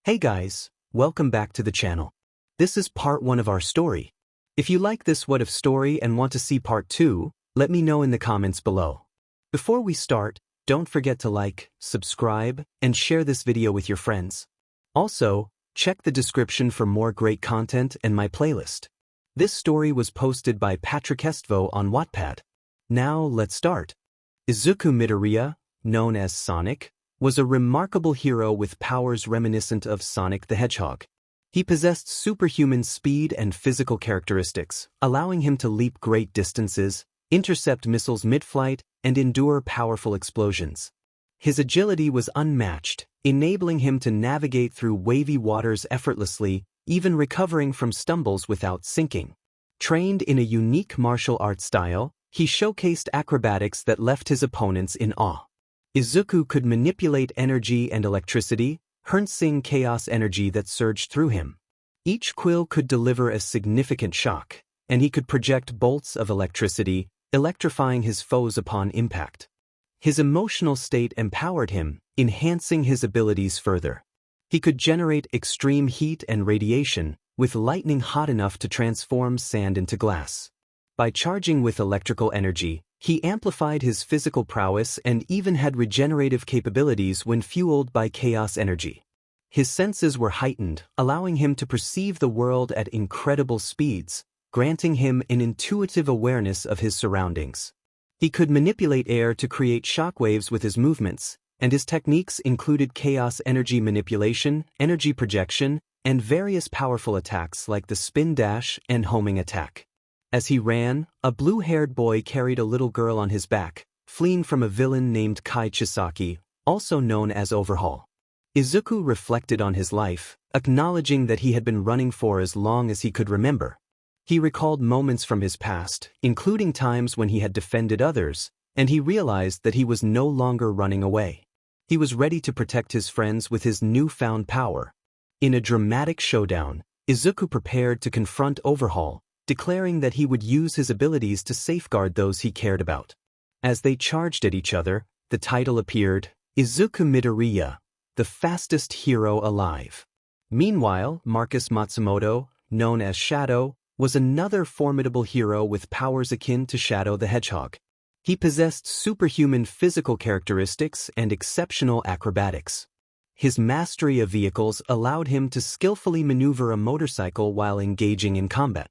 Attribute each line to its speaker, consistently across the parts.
Speaker 1: Hey guys, welcome back to the channel. This is part 1 of our story. If you like this what if story and want to see part 2, let me know in the comments below. Before we start, don't forget to like, subscribe, and share this video with your friends. Also, check the description for more great content and my playlist. This story was posted by PatrickEstvo on Wattpad. Now let's start. Izuku Midoriya, known as Sonic, was a remarkable hero with powers reminiscent of Sonic the Hedgehog. He possessed superhuman speed and physical characteristics, allowing him to leap great distances, intercept missiles mid-flight, and endure powerful explosions. His agility was unmatched, enabling him to navigate through wavy waters effortlessly, even recovering from stumbles without sinking. Trained in a unique martial arts style, he showcased acrobatics that left his opponents in awe. Izuku could manipulate energy and electricity, harnessing chaos energy that surged through him. Each quill could deliver a significant shock, and he could project bolts of electricity, electrifying his foes upon impact. His emotional state empowered him, enhancing his abilities further. He could generate extreme heat and radiation, with lightning hot enough to transform sand into glass. By charging with electrical energy, he amplified his physical prowess and even had regenerative capabilities when fueled by chaos energy. His senses were heightened, allowing him to perceive the world at incredible speeds, granting him an intuitive awareness of his surroundings. He could manipulate air to create shockwaves with his movements, and his techniques included chaos energy manipulation, energy projection, and various powerful attacks like the spin dash and homing attack. As he ran, a blue-haired boy carried a little girl on his back, fleeing from a villain named Kai Chisaki, also known as Overhaul. Izuku reflected on his life, acknowledging that he had been running for as long as he could remember. He recalled moments from his past, including times when he had defended others, and he realized that he was no longer running away. He was ready to protect his friends with his newfound power. In a dramatic showdown, Izuku prepared to confront Overhaul, declaring that he would use his abilities to safeguard those he cared about. As they charged at each other, the title appeared, Izuku Midoriya, the fastest hero alive. Meanwhile, Marcus Matsumoto, known as Shadow, was another formidable hero with powers akin to Shadow the Hedgehog. He possessed superhuman physical characteristics and exceptional acrobatics. His mastery of vehicles allowed him to skillfully maneuver a motorcycle while engaging in combat.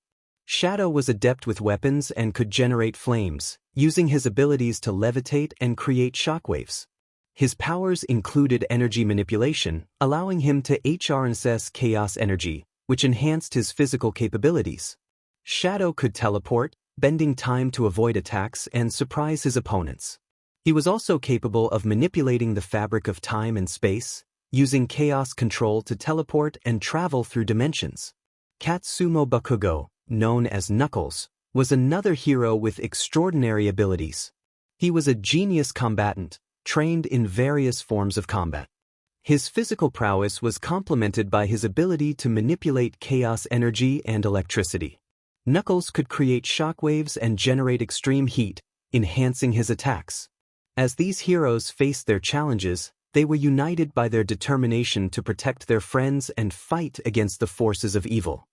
Speaker 1: Shadow was adept with weapons and could generate flames, using his abilities to levitate and create shockwaves. His powers included energy manipulation, allowing him to harness chaos energy, which enhanced his physical capabilities. Shadow could teleport, bending time to avoid attacks and surprise his opponents. He was also capable of manipulating the fabric of time and space, using chaos control to teleport and travel through dimensions. Katsumo Bakugo, known as Knuckles, was another hero with extraordinary abilities. He was a genius combatant, trained in various forms of combat. His physical prowess was complemented by his ability to manipulate chaos energy and electricity. Knuckles could create shockwaves and generate extreme heat, enhancing his attacks. As these heroes faced their challenges, they were united by their determination to protect their friends and fight against the forces of evil.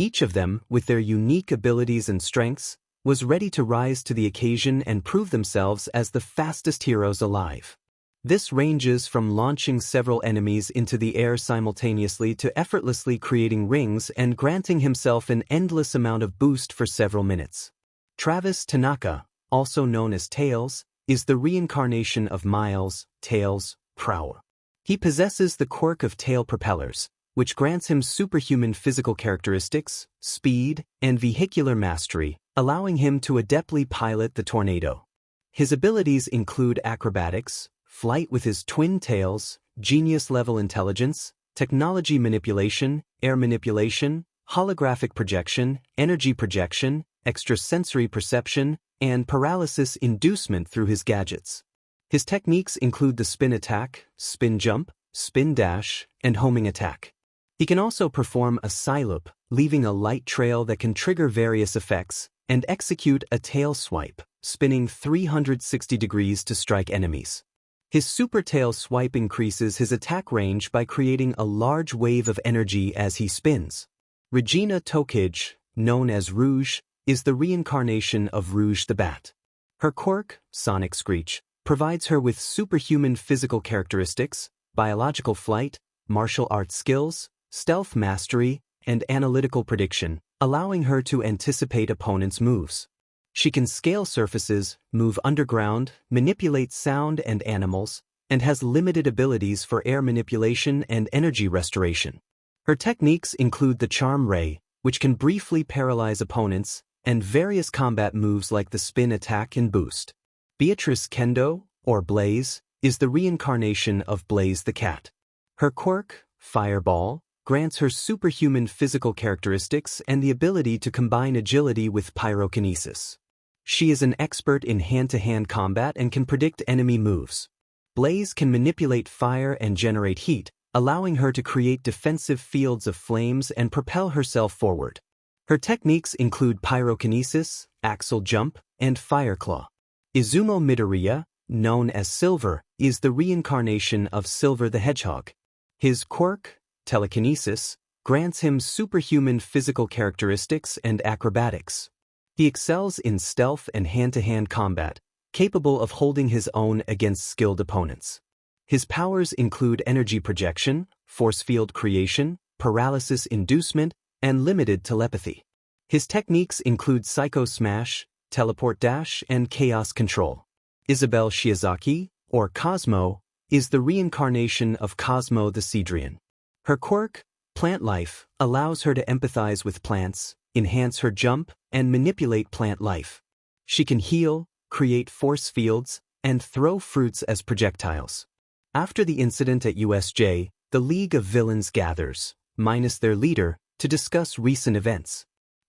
Speaker 1: Each of them, with their unique abilities and strengths, was ready to rise to the occasion and prove themselves as the fastest heroes alive. This ranges from launching several enemies into the air simultaneously to effortlessly creating rings and granting himself an endless amount of boost for several minutes. Travis Tanaka, also known as Tails, is the reincarnation of 𝗵𝗲 He possesses the quirk of tail propellers, which grants him superhuman physical characteristics, speed, and vehicular mastery, allowing him to adeptly pilot the tornado. His abilities include acrobatics, flight with his twin tails, genius-level intelligence, technology manipulation, air manipulation, holographic projection, energy projection, extrasensory perception, and paralysis inducement through his gadgets. His techniques include the spin attack, spin jump, spin dash, and homing attack. He can also perform a side-loop, leaving a light trail that can trigger various effects, and execute a tail swipe, spinning 360 degrees to strike enemies. His super tail swipe increases his attack range by creating a large wave of energy as he spins. Regina Tokic, known as Rouge, is the reincarnation of Rouge the Bat. Her quirk, Sonic Screech, provides her with superhuman physical characteristics, biological flight, martial arts skills, stealth mastery, and analytical prediction, allowing her to anticipate opponents' moves. She can scale surfaces, move underground, manipulate sound and animals, and has limited abilities for air manipulation and energy restoration. Her techniques include the Charm Ray, which can briefly paralyze opponents, and various combat moves like the spin attack and boost. Beatrice Kendo, or Blaze, is the reincarnation of Blaze the Cat. Her quirk, Fireball, grants her superhuman physical characteristics and the ability to combine agility with pyrokinesis. She is an expert in hand-to-hand combat and can predict enemy moves. Blaze can manipulate fire and generate heat, allowing her to create defensive fields of flames and propel herself forward. Her techniques include pyrokinesis, axle jump, and fire claw. Izuku Midoriya, known as Silver, is the reincarnation of Silver the Hedgehog. His quirk, telekinesis, grants him superhuman physical characteristics and acrobatics. He excels in stealth and hand-to-hand combat, capable of holding his own against skilled opponents. His powers include energy projection, force field creation, paralysis inducement, and limited telepathy. His techniques include Psycho Smash, Teleport Dash, and Chaos Control. Isabelle Shiozaki, or Cosmo, is the reincarnation of Cosmo the Seadrian. Her quirk, Plant Life, allows her to empathize with plants, enhance her jump, and manipulate plant life. She can heal, create force fields, and throw fruits as projectiles. After the incident at USJ, the League of Villains gathers, minus their leader, to discuss recent events.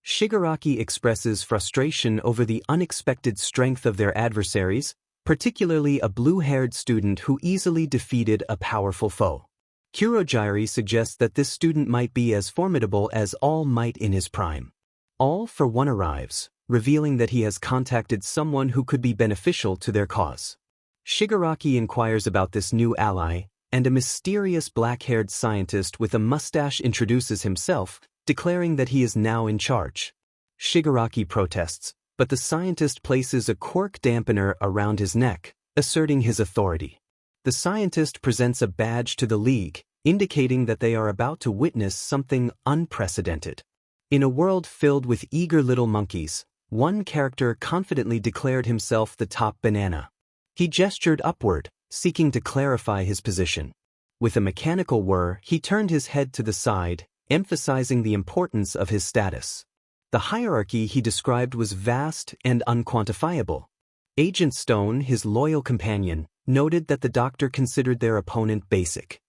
Speaker 1: Shigaraki expresses frustration over the unexpected strength of their adversaries, particularly a blue-haired student who easily defeated a powerful foe. Kurogiri suggests that this student might be as formidable as All Might in his prime. All for One arrives, revealing that he has contacted someone who could be beneficial to their cause. Shigaraki inquires about this new ally, and a mysterious black-haired scientist with a mustache introduces himself, declaring that he is now in charge. Shigaraki protests, but the scientist places a quirk dampener around his neck, asserting his authority. The scientist presents a badge to the League, indicating that they are about to witness something unprecedented. In a world filled with eager little monkeys, one character confidently declared himself the top banana. He gestured upward, seeking to clarify his position. With a mechanical whir, he turned his head to the side, emphasizing the importance of his status. The hierarchy he described was vast and unquantifiable. Agent Stone, his loyal companion, noted that the doctor considered their opponent basic.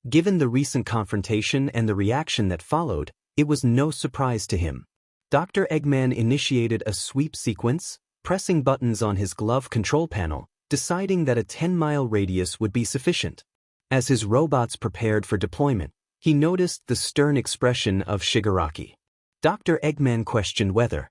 Speaker 1: Given the recent confrontation and the reaction that followed, it was no surprise to him. Dr. Eggman initiated a sweep sequence, pressing buttons on his glove control panel, deciding that a 10-mile radius would be sufficient. As his robots prepared for deployment, he noticed the stern expression of Shigaraki. Dr. Eggman questioned whether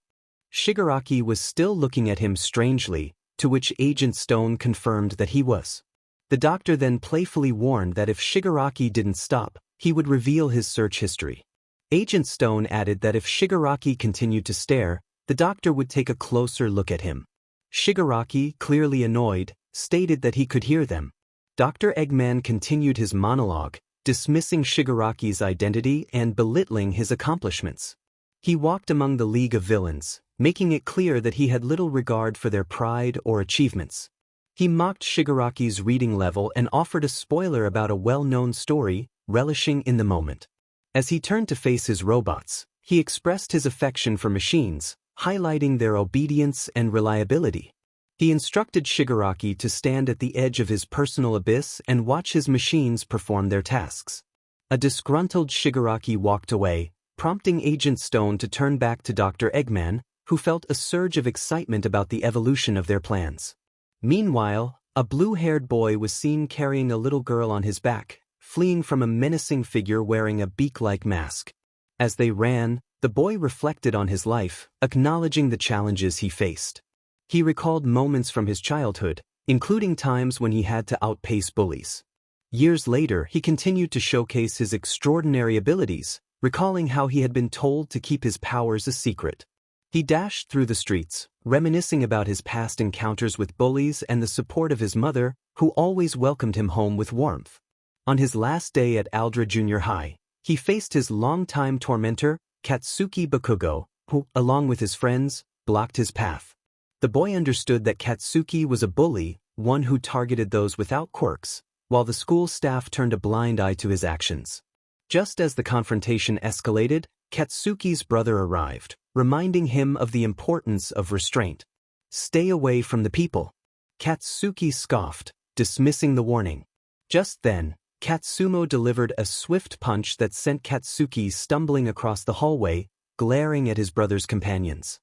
Speaker 1: Shigaraki was still looking at him strangely, to which Agent Stone confirmed that he was. The doctor then playfully warned that if Shigaraki didn't stop, he would reveal his search history. Agent Stone added that if Shigaraki continued to stare, the doctor would take a closer look at him. Shigaraki, clearly annoyed, stated that he could hear them. Dr. Eggman continued his monologue, dismissing Shigaraki's identity and belittling his accomplishments. He walked among the League of Villains, making it clear that he had little regard for their pride or achievements. He mocked Shigaraki's reading level and offered a spoiler about a well-known story, relishing in the moment. As he turned to face his robots, he expressed his affection for machines, highlighting their obedience and reliability. He instructed Shigaraki to stand at the edge of his personal abyss and watch his machines perform their tasks. A disgruntled Shigaraki walked away, prompting Agent Stone to turn back to Dr. Eggman, who felt a surge of excitement about the evolution of their plans. Meanwhile, a blue-haired boy was seen carrying a little girl on his back, fleeing from a menacing figure wearing a beak-like mask. As they ran, the boy reflected on his life, acknowledging the challenges he faced. He recalled moments from his childhood, including times when he had to outpace bullies. Years later, he continued to showcase his extraordinary abilities, recalling how he had been told to keep his powers a secret. He dashed through the streets, reminiscing about his past encounters with bullies and the support of his mother, who always welcomed him home with warmth. On his last day at 𝐲𝗓𝗓 Junior High, he faced his longtime tormentor, 𝗓𝗓𝗄𝐵 𝗓𝗂𝐁, who, along with his friends, blocked his path. The boy understood that 𝗓𝗓𝗄𝐵 was a bully, one who targeted those without quirks, while the school staff turned a blind eye to his actions. Just as the confrontation escalated, 𝗓𝗓𝗄𝐵's brother arrived, reminding him of the importance of restraint. "Stay away from the people." 𝗓𝗓𝗄𝐵 scoffed, dismissing the warning. Just then, 𝗓𝗓𝗄𝐵 delivered a swift punch that sent 𝗓𝗓𝗄𝐵 stumbling across the hallway, glaring at his brother's companions.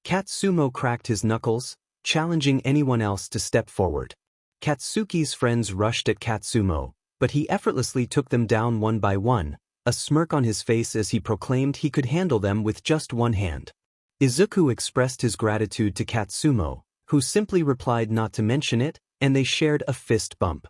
Speaker 1: 𝗓𝗓𝗄𝐵 cracked his knuckles, challenging anyone else to step forward. 𝗓𝗓𝗄𝐵's friends rushed at 𝗓𝗓𝗄𝐵, but he effortlessly took them down one by one, a smirk on his face as he proclaimed he could handle them with just one hand. Izuku expressed his gratitude to 𝗓𝗓𝗄𝐵, who simply replied not to mention it, and they shared a fist bump.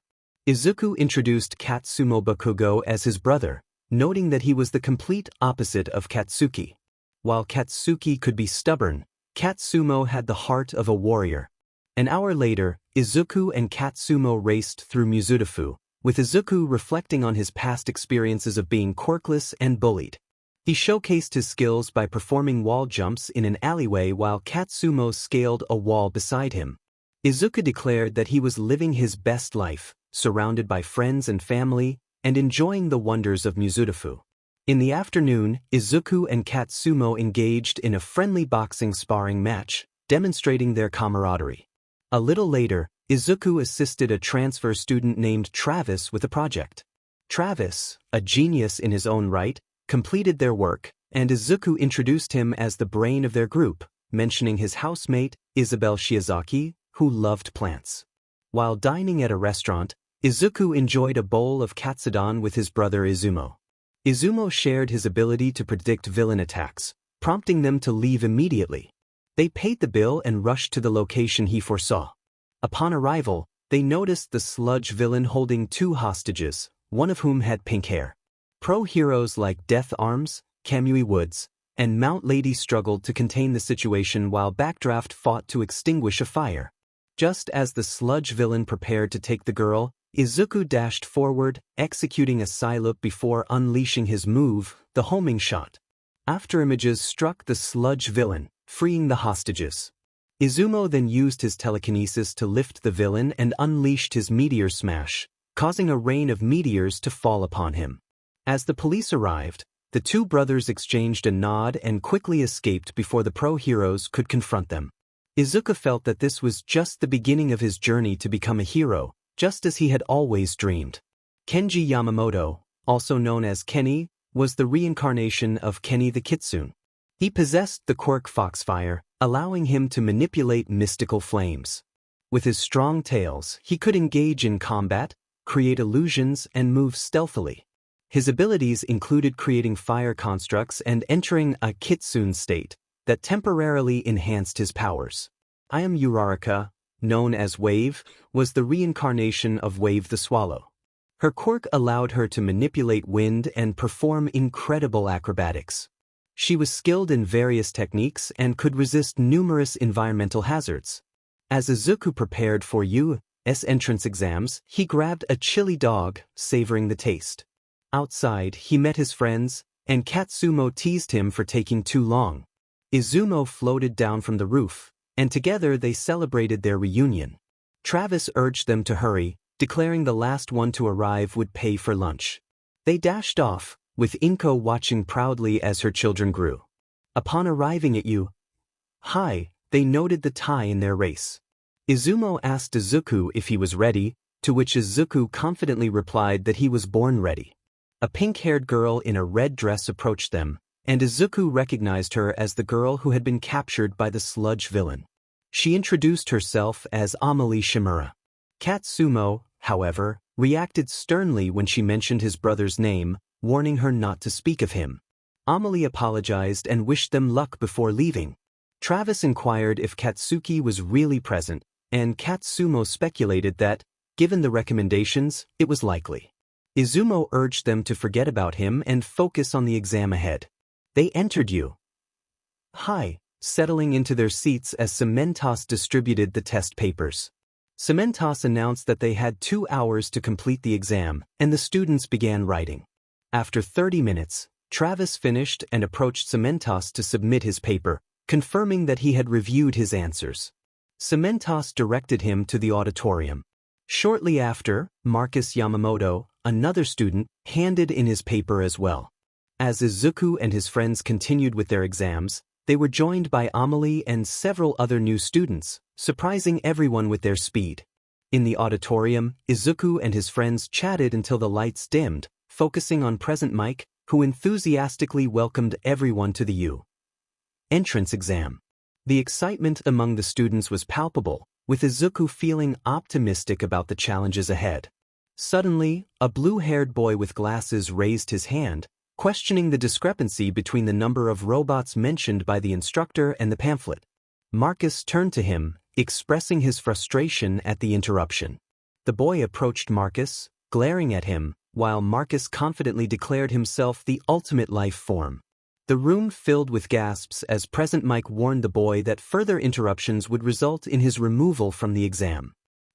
Speaker 1: Izuku introduced 𝗓𝗓𝗄𝐵 as his brother, noting that he was the complete opposite of 𝗓𝗓𝗄𝐵. While 𝗓𝗓𝗄𝗵 could be stubborn, 𝗓𝗓𝗄𝐵 had the heart of a warrior. An hour later, Izuku and 𝗓𝗓𝗄𝐵 raced through Mizudafu, with Izuku reflecting on his past experiences of being quirkless and bullied. He showcased his skills by performing wall jumps in an alleyway while 𝗓𝗓𝗄𝐵 scaled a wall beside him. Izuku declared that he was living his best life, surrounded by friends and family, and enjoying the wonders of Mizudafu. In the afternoon, Izuku and 𝗓𝗓𝗄𝐵 engaged in a friendly boxing sparring match, demonstrating their camaraderie. A little later, Izuku assisted a transfer student named Travis with a project. Travis, a genius in his own right, completed their work, and Izuku introduced him as the brain of their group, mentioning his housemate, Isabelle Shiozaki, who loved plants. While dining at a restaurant, Izuku enjoyed a bowl of katsudon with his brother Izumo. Izumo shared his ability to predict villain attacks, prompting them to leave immediately. They paid the bill and rushed to the location he foresaw. Upon arrival, they noticed the sludge villain holding 2 hostages, one of whom had pink hair. Pro heroes like 𝗓𝗏𝗄𝗏, Kamui Woods, and Mount Lady struggled to contain the situation while Backdraft fought to extinguish a fire. Just as the sludge villain prepared to take the girl, Izuku dashed forward, executing a 𝗓𝗏 before unleashing his move, the homing shot. After images struck the sludge villain, freeing the hostages. Izumo then used his telekinesis to lift the villain and unleashed his meteor smash, causing a rain of meteors to fall upon him. As the police arrived, the 2 brothers exchanged a nod and quickly escaped before the pro heroes could confront them. Izuku felt that this was just the beginning of his journey to become a hero, just as he had always dreamed. Kenji Yamamoto, also known as Kenny, was the reincarnation of Kenny the Kitsune. He possessed the quirk Foxfire, allowing him to manipulate mystical flames. With his strong tails, he could engage in combat, create illusions, and move stealthily. His abilities included creating fire constructs and entering a kitsune state that temporarily enhanced his powers. Uraraka, known as Wave, was the reincarnation of Wave the Swallow. Her quirk allowed her to manipulate wind and perform incredible acrobatics. She was skilled in various techniques and could resist numerous environmental hazards. As Izuku prepared for U.S. entrance exams, he grabbed a chili dog, savoring the taste. Outside, he met his friends, and 𝗓𝗓𝗄𝐵 teased him for taking too long. Izumo floated down from the roof, and together they celebrated their reunion. Travis urged them to hurry, declaring the last one to arrive would pay for lunch. They dashed off, with Inko watching proudly as her children grew. Upon arriving at 𝐒𝐩𝐢𝐳, they noted the tie in their race. Izumo asked Izuku if he was ready, to which Izuku confidently replied that he was born ready. A pink-haired girl in a red dress approached them, and Izuku recognized her as the girl who had been captured by the sludge villain. She introduced herself as Amelie Shimura. 𝗓𝗓𝗄𝐵, however, reacted sternly when she mentioned his brother's name, warning her not to speak of him. Amelie apologized and wished them luck before leaving. Travis inquired if 𝗓𝗓𝗄𝐵 was really present, and 𝗓𝗏𝗄𝐻 speculated that, given the recommendations, it was likely. Izumo urged them to forget about him and focus on the exam ahead. They entered 𝗕𝗏𝗃, settling into their seats as 𝗧𝗵𝗲 distributed the test papers. 𝗧𝗵𝗲 announced that they had 2 hours to complete the exam, and the students began writing. After 30 minutes, Travis finished and approached 𝗧𝗵𝗲 to submit his paper, confirming that he had reviewed his answers. 𝗧𝗵𝗲 directed him to the auditorium. Shortly after, Marcus Yamamoto, another student, handed in his paper as well. As Izuku and his friends continued with their exams, they were joined by Amelie and several other new students, surprising everyone with their speed. In the auditorium, Izuku and his friends chatted until the lights dimmed, focusing on Present Mike, who enthusiastically welcomed everyone to the entrance exam. The excitement among the students was palpable, with Izuku feeling optimistic about the challenges ahead. Suddenly, a blue-haired boy with glasses raised his hand, questioning the discrepancy between the number of robots mentioned by the instructor and the pamphlet. Marcus turned to him, expressing his frustration at the interruption. The boy approached Marcus, glaring at him, while Marcus confidently declared himself the ultimate life form. The room filled with gasps as Present Mike warned the boy that further interruptions would result in his removal from the exam.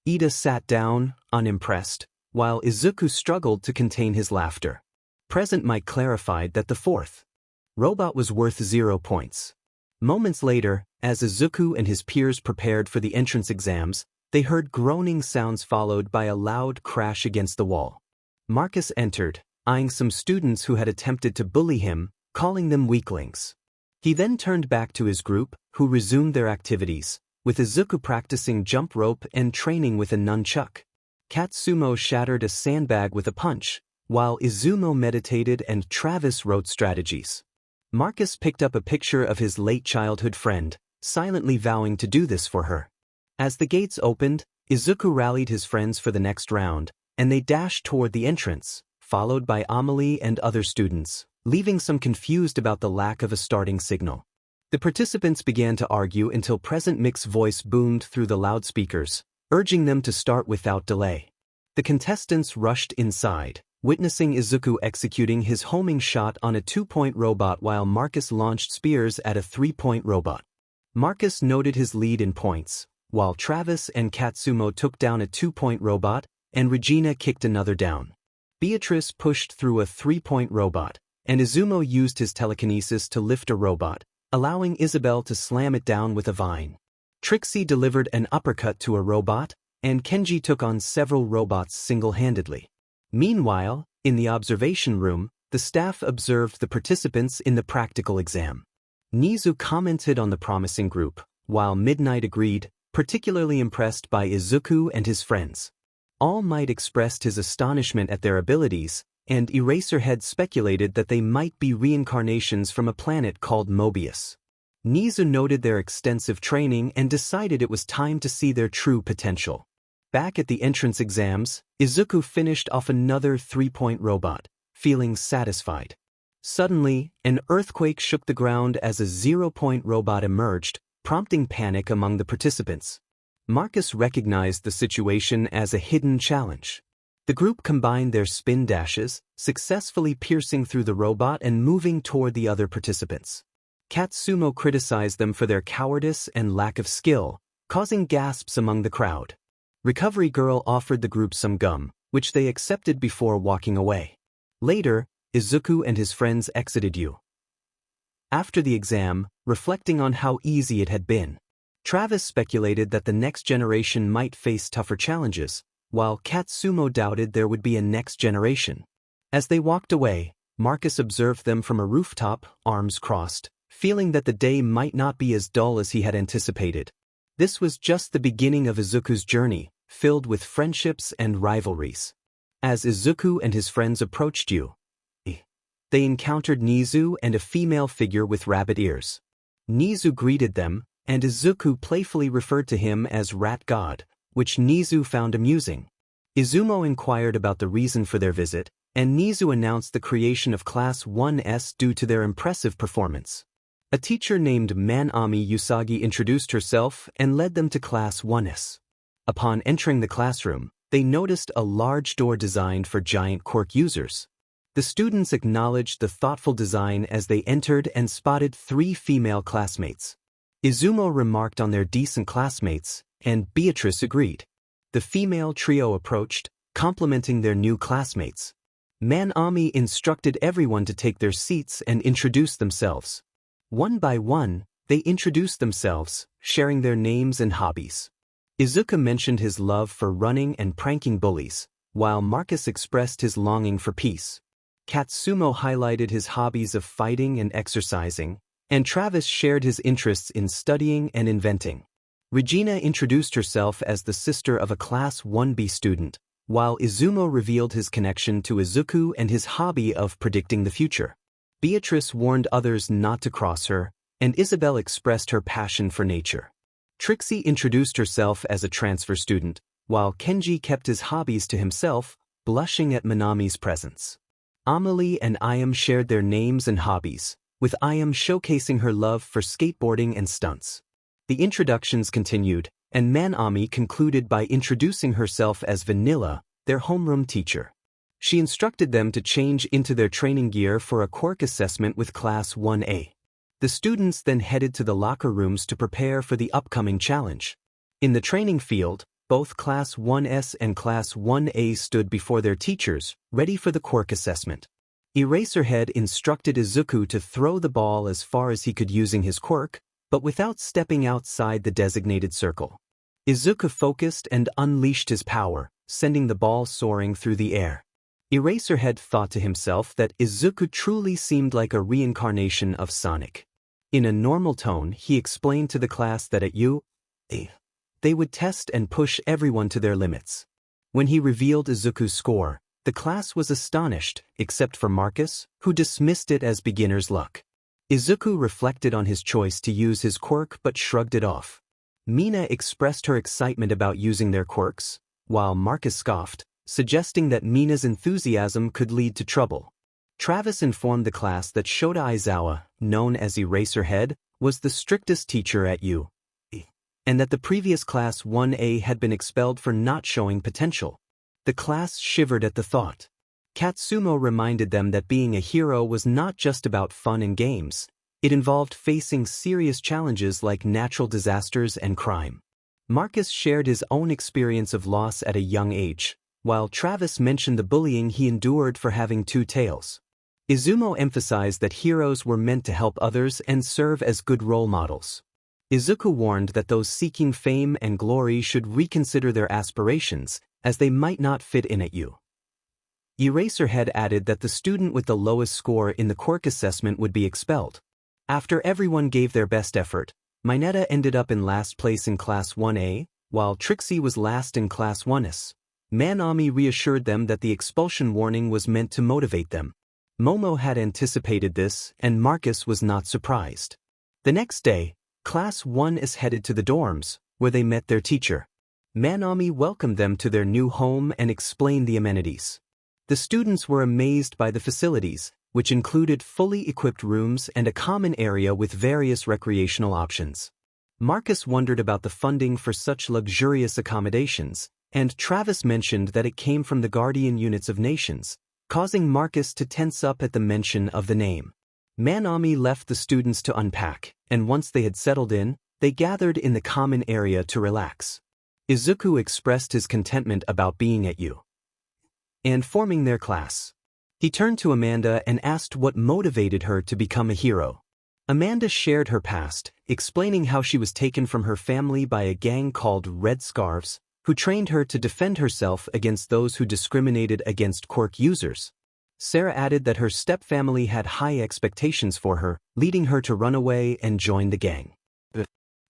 Speaker 1: Ida sat down, unimpressed, while Izuku struggled to contain his laughter. Present Mike clarified that the fourth robot was worth 0 points. Moments later, as Izuku and his peers prepared for the entrance exams, they heard groaning sounds followed by a loud crash against the wall. Marcus entered, eyeing some students who had attempted to bully him, calling them weaklings. He then turned back to his group, who resumed their activities, with Izuku practicing jump rope and training with a nunchuck. 𝗓𝗏𝗄𝗻 shattered a sandbag with a punch, while Izumo meditated and Travis wrote strategies. Marcus picked up a picture of his late childhood friend, silently vowing to do this for her. As the gates opened, Izuku rallied his friends for the next round, and they dashed toward the entrance, followed by Amelie and other students, leaving some confused about the lack of a starting signal. The participants began to argue until Present Mike's voice boomed through the loudspeakers, urging them to start without delay. The contestants rushed inside, witnessing Izuku executing his homing shot on a 2-point robot while Marcus launched spears at a 3-point robot. Marcus noted his lead in points, while Travis and 𝗓𝗏𝗄𝗻 took down a 2-point robot, and Regina kicked another down. Beatrice pushed through a 3-point robot, and Izumo used his telekinesis to lift a robot, allowing Isabelle to slam it down with a vine. Trixie delivered an uppercut to a robot, and Kenji took on several robots single-handedly. Meanwhile, in the observation room, the staff observed the participants in the practical exam. Nizu commented on the promising group, while Midnight agreed, particularly impressed by Izuku and his friends. All Might expressed his astonishment at their abilities, and Eraserhead speculated that they might be reincarnations from a planet called Mobius. Nizu noted their extensive training and decided it was time to see their true potential. Back at the entrance exams, Izuku finished off another 3-point robot, feeling satisfied. Suddenly, an earthquake shook the ground as a 0-point robot emerged, prompting panic among the participants. Marcus recognized the situation as a hidden challenge. The group combined their spin dashes, successfully piercing through the robot and moving toward the other participants. 𝗓𝗏𝗄𝗻 criticized them for their cowardice and lack of skill, causing gasps among the crowd. Recovery Girl offered the group some gum, which they accepted before walking away. Later, Izuku and his friends exited after the exam, reflecting on how easy it had been. Travis speculated that the next generation might face tougher challenges, while 𝗓𝗏𝗄𝗻 doubted there would be a next generation. As they walked away, Marcus observed them from a rooftop, arms crossed, feeling that the day might not be as dull as he had anticipated. This was just the beginning of Izuku's journey, filled with friendships and rivalries. As Izuku and his friends approached they encountered Nizu and a female figure with rabbit ears. Nizu greeted them, and Izuku playfully referred to him as Rat God, which Nizu found amusing. Izumo inquired about the reason for their visit, and Nizu announced the creation of Class 1S due to their impressive performance. A teacher named Manami Usagi introduced herself and led them to Class 1S. Upon entering the classroom, they noticed a large door designed for giant quirk users. The students acknowledged the thoughtful design as they entered and spotted 3 female classmates. Izumo remarked on their decent classmates, and Beatrice agreed. The female trio approached, complimenting their new classmates. 𝗵𝗲 instructed everyone to take their seats and introduce themselves. One by one, they introduced themselves, sharing their names and hobbies. Izuku mentioned his love for running and pranking bullies, while Marcus expressed his longing for peace. Katsumo highlighted his hobbies of fighting and exercising, and Travis shared his interests in studying and inventing. Regina introduced herself as the sister of a Class 1B student, while Izumo revealed his connection to Izuku and his hobby of predicting the future. Beatrice warned others not to cross her, and Isabelle expressed her passion for nature. Trixie introduced herself as a transfer student, while Kenji kept his hobbies to himself, blushing at Minami's presence. Amelie and Ayam shared their names and hobbies, with Ayam showcasing her love for skateboarding and stunts. The introductions continued, and 𝗵𝗲 concluded by introducing herself as Vanilla, their homeroom teacher. She instructed them to change into their training gear for a quirk assessment with Class 1A. The students then headed to the locker rooms to prepare for the upcoming challenge. In the training field, both Class 1S and Class 1A stood before their teachers, ready for the quirk assessment. Eraserhead instructed Izuku to throw the ball as far as he could using his quirk, but without stepping outside the designated circle. Izuku focused and unleashed his power, sending the ball soaring through the air. Eraserhead thought to himself that Izuku truly seemed like a reincarnation of Sonic. In a normal tone, he explained to the class that at 𝐒𝐻𝐁𝐵, they would test and push everyone to their limits. When he revealed Izuku's score, the class was astonished, except for Marcus, who dismissed it as beginner's luck. Izuku reflected on his choice to use his quirk but shrugged it off. Mina expressed her excitement about using their quirks, while Marcus scoffed, suggesting that Mina's enthusiasm could lead to trouble. Travis informed the class that Shota Aizawa, known as Eraserhead, was the strictest teacher at 𝐒𝐻𝐁, and that the previous Class 1A had been expelled for not showing potential. The class shivered at the thought. Katsumo reminded them that being a hero was not just about fun and games. It involved facing serious challenges like natural disasters and crime. Marcus shared his own experience of loss at a young age, while Travis mentioned the bullying he endured for having 2 tails. Izumo emphasized that heroes were meant to help others and serve as good role models. Izuku warned that those seeking fame and glory should reconsider their aspirations, as they might not fit in at 𝐒𝐻𝐁. Eraserhead added that the student with the lowest score in the quirk assessment would be expelled. After everyone gave their best effort, Mineta ended up in last place in Class 1A, while Trixie was last in Class 1S. 𝗵𝗲 reassured them that the expulsion warning was meant to motivate them. Momo had anticipated this, and Marcus was not surprised. The next day, Class 1S headed to the dorms, where they met their teacher. 𝗵𝗲 welcomed them to their new home and explained the amenities. The students were amazed by the facilities, which included fully equipped rooms and a common area with various recreational options. Marcus wondered about the funding for such luxurious accommodations, and Travis mentioned that it came from the Guardian Units of Nations, causing Marcus to tense up at the mention of the name. 𝗵𝗲 left the students to unpack, and once they had settled in, they gathered in the common area to relax. Izuku expressed his contentment about being at 𝐒𝐻𝐁 and forming their class. He turned to Amanda and asked what motivated her to become a hero. Amanda shared her past, explaining how she was taken from her family by a gang called Red Scarves, who trained her to defend herself against those who discriminated against quirk users. Sarah added that her stepfamily had high expectations for her, leading her to run away and join the gang.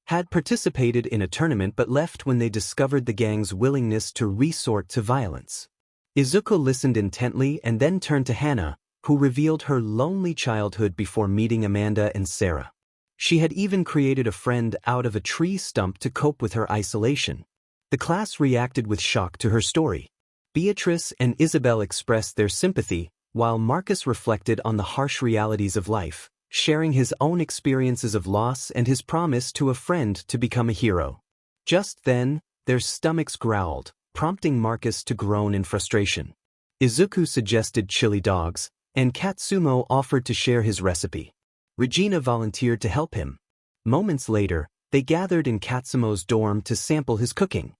Speaker 1: Had participated in a tournament but left when they discovered the gang's willingness to resort to violence. Izuku listened intently and then turned to Hannah, who revealed her lonely childhood before meeting Amanda and Sarah. She had even created a friend out of a tree stump to cope with her isolation. The class reacted with shock to her story. Beatrice and Isabelle expressed their sympathy, while Marcus reflected on the harsh realities of life, sharing his own experiences of loss and his promise to a friend to become a hero. Just then, their stomachs growled, prompting Marcus to groan in frustration. Izuku suggested chili dogs, and Katsumo offered to share his recipe. Regina volunteered to help him. Moments later, they gathered in Katsumo's dorm to sample his cooking.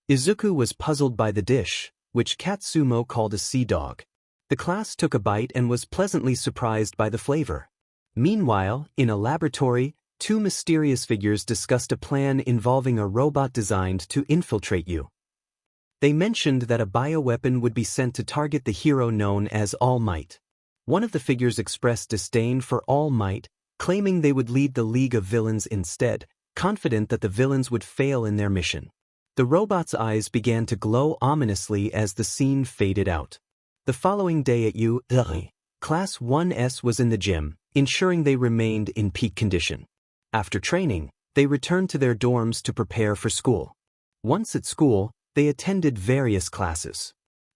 Speaker 1: Izuku was puzzled by the dish, which Katsumo called a sea dog. The class took a bite and was pleasantly surprised by the flavor. Meanwhile, in a laboratory, two mysterious figures discussed a plan involving a robot designed to infiltrate you. They mentioned that a bioweapon would be sent to target the hero known as All Might. One of the figures expressed disdain for All Might, claiming they would lead the League of Villains instead, confident that the villains would fail in their mission. The robot's eyes began to glow ominously as the scene faded out. The following day at 𝐒𝐻, Class 1S was in the gym, ensuring they remained in peak condition. After training, they returned to their dorms to prepare for school. Once at school, they attended various classes.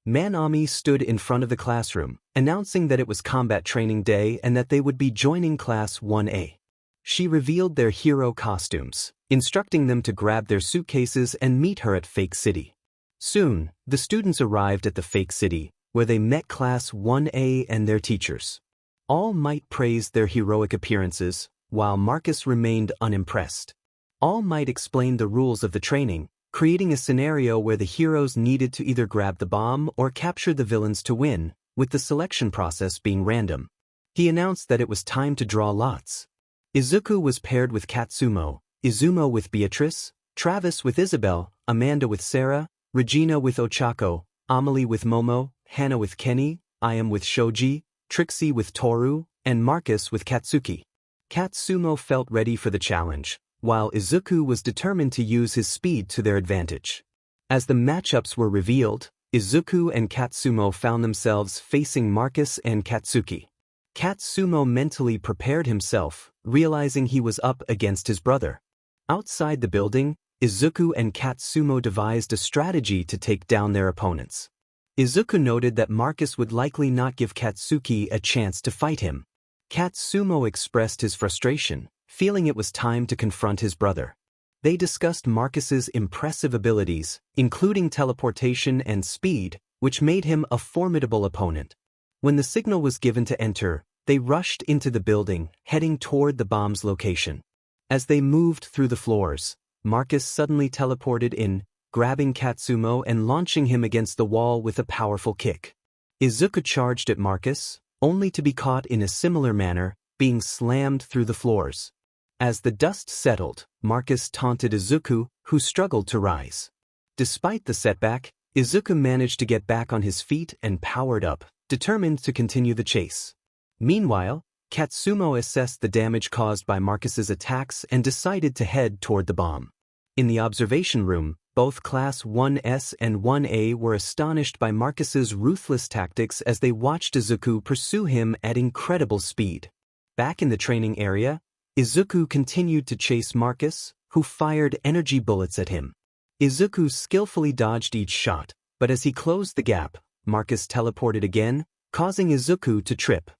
Speaker 1: Manami stood in front of the classroom, announcing that it was combat training day and that they would be joining Class 1A. She revealed their hero costumes, instructing them to grab their suitcases and meet her at Fake City. Soon, the students arrived at the Fake City, where they met Class 1A and their teachers. All Might praised their heroic appearances, while Marcus remained unimpressed. All Might explained the rules of the training, creating a scenario where the heroes needed to either grab the bomb or capture the villains to win, with the selection process being random. He announced that it was time to draw lots. Izuku was paired with Katsumo, Izumo with Beatrice, Travis with Isabel, Amanda with Sarah, Regina with Ochako, Amelie with Momo, Hannah with Kenny, Ayam with Shoji, Trixie with Toru, and Marcus with Katsuki. Katsumo felt ready for the challenge, while Izuku was determined to use his speed to their advantage. As the matchups were revealed, Izuku and Katsumo found themselves facing Marcus and Katsuki. Katsumo mentally prepared himself, realizing he was up against his brother. Outside the building, Izuku and Katsumo devised a strategy to take down their opponents. Izuku noted that Marcus would likely not give Katsuki a chance to fight him. Katsumo expressed his frustration, feeling it was time to confront his brother. They discussed Marcus's impressive abilities, including teleportation and speed, which made him a formidable opponent. When the signal was given to enter, they rushed into the building, heading toward the bomb's location. As they moved through the floors, Marcus suddenly teleported in, grabbing Katsumo and launching him against the wall with a powerful kick. Izuku charged at Marcus, only to be caught in a similar manner, being slammed through the floors. As the dust settled, Marcus taunted Izuku, who struggled to rise. Despite the setback, Izuku managed to get back on his feet and powered up, determined to continue the chase. Meanwhile, Katsumo assessed the damage caused by Marcus's attacks and decided to head toward the bomb. In the observation room, both Class 1S and 1A were astonished by Marcus's ruthless tactics as they watched Izuku pursue him at incredible speed. Back in the training area, Izuku continued to chase Marcus, who fired energy bullets at him. Izuku skillfully dodged each shot, but as he closed the gap, Marcus teleported again, causing Izuku to trip.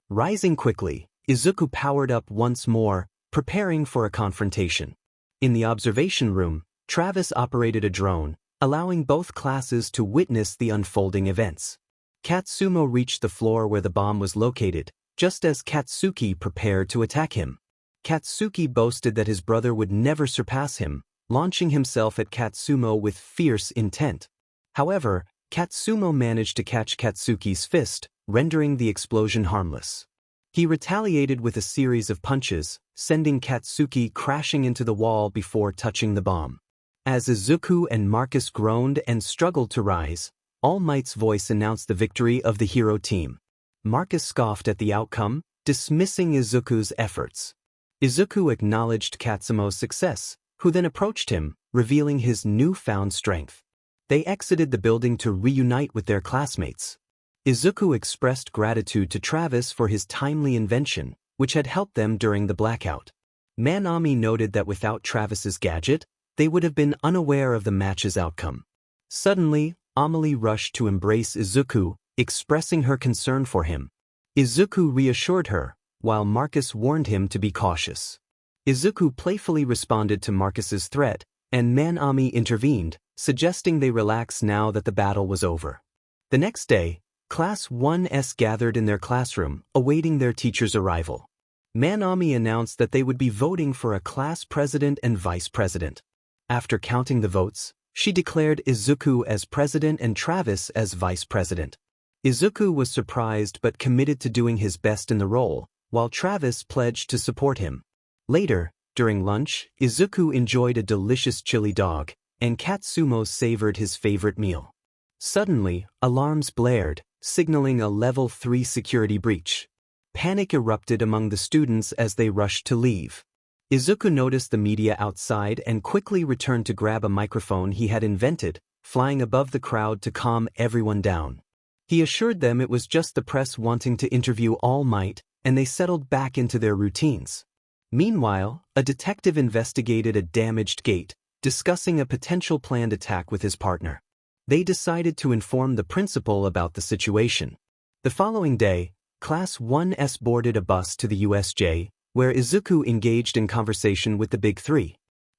Speaker 1: Rising quickly, Izuku powered up once more, preparing for a confrontation. In the observation room, Travis operated a drone, allowing both classes to witness the unfolding events. Katsumo reached the floor where the bomb was located, just as Katsuki prepared to attack him. Katsuki boasted that his brother would never surpass him, launching himself at Katsumo with fierce intent. However, Katsumo managed to catch Katsuki's fist, rendering the explosion harmless. He retaliated with a series of punches, sending Katsuki crashing into the wall before touching the bomb. As Izuku and Marcus groaned and struggled to rise, All Might's voice announced the victory of the hero team. Marcus scoffed at the outcome, dismissing Izuku's efforts. Izuku acknowledged Katsumo's success, who then approached him, revealing his newfound strength. They exited the building to reunite with their classmates. Izuku expressed gratitude to Travis for his timely invention, which had helped them during the blackout. Manami noted that without Travis's gadget, they would have been unaware of the match's outcome. Suddenly, Amelie rushed to embrace Izuku, expressing her concern for him. Izuku reassured her, while Marcus warned him to be cautious. Izuku playfully responded to Marcus's threat, and 𝗵𝗲 intervened, suggesting they relax now that the battle was over. The next day, Class 1S gathered in their classroom, awaiting their teacher's arrival. 𝗵𝗲 announced that they would be voting for a class president and vice president. After counting the votes, she declared Izuku as president and Travis as vice president. Izuku was surprised but committed to doing his best in the role, while Travis pledged to support him. Later, during lunch, Izuku enjoyed a delicious chili dog, and Katsumo savored his favorite meal. Suddenly, alarms blared, signaling a Level 3 security breach. Panic erupted among the students as they rushed to leave. Izuku noticed the media outside and quickly returned to grab a microphone he had invented, flying above the crowd to calm everyone down. He assured them it was just the press wanting to interview All Might, and they settled back into their routines. Meanwhile, a detective investigated a damaged gate, discussing a potential planned attack with his partner. They decided to inform the principal about the situation. The following day, Class 1S boarded a bus to the USJ, where Izuku engaged in conversation with the Big Three.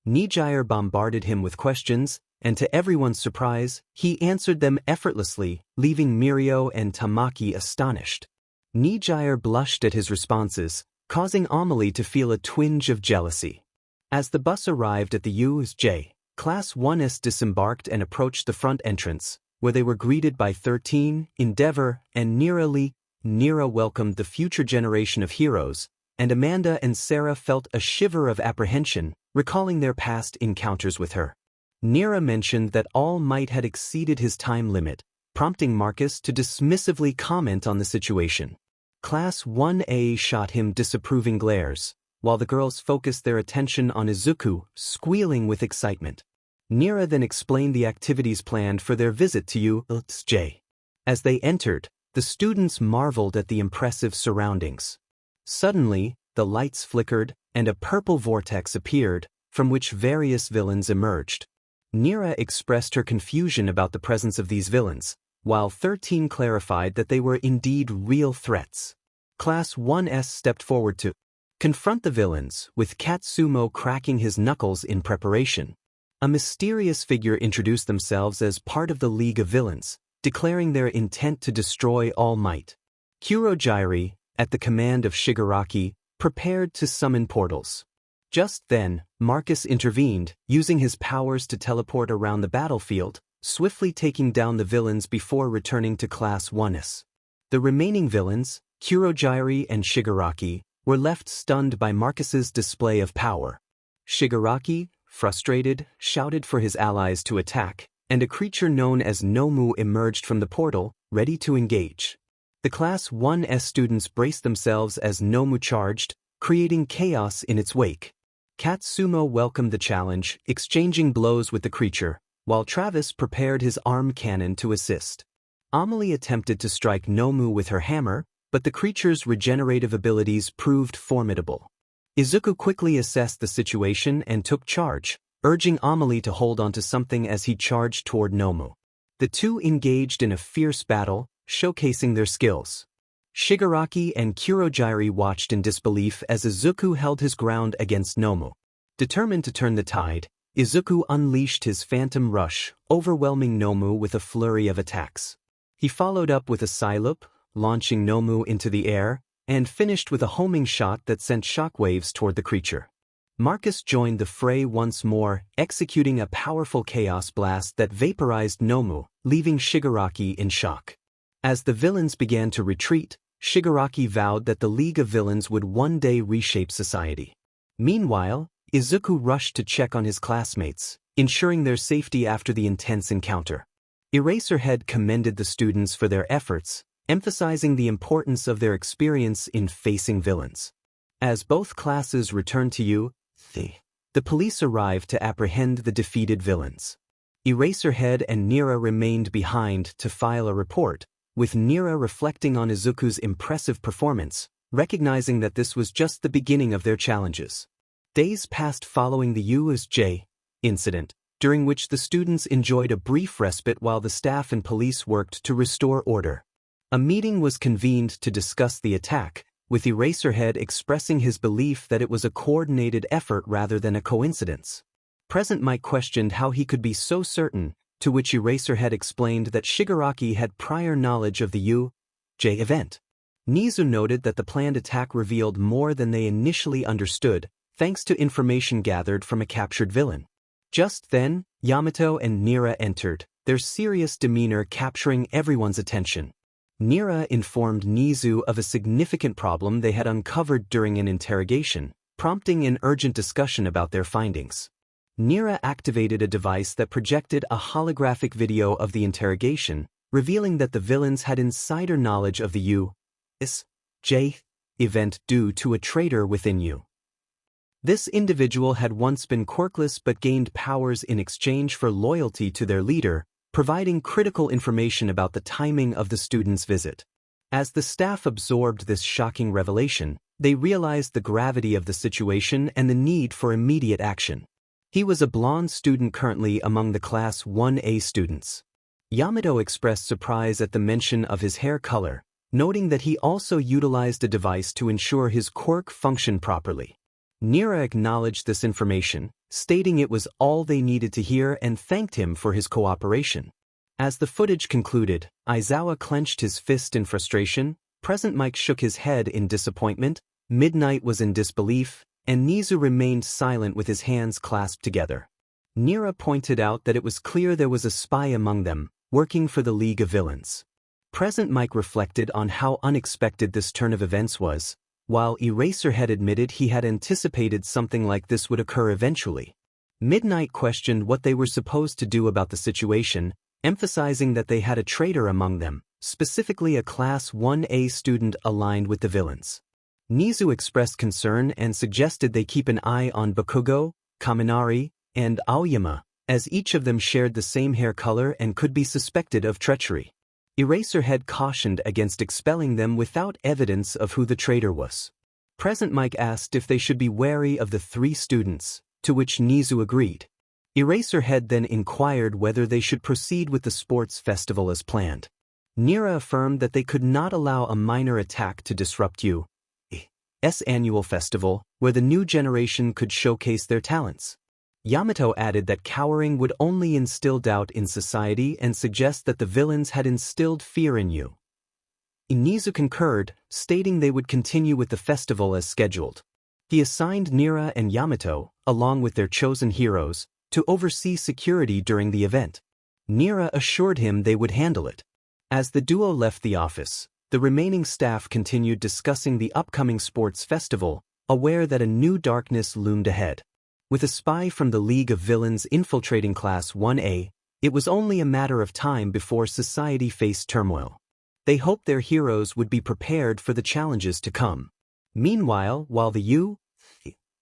Speaker 1: 𝗕𝗫𝗓 bombarded him with questions, and to everyone's surprise, he answered them effortlessly, leaving Mirio and Tamaki astonished. 𝗕𝗫𝗓 blushed at his responses, causing Amelie to feel a twinge of jealousy. As the bus arrived at the USJ, Class 1S disembarked and approached the front entrance, where they were greeted by 13, Endeavor, and 𝗫𝗓. 𝗫𝗓 welcomed the future generation of heroes, and Amanda and Sarah felt a shiver of apprehension, recalling their past encounters with her. 𝗫𝗓 mentioned that All Might had exceeded his time limit, prompting Marcus to dismissively comment on the situation. Class 1A shot him disapproving glares, while the girls focused their attention on Izuku, squealing with excitement. 𝗫𝗓 then explained the activities planned for their visit to USJ. As they entered, the students marveled at the impressive surroundings. Suddenly, the lights flickered, and a purple vortex appeared, from which various villains emerged. 𝗫𝗓 expressed her confusion about the presence of these villains, while 13 clarified that they were indeed real threats. Class 1S stepped forward to confront the villains, with Katsumo cracking his knuckles in preparation. A mysterious figure introduced themselves as part of the League of Villains, declaring their intent to destroy All Might. Kurogiri, at the command of Shigaraki, prepared to summon portals. Just then, Marcus intervened, using his powers to teleport around the battlefield, swiftly taking down the villains before returning to Class 1S. The remaining villains, Kurogiri and Shigaraki, were left stunned by Marcus's display of power. Shigaraki, frustrated, shouted for his allies to attack, and a creature known as Nomu emerged from the portal, ready to engage. The Class 1S students braced themselves as Nomu charged, creating chaos in its wake. Katsumo welcomed the challenge, exchanging blows with the creature, while Travis prepared his arm cannon to assist. Amelie attempted to strike Nomu with her hammer, but the creature's regenerative abilities proved formidable. Izuku quickly assessed the situation and took charge, urging Amelie to hold onto something as he charged toward Nomu. The two engaged in a fierce battle, showcasing their skills. Shigaraki and Kurogiri watched in disbelief as Izuku held his ground against Nomu. Determined to turn the tide, Izuku unleashed his Phantom Rush, overwhelming Nomu with a flurry of attacks. He followed up with a Psyloop, launching Nomu into the air, and finished with a homing shot that sent shockwaves toward the creature. Marcus joined the fray once more, executing a powerful chaos blast that vaporized Nomu, leaving Shigaraki in shock. As the villains began to retreat, Shigaraki vowed that the League of Villains would one day reshape society. Meanwhile, Izuku rushed to check on his classmates, ensuring their safety after the intense encounter. Eraserhead commended the students for their efforts, emphasizing the importance of their experience in facing villains. As both classes returned to the police arrived to apprehend the defeated villains. Eraserhead and 𝗫𝗓 remained behind to file a report, with 𝗫𝗓 reflecting on Izuku's impressive performance, recognizing that this was just the beginning of their challenges. Days passed following the USJ incident, during which the students enjoyed a brief respite while the staff and police worked to restore order. A meeting was convened to discuss the attack, with Eraserhead expressing his belief that it was a coordinated effort rather than a coincidence. Present Mike questioned how he could be so certain, to which Eraserhead explained that Shigaraki had prior knowledge of the 𝐎𝐽 event. 𝗎𝗓 noted that the planned attack revealed more than they initially understood, thanks to information gathered from a captured villain. Just then, Yamato and Nira entered, their serious demeanor capturing everyone's attention. Nira informed 𝗎𝗓 of a significant problem they had uncovered during an interrogation, prompting an urgent discussion about their findings. Nira activated a device that projected a holographic video of the interrogation, revealing that the villains had insider knowledge of the 𝗧𝗵𝗲 event due to a traitor within you. This individual had once been quirkless but gained powers in exchange for loyalty to their leader, providing critical information about the timing of the student's visit. As the staff absorbed this shocking revelation, they realized the gravity of the situation and the need for immediate action. He was a blonde student currently among the Class 1A students. Yamato expressed surprise at the mention of his hair color, noting that he also utilized a device to ensure his quirk functioned properly. Nira acknowledged this information, stating it was all they needed to hear and thanked him for his cooperation. As the footage concluded, Aizawa clenched his fist in frustration, Present Mike shook his head in disappointment, Midnight was in disbelief, and 𝗎𝗓 remained silent with his hands clasped together. Nira pointed out that it was clear there was a spy among them, working for the League of Villains. Present Mike reflected on how unexpected this turn of events was, while Eraserhead admitted he had anticipated something like this would occur eventually. Midnight questioned what they were supposed to do about the situation, emphasizing that they had a traitor among them, specifically a Class 1A student aligned with the villains. 𝗎𝗓 expressed concern and suggested they keep an eye on Bakugo, Kaminari, and Aoyama, as each of them shared the same hair color and could be suspected of treachery. Eraserhead cautioned against expelling them without evidence of who the traitor was. Present Mike asked if they should be wary of the 3 students, to which 𝗎𝗓 agreed. Eraserhead then inquired whether they should proceed with the sports festival as planned. Nira affirmed that they could not allow a minor attack to disrupt 𝐻's annual festival, where the new generation could showcase their talents. Yamato added that cowering would only instill doubt in society and suggest that the villains had instilled fear in you. 𝗎𝗎 concurred, stating they would continue with the festival as scheduled. He assigned Nira and Yamato, along with their chosen heroes, to oversee security during the event. Nira assured him they would handle it. As the duo left the office, the remaining staff continued discussing the upcoming sports festival, aware that a new darkness loomed ahead. With a spy from the League of Villains infiltrating Class 1A, it was only a matter of time before society faced turmoil. They hoped their heroes would be prepared for the challenges to come. Meanwhile, while the 𝗬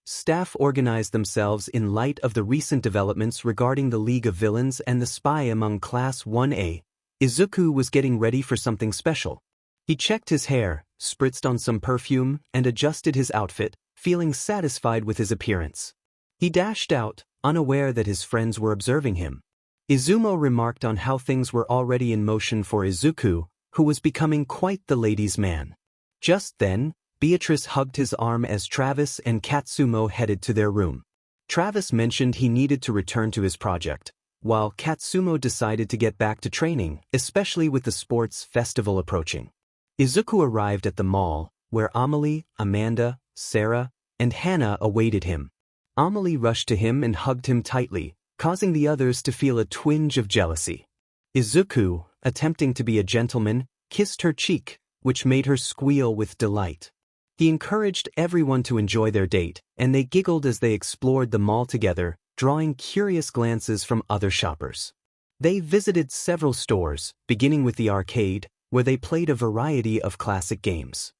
Speaker 1: staff organized themselves in light of the recent developments regarding the League of Villains and the spy among Class 1A, Izuku was getting ready for something special. He checked his hair, spritzed on some perfume, and adjusted his outfit, feeling satisfied with his appearance. He dashed out, unaware that his friends were observing him. Izumo remarked on how things were already in motion for Izuku, who was becoming quite the ladies' man. Just then, Beatrice hugged his arm as Travis and Katsumo headed to their room. Travis mentioned he needed to return to his project, while Katsumo decided to get back to training, especially with the sports festival approaching. Izuku arrived at the mall, where Amelie, Amanda, Sarah, and Hannah awaited him. Amelie rushed to him and hugged him tightly, causing the others to feel a twinge of jealousy. Izuku, attempting to be a gentleman, kissed her cheek, which made her squeal with delight. He encouraged everyone to enjoy their date, and they giggled as they explored the mall together, drawing curious glances from other shoppers. They visited several stores, beginning with the arcade, where they played a variety of classic games.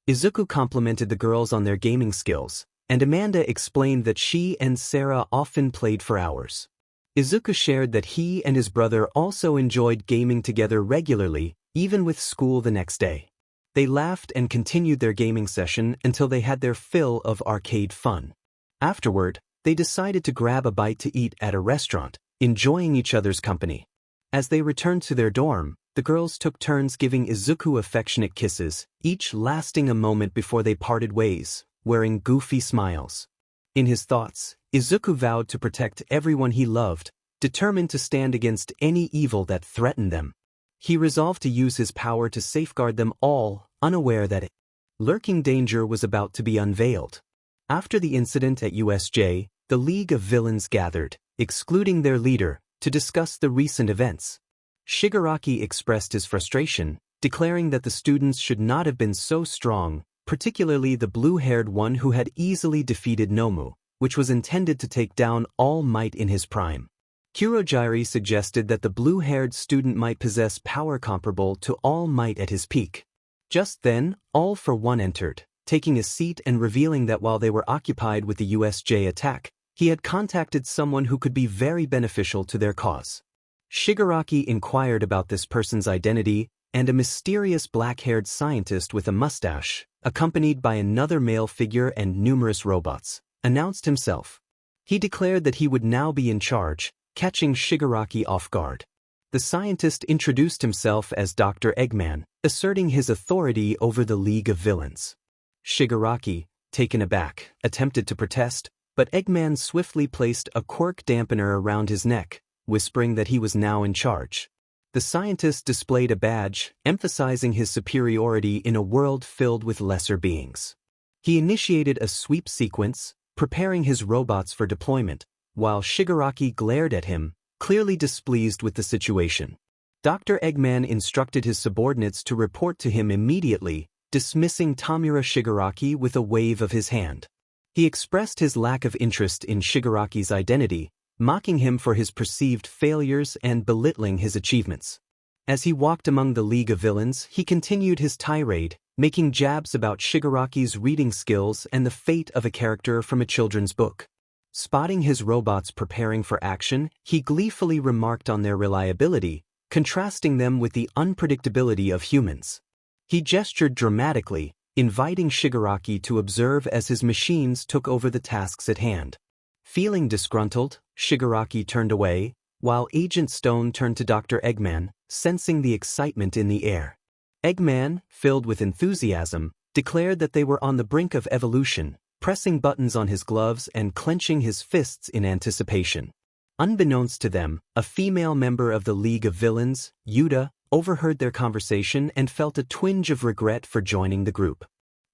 Speaker 1: Izuku complimented the girls on their gaming skills, and Amanda explained that she and Sarah often played for hours. Izuku shared that he and his brother also enjoyed gaming together regularly, even with school the next day. They laughed and continued their gaming session until they had their fill of arcade fun. Afterward, they decided to grab a bite to eat at a restaurant, enjoying each other's company. As they returned to their dorm, the girls took turns giving Izuku affectionate kisses, each lasting a moment before they parted ways, wearing goofy smiles. In his thoughts, Izuku vowed to protect everyone he loved, determined to stand against any evil that threatened them. He resolved to use his power to safeguard them all, unaware that a lurking danger was about to be unveiled. After the incident at USJ, the League of Villains gathered, excluding their leader, to discuss the recent events. Shigaraki expressed his frustration, declaring that the students should not have been so strong, particularly the blue-haired one who had easily defeated Nomu, which was intended to take down All Might in his prime. Kurogiri suggested that the blue-haired student might possess power comparable to All Might at his peak. Just then, All for One entered, taking a seat and revealing that while they were occupied with the USJ attack, he had contacted someone who could be very beneficial to their cause. Shigaraki inquired about this person's identity, and a mysterious black-haired scientist with a mustache, accompanied by another male figure and numerous robots, announced himself. He declared that he would now be in charge, catching Shigaraki off guard. The scientist introduced himself as Dr. Eggman, asserting his authority over the League of Villains. Shigaraki, taken aback, attempted to protest, but Eggman swiftly placed a quirk dampener around his neck, whispering that he was now in charge. The scientist displayed a badge, emphasizing his superiority in a world filled with lesser beings. He initiated a sweep sequence, preparing his robots for deployment, while Shigaraki glared at him, clearly displeased with the situation. Dr. Eggman instructed his subordinates to report to him immediately, dismissing Tamura Shigaraki with a wave of his hand. He expressed his lack of interest in Shigaraki's identity, mocking him for his perceived failures and belittling his achievements. As he walked among the League of Villains, he continued his tirade, making jabs about Shigaraki's reading skills and the fate of a character from a children's book. Spotting his robots preparing for action, he gleefully remarked on their reliability, contrasting them with the unpredictability of humans. He gestured dramatically, inviting Shigaraki to observe as his machines took over the tasks at hand. Feeling disgruntled, Shigaraki turned away, while Agent Stone turned to Dr. Eggman, sensing the excitement in the air. Eggman, filled with enthusiasm, declared that they were on the brink of evolution, pressing buttons on his gloves and clenching his fists in anticipation. Unbeknownst to them, a female member of the League of Villains, Yuta, overheard their conversation and felt a twinge of regret for joining the group.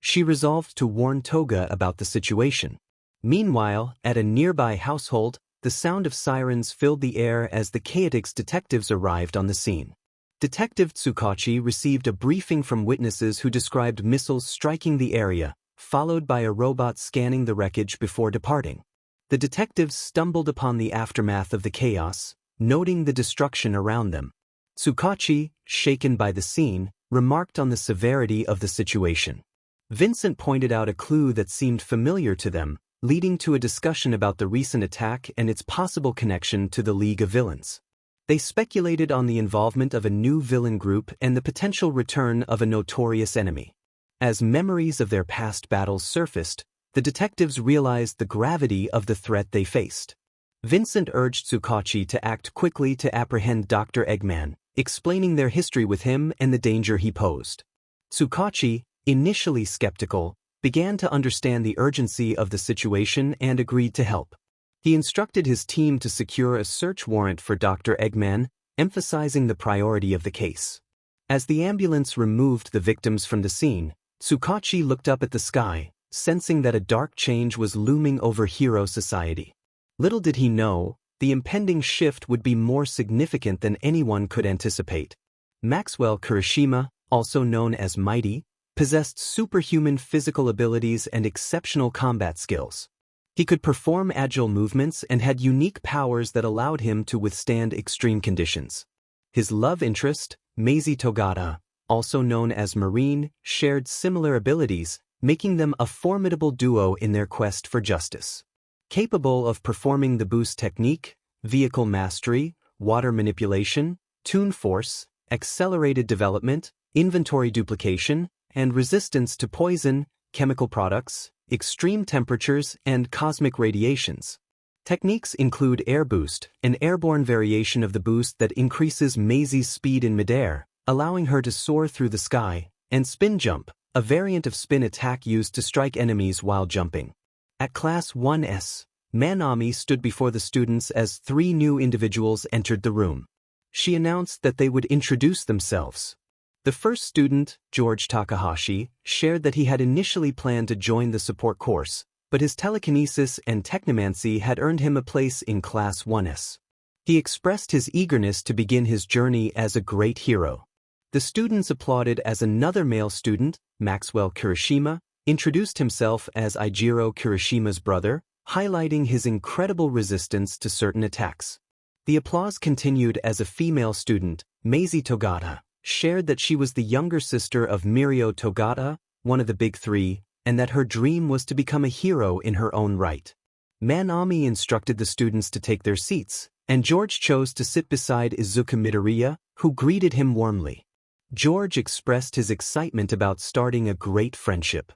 Speaker 1: She resolved to warn Toga about the situation. Meanwhile, at a nearby household, the sound of sirens filled the air as the Chaotix detectives arrived on the scene. Detective 𝗧𝗵𝗲 received a briefing from witnesses who described missiles striking the area, followed by a robot scanning the wreckage before departing. The detectives stumbled upon the aftermath of the chaos, noting the destruction around them. 𝗧𝗵𝗲, shaken by the scene, remarked on the severity of the situation. Vincent pointed out a clue that seemed familiar to them, leading to a discussion about the recent attack and its possible connection to the League of Villains. They speculated on the involvement of a new villain group and the potential return of a notorious enemy. As memories of their past battles surfaced, the detectives realized the gravity of the threat they faced. Vincent urged 𝗧𝗵𝗲 to act quickly to apprehend Dr. Eggman, explaining their history with him and the danger he posed. 𝗧𝗵𝗲, initially skeptical, began to understand the urgency of the situation and agreed to help. He instructed his team to secure a search warrant for Dr. Eggman, emphasizing the priority of the case. As the ambulance removed the victims from the scene, 𝗧𝗵𝗲 looked up at the sky, sensing that a dark change was looming over hero society. Little did he know, the impending shift would be more significant than anyone could anticipate. Maxwell Kirishima, also known as Mighty, possessed superhuman physical abilities and exceptional combat skills. He could perform agile movements and had unique powers that allowed him to withstand extreme conditions. His love interest, Maisie Togata, also known as Marine, shared similar abilities, making them a formidable duo in their quest for justice. Capable of performing the boost technique, vehicle mastery, water manipulation, tune force, accelerated development, inventory duplication, and resistance to poison, chemical products, extreme temperatures, and cosmic radiations. Techniques include air boost, an airborne variation of the boost that increases Maisie's speed in midair, allowing her to soar through the sky, and spin jump, a variant of spin attack used to strike enemies while jumping. At Class 1S, 𝗵𝗲 stood before the students as 3 new individuals entered the room. She announced that they would introduce themselves. The first student, George Takahashi, shared that he had initially planned to join the support course, but his telekinesis and technomancy had earned him a place in Class 1S. He expressed his eagerness to begin his journey as a great hero. The students applauded as another male student, Maxwell Kirishima, introduced himself as Ijiro Kirishima's brother, highlighting his incredible resistance to certain attacks. The applause continued as a female student, Maisie Togata, shared that she was the younger sister of Mirio Togata, one of the big 3, and that her dream was to become a hero in her own right. 𝗵𝗲 instructed the students to take their seats, and George chose to sit beside Izuku Midoriya, who greeted him warmly. George expressed his excitement about starting a great friendship.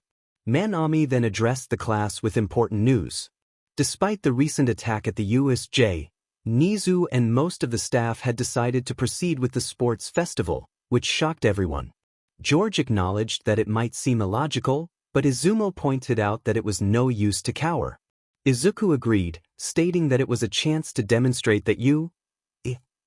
Speaker 1: 𝗵𝗲 then addressed the class with important news. Despite the recent attack at the USJ, Nizu and most of the staff had decided to proceed with the sports festival, which shocked everyone. George acknowledged that it might seem illogical, but Izumo pointed out that it was no use to cower. Izuku agreed, stating that it was a chance to demonstrate that you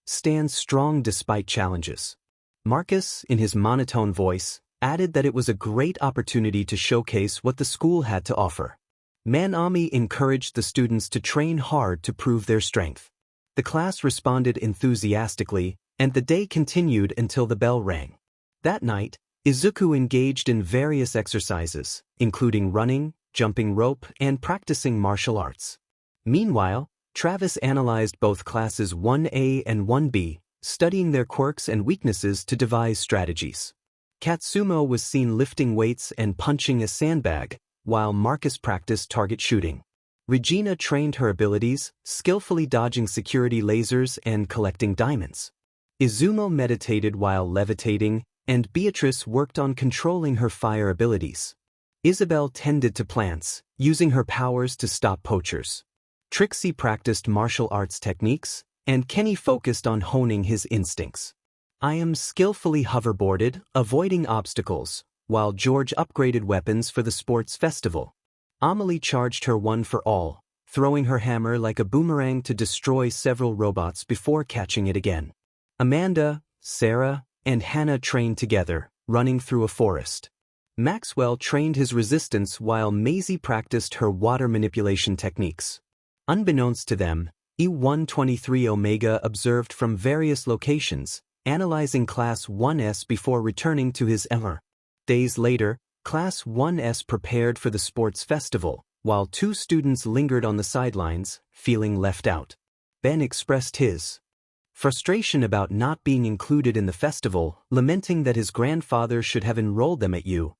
Speaker 1: stand strong despite challenges. Marcus, in his monotone voice, added that it was a great opportunity to showcase what the school had to offer. 𝗵𝗲 encouraged the students to train hard to prove their strength. The class responded enthusiastically, and the day continued until the bell rang. That night, Izuku engaged in various exercises, including running, jumping rope, and practicing martial arts. Meanwhile, Travis analyzed both classes 1A and 1B, studying their quirks and weaknesses to devise strategies. Katsumo was seen lifting weights and punching a sandbag, while Marcus practiced target shooting. Regina trained her abilities, skillfully dodging security lasers and collecting diamonds. Izumo meditated while levitating, and Beatrice worked on controlling her fire abilities. Isabelle tended to plants, using her powers to stop poachers. Trixie practiced martial arts techniques, and Kenny focused on honing his instincts. I.M skillfully hoverboarded, avoiding obstacles, while George upgraded weapons for the sports festival. Amelie charged her one for all, throwing her hammer like a boomerang to destroy several robots before catching it again. Amanda, Sarah, and Hannah trained together, running through a forest. Maxwell trained his resistance while Maisie practiced her water manipulation techniques. Unbeknownst to them, 𝗬-123𝗲 observed from various locations, analyzing Class 1S before returning to his 𝗓𝗏. Days later, Class 1S prepared for the sports festival, while 2 students lingered on the sidelines, feeling left out. Ben expressed his frustration about not being included in the festival, lamenting that his grandfather should have enrolled them at U.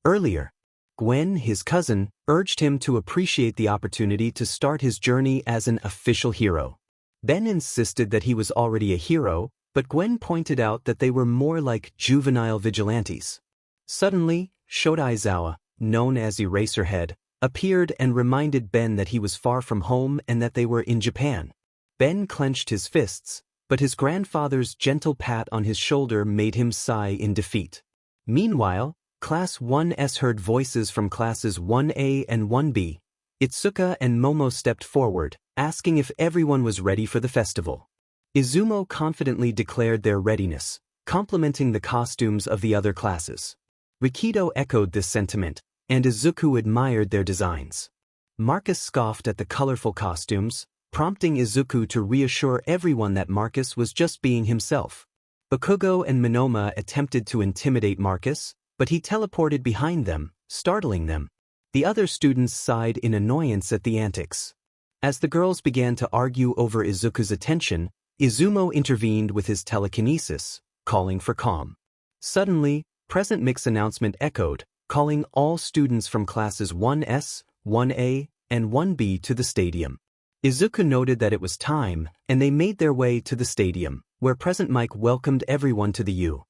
Speaker 1: Earlier, Gwen, his cousin, urged him to appreciate the opportunity to start his journey as an official hero. Ben insisted that he was already a hero, but Gwen pointed out that they were more like juvenile vigilantes. Suddenly, Shoto-Aizawa, known as Eraserhead, appeared and reminded Ben that he was far from home and that they were in Japan. Ben clenched his fists, but his grandfather's gentle pat on his shoulder made him sigh in defeat. Meanwhile, Class 1S heard voices from Classes 1A and 1B. Itsuka and Momo stepped forward, asking if everyone was ready for the festival. Izumo confidently declared their readiness, complimenting the costumes of the other classes. Rikido echoed this sentiment, and Izuku admired their designs. Marcus scoffed at the colorful costumes, prompting Izuku to reassure everyone that Marcus was just being himself. Bakugo and Minoma attempted to intimidate Marcus, but he teleported behind them, startling them. The other students sighed in annoyance at the antics. As the girls began to argue over Izuku's attention, Izumo intervened with his telekinesis, calling for calm. Suddenly, Present Mix announcement echoed, calling all students from classes 1S, 1A, and 1B to the stadium. Izuku noted that it was time, and they made their way to the stadium, where Present Mike welcomed everyone to the U.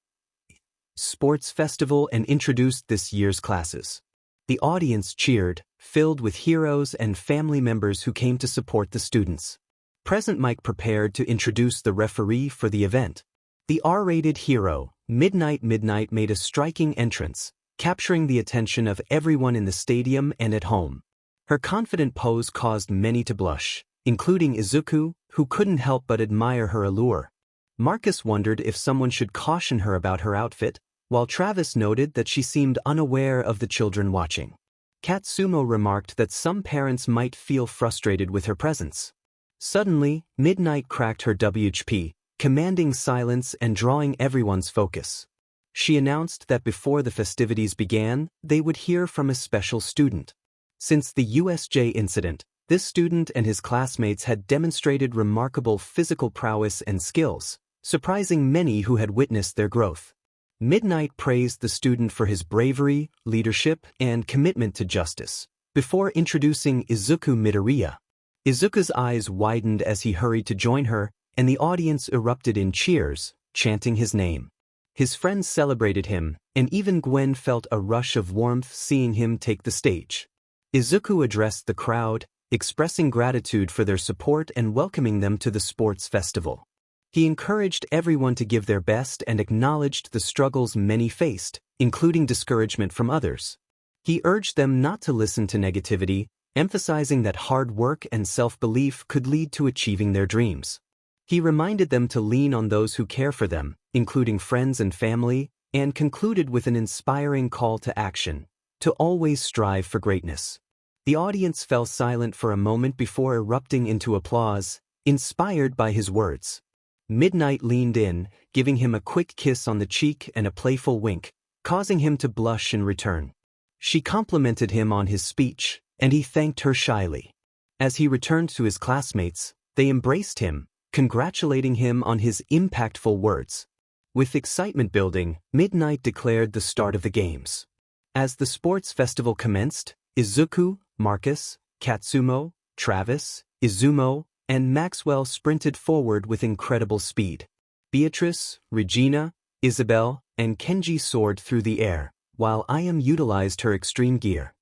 Speaker 1: Sports Festival and introduced this year's classes. The audience cheered, filled with heroes and family members who came to support the students. Present Mike prepared to introduce the referee for the event. The R-rated hero, Midnight made a striking entrance, capturing the attention of everyone in the stadium and at home. Her confident pose caused many to blush, including Izuku, who couldn't help but admire her allure. Marcus wondered if someone should caution her about her outfit, while Travis noted that she seemed unaware of the children watching. Katsumo remarked that some parents might feel frustrated with her presence. Suddenly, Midnight cracked her 𝗕𝗏𝗄, commanding silence and drawing everyone's focus. She announced that before the festivities began, they would hear from a special student. Since the USJ incident, this student and his classmates had demonstrated remarkable physical prowess and skills, surprising many who had witnessed their growth. Midnight praised the student for his bravery, leadership, and commitment to justice, before introducing Izuku Midoriya. Izuku's eyes widened as he hurried to join her, and the audience erupted in cheers, chanting his name. His friends celebrated him, and even Gwen felt a rush of warmth seeing him take the stage. Izuku addressed the crowd, expressing gratitude for their support and welcoming them to the sports festival. He encouraged everyone to give their best and acknowledged the struggles many faced, including discouragement from others. He urged them not to listen to negativity, emphasizing that hard work and self-belief could lead to achieving their dreams. He reminded them to lean on those who care for them, including friends and family, and concluded with an inspiring call to action, to always strive for greatness. The audience fell silent for a moment before erupting into applause, inspired by his words. Midnight leaned in, giving him a quick kiss on the cheek and a playful wink, causing him to blush in return. She complimented him on his speech, and he thanked her shyly. As he returned to his classmates, they embraced him, congratulating him on his impactful words. With excitement building, Midnight declared the start of the games. As the sports festival commenced, Izuku, Marcus, Katsumo, Travis, Izumo, and Maxwell sprinted forward with incredible speed. Beatrice, Regina, Isabelle, and Kenji soared through the air, while 𝐼𝐴M utilized her extreme gear.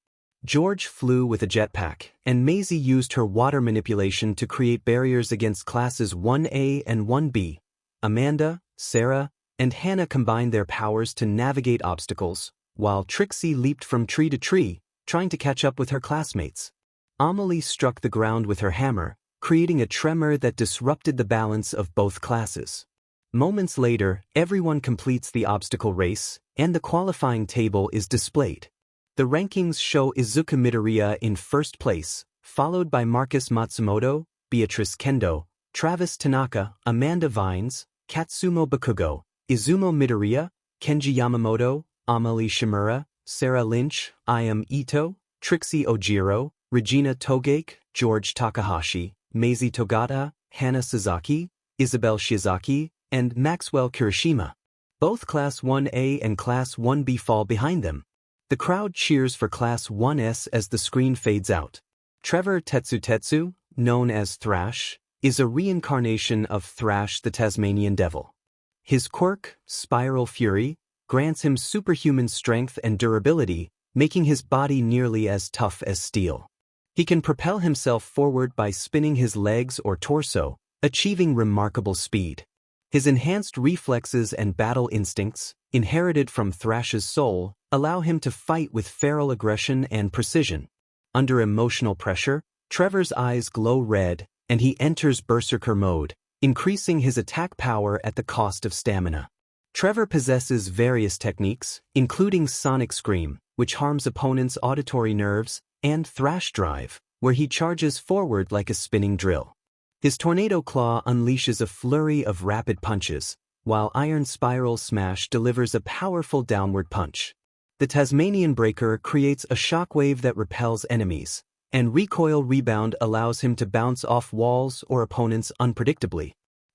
Speaker 1: George flew with a jetpack, and Maisie used her water manipulation to create barriers against classes 1A and 1B. Amanda, Sarah, and Hannah combined their powers to navigate obstacles, while Trixie leaped from tree to tree, trying to catch up with her classmates. Amelie struck the ground with her hammer, creating a tremor that disrupted the balance of both classes. Moments later, everyone completes the obstacle race, and the qualifying table is displayed. The rankings show Izuku Midoriya in first place, followed by Marcus Matsumoto, Beatrice Kendo, Travis Tanaka, Amanda Vines, Katsumo Bakugo, Izumo Midoriya, Kenji Yamamoto, Amelie Shimura, Sarah Lynch, 𝐼𝐴M Ito, Trixie Ojiro, Regina Togaque, George Takahashi, Maisie Togata, Hannah Sasaki, Isabelle Shiozaki, and Maxwell Kirishima. Both Class 1A and Class 1B fall behind them. The crowd cheers for Class 1S as the screen fades out. Trevor Tetsu, known as Thrash, is a reincarnation of Thrash the Tasmanian Devil. His quirk, Spiral Fury, grants him superhuman strength and durability, making his body nearly as tough as steel. He can propel himself forward by spinning his legs or torso, achieving remarkable speed. His enhanced reflexes and battle instincts, inherited from Thrash's soul, allow him to fight with feral aggression and precision. Under emotional pressure, Trevor's eyes glow red, and he enters Berserker mode, increasing his attack power at the cost of stamina. Trevor possesses various techniques, including Sonic Scream, which harms opponents' auditory nerves, and Thrash Drive, where he charges forward like a spinning drill. His Tornado Claw unleashes a flurry of rapid punches, while Iron Spiral Smash delivers a powerful downward punch. The Tasmanian Breaker creates a shockwave that repels enemies, and Recoil Rebound allows him to bounce off walls or opponents unpredictably.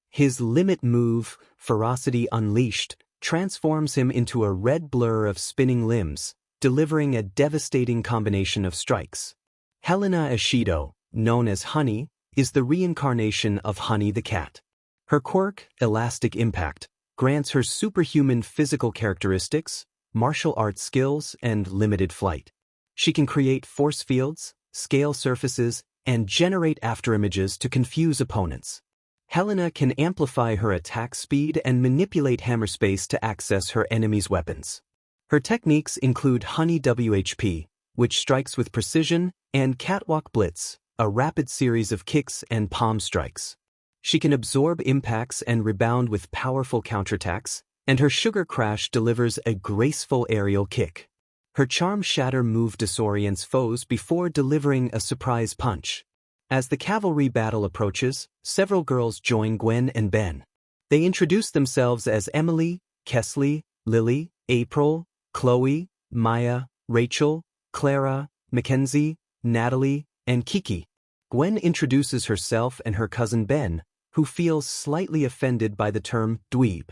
Speaker 1: His limit move, Ferocity Unleashed, transforms him into a red blur of spinning limbs, delivering a devastating combination of strikes. Helena Ishido, known as Honey, is the reincarnation of Honey the cat. Her quirk, Elastic Impact, grants her superhuman physical characteristics, martial arts skills, and limited flight. She can create force fields, scale surfaces, and generate afterimages to confuse opponents. Helena can amplify her attack speed and manipulate hammer space to access her enemy's weapons. Her techniques include Honey WHP, which strikes with precision, and Catwalk Blitz, a rapid series of kicks and palm strikes. She can absorb impacts and rebound with powerful counterattacks, and her Sugar Crash delivers a graceful aerial kick. Her Charm Shatter move disorients foes before delivering a surprise punch. As the cavalry battle approaches, several girls join Gwen and Ben. They introduce themselves as Emily, Kesley, Lily, April, Chloe, Maya, Rachel, Clara, Mackenzie, Natalie, and Kiki. Gwen introduces herself and her cousin Ben, who feels slightly offended by the term dweeb.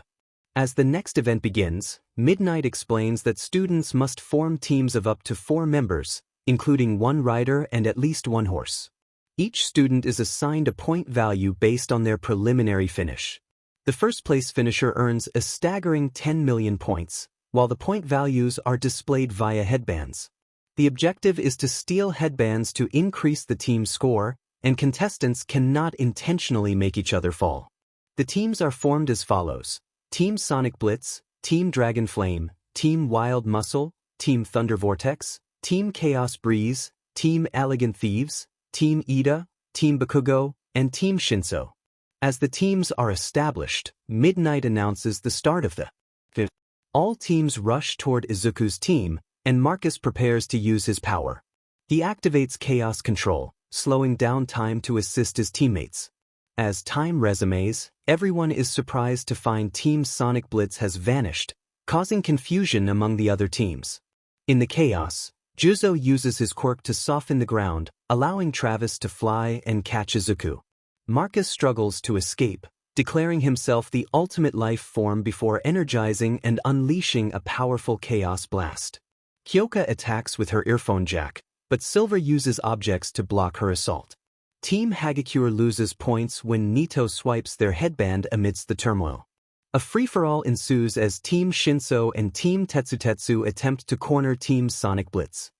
Speaker 1: As the next event begins, Midnight explains that students must form teams of up to 4 members, including 1 rider and at least 1 horse. Each student is assigned a point value based on their preliminary finish. The first-place finisher earns a staggering 10 million points, while the point values are displayed via headbands. The objective is to steal headbands to increase the team's score, and contestants cannot intentionally make each other fall. The teams are formed as follows: Team Sonic Blitz, Team Dragon Flame, Team Wild Muscle, Team Thunder Vortex, Team Chaos Breeze, Team Elegant Thieves, Team Iida, Team Bakugo, and Team Shinso. As the teams are established, Midnight announces the start of the fifth. All teams rush toward Izuku's team, and Marcus prepares to use his power. He activates Chaos Control, slowing down time to assist his teammates. As time resumes, everyone is surprised to find Team Sonic Blitz has vanished, causing confusion among the other teams. In the chaos, Juzo uses his quirk to soften the ground, allowing Travis to fly and catch Izuku. Marcus struggles to escape, declaring himself the ultimate life form before energizing and unleashing a powerful chaos blast. Kyoka attacks with her earphone jack, but Silver uses objects to block her assault. Team Hagakure loses points when Nito swipes their headband amidst the turmoil. A free-for-all ensues as Team Shinso and Team Tetsutetsu attempt to corner Team Sonic Blitz.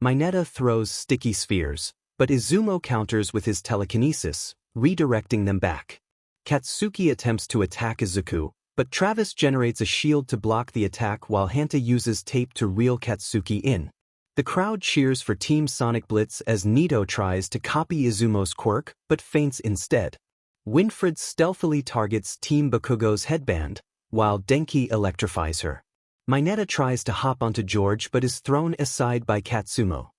Speaker 1: Mineta throws sticky spheres, but Izumo counters with his telekinesis, redirecting them back. Katsuki attempts to attack Izuku, but Travis generates a shield to block the attack while Hanta uses tape to reel Katsuki in. The crowd cheers for Team Sonic Blitz as Nito tries to copy Izumo's quirk, but faints instead. Winfred stealthily targets Team Bakugo's headband, while Denki electrifies her. Mineta tries to hop onto George but is thrown aside by Katsumo.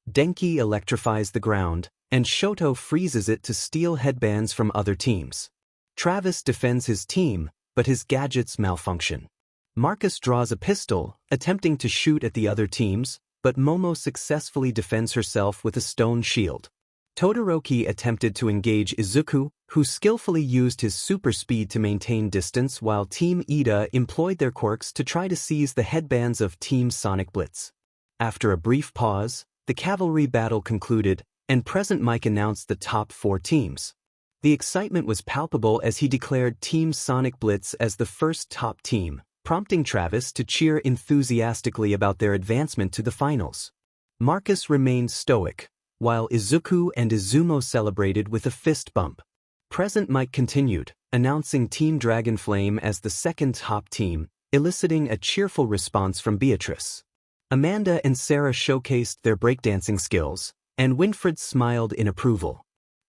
Speaker 1: Denki electrifies the ground, and Shoto freezes it to steal headbands from other teams. Travis defends his team, but his gadgets malfunction. Marcus draws a pistol, attempting to shoot at the other teams, but Momo successfully defends herself with a stone shield. Todoroki attempted to engage Izuku, who skillfully used his super speed to maintain distance, while Team Iida employed their quirks to try to seize the headbands of Team Sonic Blitz. After a brief pause, the cavalry battle concluded, and Present Mike announced the top 4 teams. The excitement was palpable as he declared Team Sonic Blitz as the first top team, prompting Travis to cheer enthusiastically about their advancement to the finals. Marcus remained stoic, while Izuku and Izumo celebrated with a fist bump. Present Mike continued, announcing Team Dragon Flame as the second top team, eliciting a cheerful response from Beatrice. Amanda and Sarah showcased their breakdancing skills, and Winfred smiled in approval.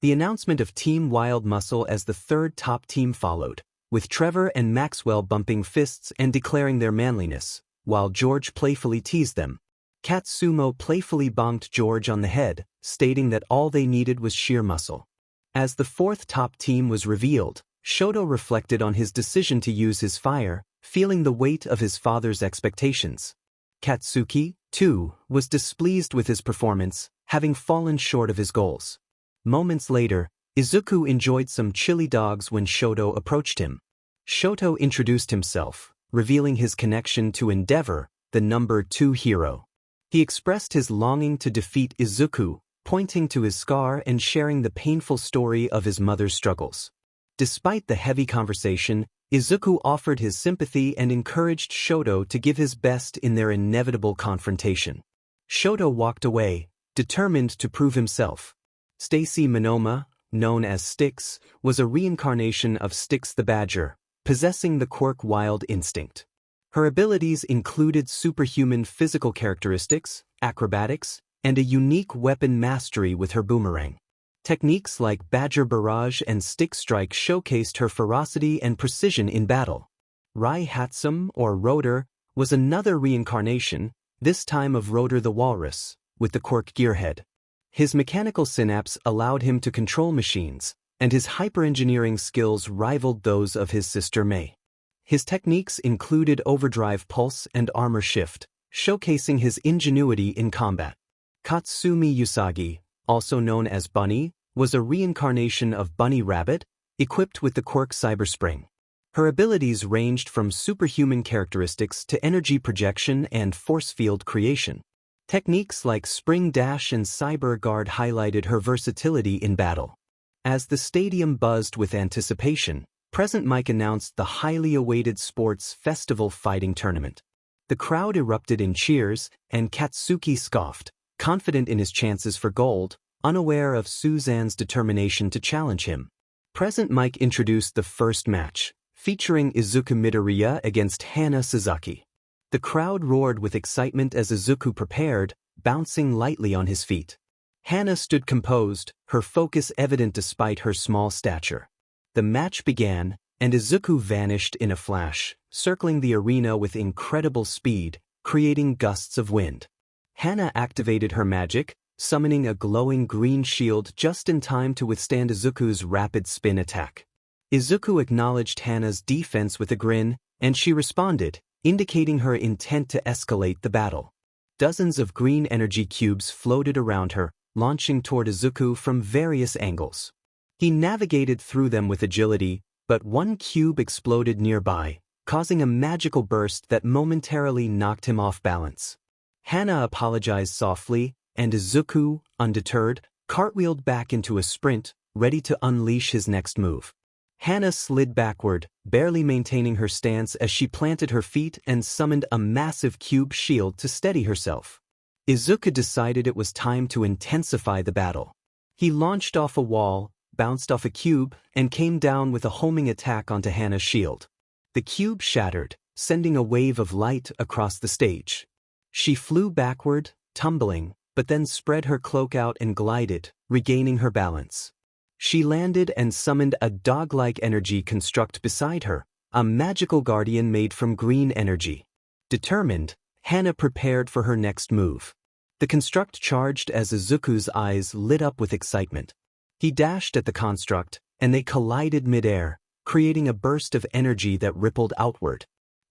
Speaker 1: The announcement of Team Wild Muscle as the third top team followed, with Trevor and Maxwell bumping fists and declaring their manliness, while George playfully teased them. Katsumo playfully bonked George on the head, stating that all they needed was sheer muscle. As the fourth top team was revealed, Shoto reflected on his decision to use his fire, feeling the weight of his father's expectations. Katsuki, too, was displeased with his performance, having fallen short of his goals. Moments later, Izuku enjoyed some chili dogs when Shoto approached him. Shoto introduced himself, revealing his connection to Endeavor, the number 2 hero. He expressed his longing to defeat Izuku, pointing to his scar and sharing the painful story of his mother's struggles. Despite the heavy conversation, Izuku offered his sympathy and encouraged Shoto to give his best in their inevitable confrontation. Shoto walked away, determined to prove himself. Stacy Monoma, known as Styx, was a reincarnation of Styx the Badger, possessing the quirk Wild Instinct. Her abilities included superhuman physical characteristics, acrobatics, and a unique weapon mastery with her boomerang. Techniques like Badger Barrage and Stick Strike showcased her ferocity and precision in battle. 𝗓𝗏𝗧𝗵, or Rotor, was another reincarnation, this time of Rotor the Walrus, with the quirk Gearhead. His mechanical synapse allowed him to control machines, and his hyperengineering skills rivaled those of his sister May. His techniques included Overdrive Pulse and Armor Shift, showcasing his ingenuity in combat. 𝗏𝗏𝗵𝗲, also known as Bunny, was a reincarnation of Bunny Rabbit, equipped with the quirk Cyber Spring. Her abilities ranged from superhuman characteristics to energy projection and force field creation. Techniques like Spring Dash and Cyber Guard highlighted her versatility in battle. As the stadium buzzed with anticipation, Present Mic announced the highly awaited sports festival fighting tournament. The crowd erupted in cheers, and Katsuki scoffed, confident in his chances for gold, unaware of Suzanne's determination to challenge him. Present Mic introduced the first match, featuring Izuku Midoriya against Hana Suzuki. The crowd roared with excitement as Izuku prepared, bouncing lightly on his feet. Hana stood composed, her focus evident despite her small stature. The match began, and Izuku vanished in a flash, circling the arena with incredible speed, creating gusts of wind. Hana activated her magic, summoning a glowing green shield just in time to withstand Izuku's rapid spin attack. Izuku acknowledged Hana's defense with a grin, and she responded, indicating her intent to escalate the battle. Dozens of green energy cubes floated around her, launching toward Izuku from various angles. He navigated through them with agility, but one cube exploded nearby, causing a magical burst that momentarily knocked him off balance. Hana apologized softly, and Izuku, undeterred, cartwheeled back into a sprint, ready to unleash his next move. Hana slid backward, barely maintaining her stance as she planted her feet and summoned a massive cube shield to steady herself. Izuku decided it was time to intensify the battle. He launched off a wall, bounced off a cube, and came down with a homing attack onto Hana's shield. The cube shattered, sending a wave of light across the stage. She flew backward, tumbling, but then spread her cloak out and glided, regaining her balance. She landed and summoned a dog-like energy construct beside her, a magical guardian made from green energy. Determined, Hana prepared for her next move. The construct charged as Izuku's eyes lit up with excitement. He dashed at the construct, and they collided midair, creating a burst of energy that rippled outward.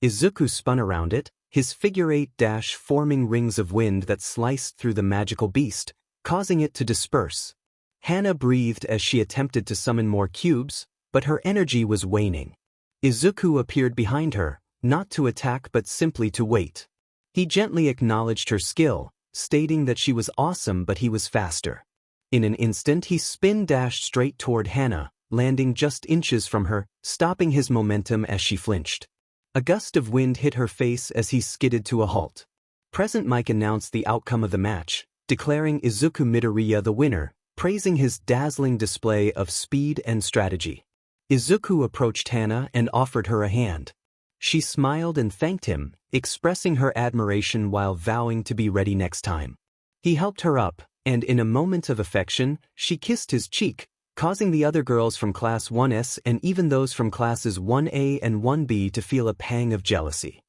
Speaker 1: Izuku spun around it, his figure-8 dash forming rings of wind that sliced through the magical beast, causing it to disperse. Hana breathed as she attempted to summon more cubes, but her energy was waning. Izuku appeared behind her, not to attack but simply to wait. He gently acknowledged her skill, stating that she was awesome but he was faster. In an instant he spin-dashed straight toward Hana, landing just inches from her, stopping his momentum as she flinched. A gust of wind hit her face as he skidded to a halt. Present Mic announced the outcome of the match, declaring Izuku Midoriya the winner, praising his dazzling display of speed and strategy. Izuku approached Hana and offered her a hand. She smiled and thanked him, expressing her admiration while vowing to be ready next time. He helped her up, and in a moment of affection, she kissed his cheek, causing the other girls from Class 1S and even those from Classes 1A and 1B to feel a pang of jealousy.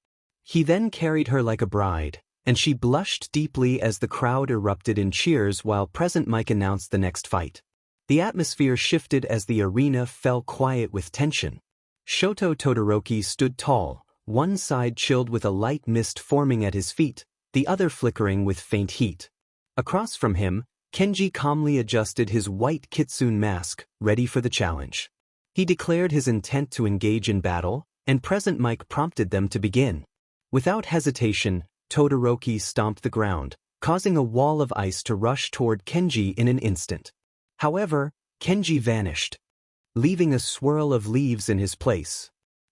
Speaker 1: He then carried her like a bride, and she blushed deeply as the crowd erupted in cheers while Present Mic announced the next fight. The atmosphere shifted as the arena fell quiet with tension. Shoto Todoroki stood tall, one side chilled with a light mist forming at his feet, the other flickering with faint heat. Across from him, Kenji calmly adjusted his white kitsune mask, ready for the challenge. He declared his intent to engage in battle, and Present Mic prompted them to begin. Without hesitation, Todoroki stomped the ground, causing a wall of ice to rush toward Kenji in an instant. However, Kenji vanished, leaving a swirl of leaves in his place.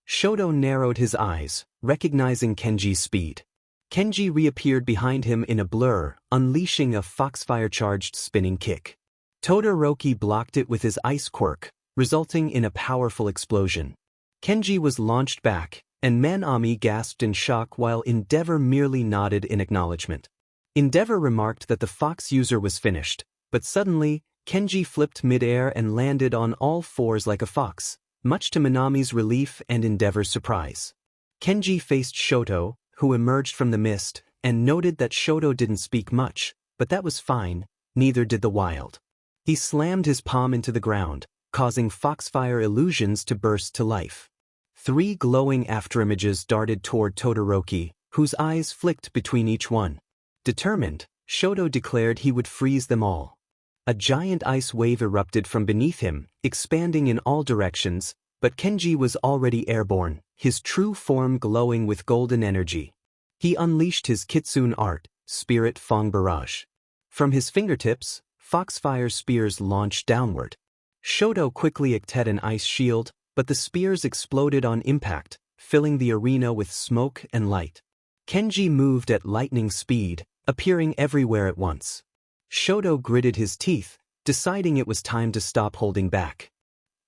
Speaker 1: Shoto narrowed his eyes, recognizing Kenji's speed. Kenji reappeared behind him in a blur, unleashing a foxfire-charged spinning kick. Todoroki blocked it with his ice quirk, resulting in a powerful explosion. Kenji was launched back, and Manami gasped in shock while Endeavor merely nodded in acknowledgement. 𝗕𝗏𝗏 remarked that the fox user was finished, but suddenly, Kenji flipped mid-air and landed on all fours like a fox, much to Minami's relief and 𝗕𝗏𝗏's surprise. Kenji faced Shoto, who emerged from the mist, and noted that Shoto didn't speak much, but that was fine, neither did the wild. He slammed his palm into the ground, causing foxfire illusions to burst to life. 3 glowing afterimages darted toward Todoroki, whose eyes flicked between each one. Determined, Shoto declared he would freeze them all. A giant ice wave erupted from beneath him, expanding in all directions, but Kenji was already airborne, his true form glowing with golden energy. He unleashed his Kitsune art, Spirit Fang Barrage. From his fingertips, foxfire spears launched downward. Shoto quickly acted an ice shield, but the spears exploded on impact, filling the arena with smoke and light. Kenji moved at lightning speed, appearing everywhere at once. Shoto gritted his teeth, deciding it was time to stop holding back.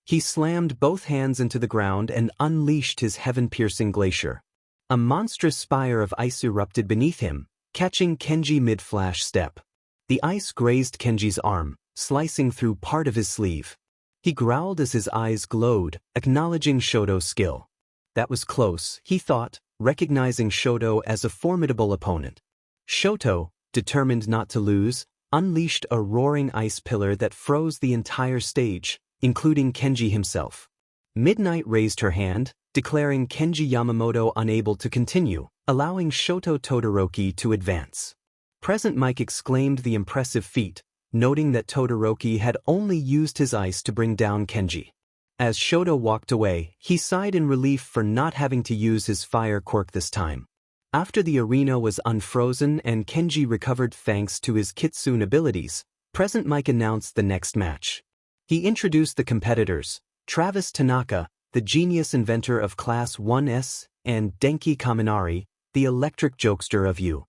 Speaker 1: He slammed both hands into the ground and unleashed his heaven-piercing glacier. A monstrous spire of ice erupted beneath him, catching Kenji mid-flash step. The ice grazed Kenji's arm, slicing through part of his sleeve. He growled as his eyes glowed, acknowledging Shoto's skill. That was close, he thought, recognizing Shoto as a formidable opponent. Shoto, determined not to lose, unleashed a roaring ice pillar that froze the entire stage, including Kenji himself. Midnight raised her hand, declaring Kenji Yamamoto unable to continue, allowing Shoto Todoroki to advance. Present Mike exclaimed the impressive feat, noting that Todoroki had only used his ice to bring down Kenji. As Shoto walked away, he sighed in relief for not having to use his fire quirk this time. After the arena was unfrozen and Kenji recovered thanks to his Kitsune abilities, Present Mike announced the next match. He introduced the competitors, Travis Tanaka, the genius inventor of Class 1S, and Denki Kaminari, the electric jokester of U.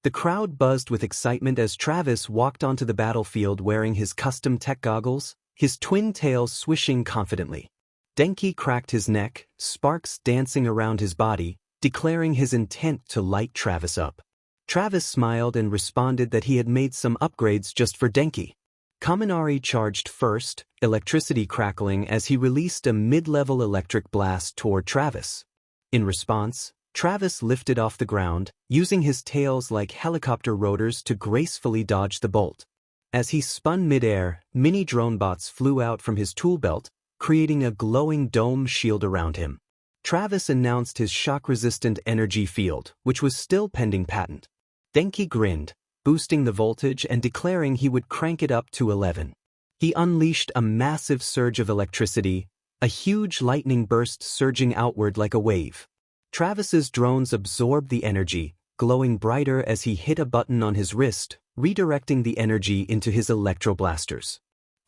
Speaker 1: The crowd buzzed with excitement as Travis walked onto the battlefield wearing his custom tech goggles, his twin tails swishing confidently. Denki cracked his neck, sparks dancing around his body, declaring his intent to light Travis up. Travis smiled and responded that he had made some upgrades just for Denki. Kaminari charged first, electricity crackling as he released a mid-level electric blast toward Travis. In response, Travis lifted off the ground, using his tails like helicopter rotors to gracefully dodge the bolt. As he spun mid-air, mini drone bots flew out from his tool belt, creating a glowing dome shield around him. Travis announced his shock-resistant energy field, which was still pending patent. Denki grinned, boosting the voltage and declaring he would crank it up to 11. He unleashed a massive surge of electricity, a huge lightning burst surging outward like a wave. Travis's drones absorbed the energy, glowing brighter as he hit a button on his wrist, redirecting the energy into his electroblasters.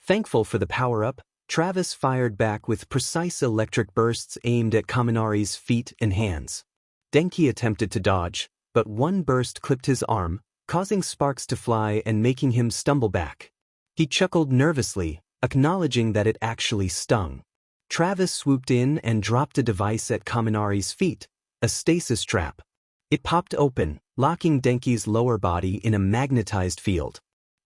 Speaker 1: Thankful for the power-up, Travis fired back with precise electric bursts aimed at Kaminari's feet and hands. Denki attempted to dodge, but one burst clipped his arm, causing sparks to fly and making him stumble back. He chuckled nervously, acknowledging that it actually stung. Travis swooped in and dropped a device at Kaminari's feet, a stasis trap. It popped open, locking Denki's lower body in a magnetized field.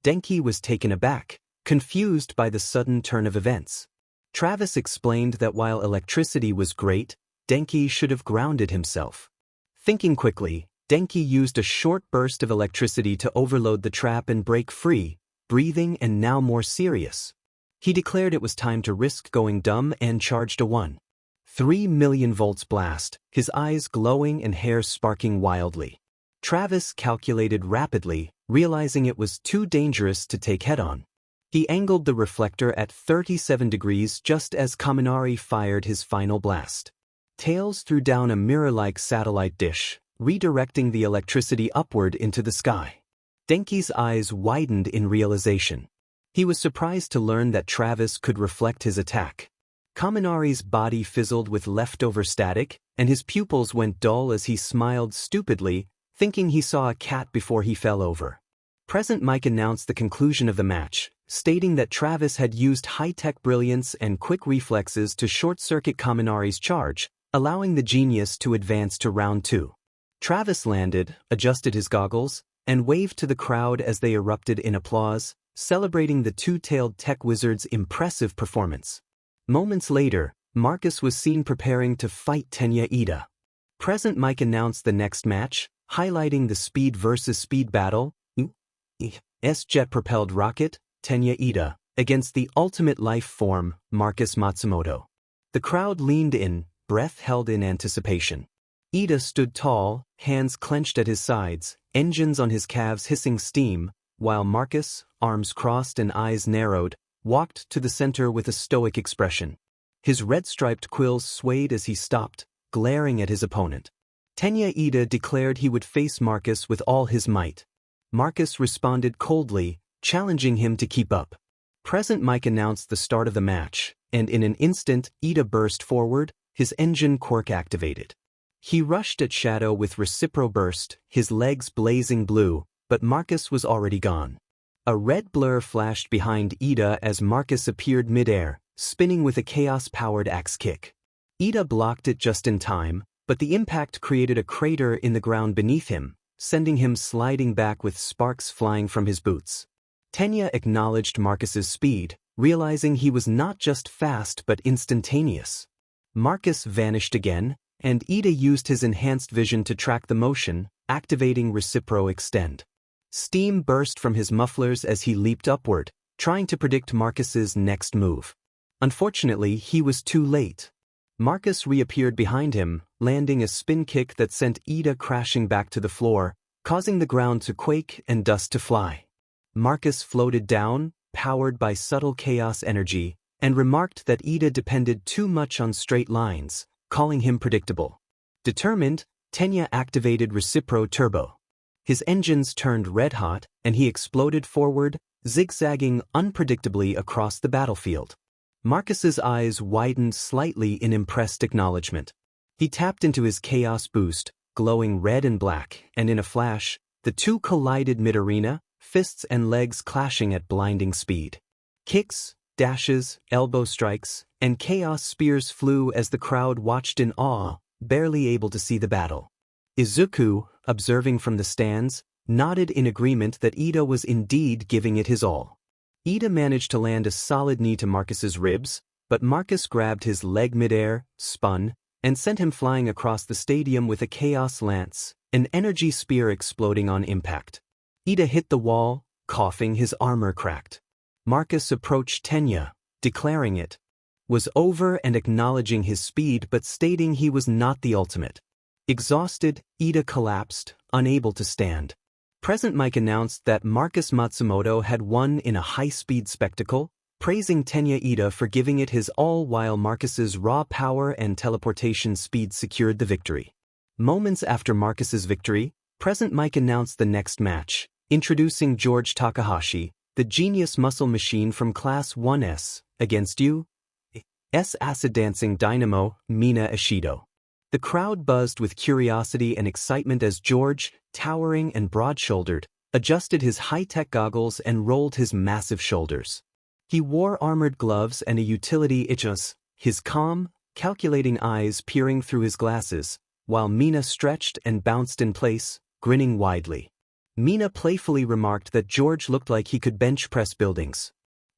Speaker 1: Denki was taken aback, confused by the sudden turn of events. Travis explained that while electricity was great, Denki should have grounded himself. Thinking quickly, Denki used a short burst of electricity to overload the trap and break free, breathing and now more serious. He declared it was time to risk going dumb and charged a 1.3 million volts blast, his eyes glowing and hair sparking wildly. Travis calculated rapidly, realizing it was too dangerous to take head-on. He angled the reflector at 37 degrees just as Kaminari fired his final blast. Tails threw down a mirror-like satellite dish, redirecting the electricity upward into the sky. Denki's eyes widened in realization. He was surprised to learn that Travis could reflect his attack. Kaminari's body fizzled with leftover static, and his pupils went dull as he smiled stupidly, thinking he saw a cat before he fell over. Present Mike announced the conclusion of the match, stating that Travis had used high-tech brilliance and quick reflexes to short-circuit Kaminari's charge, allowing the genius to advance to round 2. Travis landed, adjusted his goggles, and waved to the crowd as they erupted in applause, celebrating the two-tailed tech wizard's impressive performance. Moments later, Marcus was seen preparing to fight 𝗕𝗄𝐫. Present Mike announced the next match, highlighting the speed versus speed battle, jet-propelled rocket, 𝗕𝗄𝐫, against the ultimate life form, Marcus Matsumoto. The crowd leaned in, breath held in anticipation. Ida stood tall, hands clenched at his sides, engines on his calves hissing steam, while Marcus, arms crossed and eyes narrowed, walked to the center with a stoic expression. His red-striped quills swayed as he stopped, glaring at his opponent. 𝗕𝗄𝐫 declared he would face Marcus with all his might. Marcus responded coldly, challenging him to keep up. Present Mike announced the start of the match, and in an instant, Ida burst forward, his engine quirk activated. He rushed at Shadow with reciprocal burst, his legs blazing blue, but Marcus was already gone. A red blur flashed behind Ida as Marcus appeared midair, spinning with a chaos-powered axe kick. Ida blocked it just in time, but the impact created a crater in the ground beneath him, sending him sliding back with sparks flying from his boots. 𝗕𝗄𝐫 acknowledged Marcus's speed, realizing he was not just fast but instantaneous. Marcus vanished again, and Ida used his enhanced vision to track the motion, activating Recipro Extend. Steam burst from his mufflers as he leaped upward, trying to predict Marcus's next move. Unfortunately, he was too late. Marcus reappeared behind him, landing a spin kick that sent Ida crashing back to the floor, causing the ground to quake and dust to fly. Marcus floated down, powered by subtle chaos energy, and remarked that Ida depended too much on straight lines, calling him predictable. Determined, 𝗕𝗄𝐫 activated Recipro Turbo. His engines turned red-hot, and he exploded forward, zigzagging unpredictably across the battlefield. Marcus's eyes widened slightly in impressed acknowledgement. He tapped into his chaos boost, glowing red and black, and in a flash, the two collided mid-arena, fists and legs clashing at blinding speed. Kicks, dashes, elbow strikes, and chaos spears flew as the crowd watched in awe, barely able to see the battle. Izuku, observing from the stands, nodded in agreement that Ida was indeed giving it his all. Ida managed to land a solid knee to Marcus's ribs, but Marcus grabbed his leg midair, spun, and sent him flying across the stadium with a chaos lance, an energy spear exploding on impact. Ida hit the wall, coughing, his armor cracked. Marcus approached 𝗕𝗄𝐫, declaring it was over and acknowledging his speed but stating he was not the ultimate. Exhausted, Ida collapsed, unable to stand. Present Mike announced that Marcus Matsumoto had won in a high-speed spectacle, praising 𝗕𝗄𝐫 for giving it his all while Marcus's raw power and teleportation speed secured the victory. Moments after Marcus's victory, Present Mike announced the next match, introducing George Takahashi, the genius muscle machine from Class 1S, against U.S. acid dancing dynamo, Mina Ishido. The crowd buzzed with curiosity and excitement as George, towering and broad-shouldered, adjusted his high-tech goggles and rolled his massive shoulders. He wore armored gloves and a utility 𝗔𝗂𝐁𝐵, his calm, calculating eyes peering through his glasses, while Mina stretched and bounced in place, grinning widely. Mina playfully remarked that George looked like he could bench press buildings.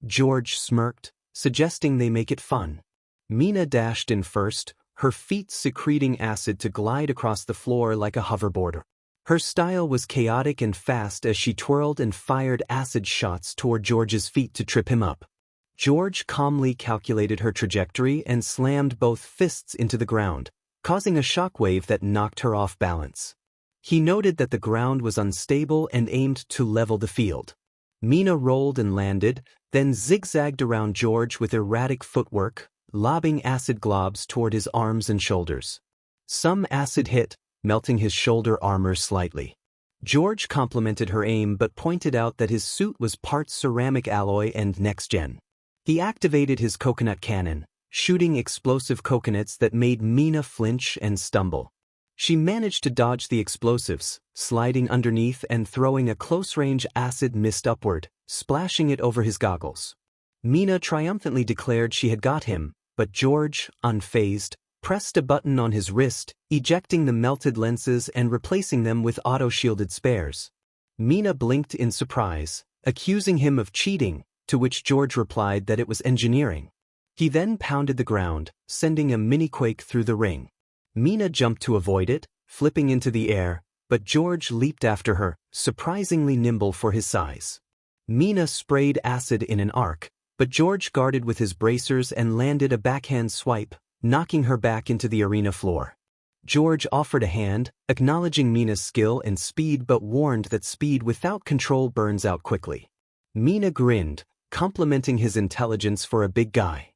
Speaker 1: George smirked, suggesting they make it fun. Mina dashed in first, her feet secreting acid to glide across the floor like a hoverboard. Her style was chaotic and fast as she twirled and fired acid shots toward George's feet to trip him up. George calmly calculated her trajectory and slammed both fists into the ground, causing a shockwave that knocked her off balance. He noted that the ground was unstable and aimed to level the field. Mina rolled and landed, then zigzagged around George with erratic footwork, lobbing acid globs toward his arms and shoulders. Some acid hit, melting his shoulder armor slightly. George complimented her aim but pointed out that his suit was part ceramic alloy and next-gen. He activated his coconut cannon, shooting explosive coconuts that made Mina flinch and stumble. She managed to dodge the explosives, sliding underneath and throwing a close-range acid mist upward, splashing it over his goggles. Mina triumphantly declared she had got him, but George, unfazed, pressed a button on his wrist, ejecting the melted lenses and replacing them with auto-shielded spares. Mina blinked in surprise, accusing him of cheating, to which George replied that it was engineering. He then pounded the ground, sending a mini-quake through the ring. Mina jumped to avoid it, flipping into the air, but George leaped after her, surprisingly nimble for his size. Mina sprayed acid in an arc, but George guarded with his bracers and landed a backhand swipe, knocking her back into the arena floor. George offered a hand, acknowledging Mina's skill and speed but warned that speed without control burns out quickly. Mina grinned, complimenting his intelligence for a big guy.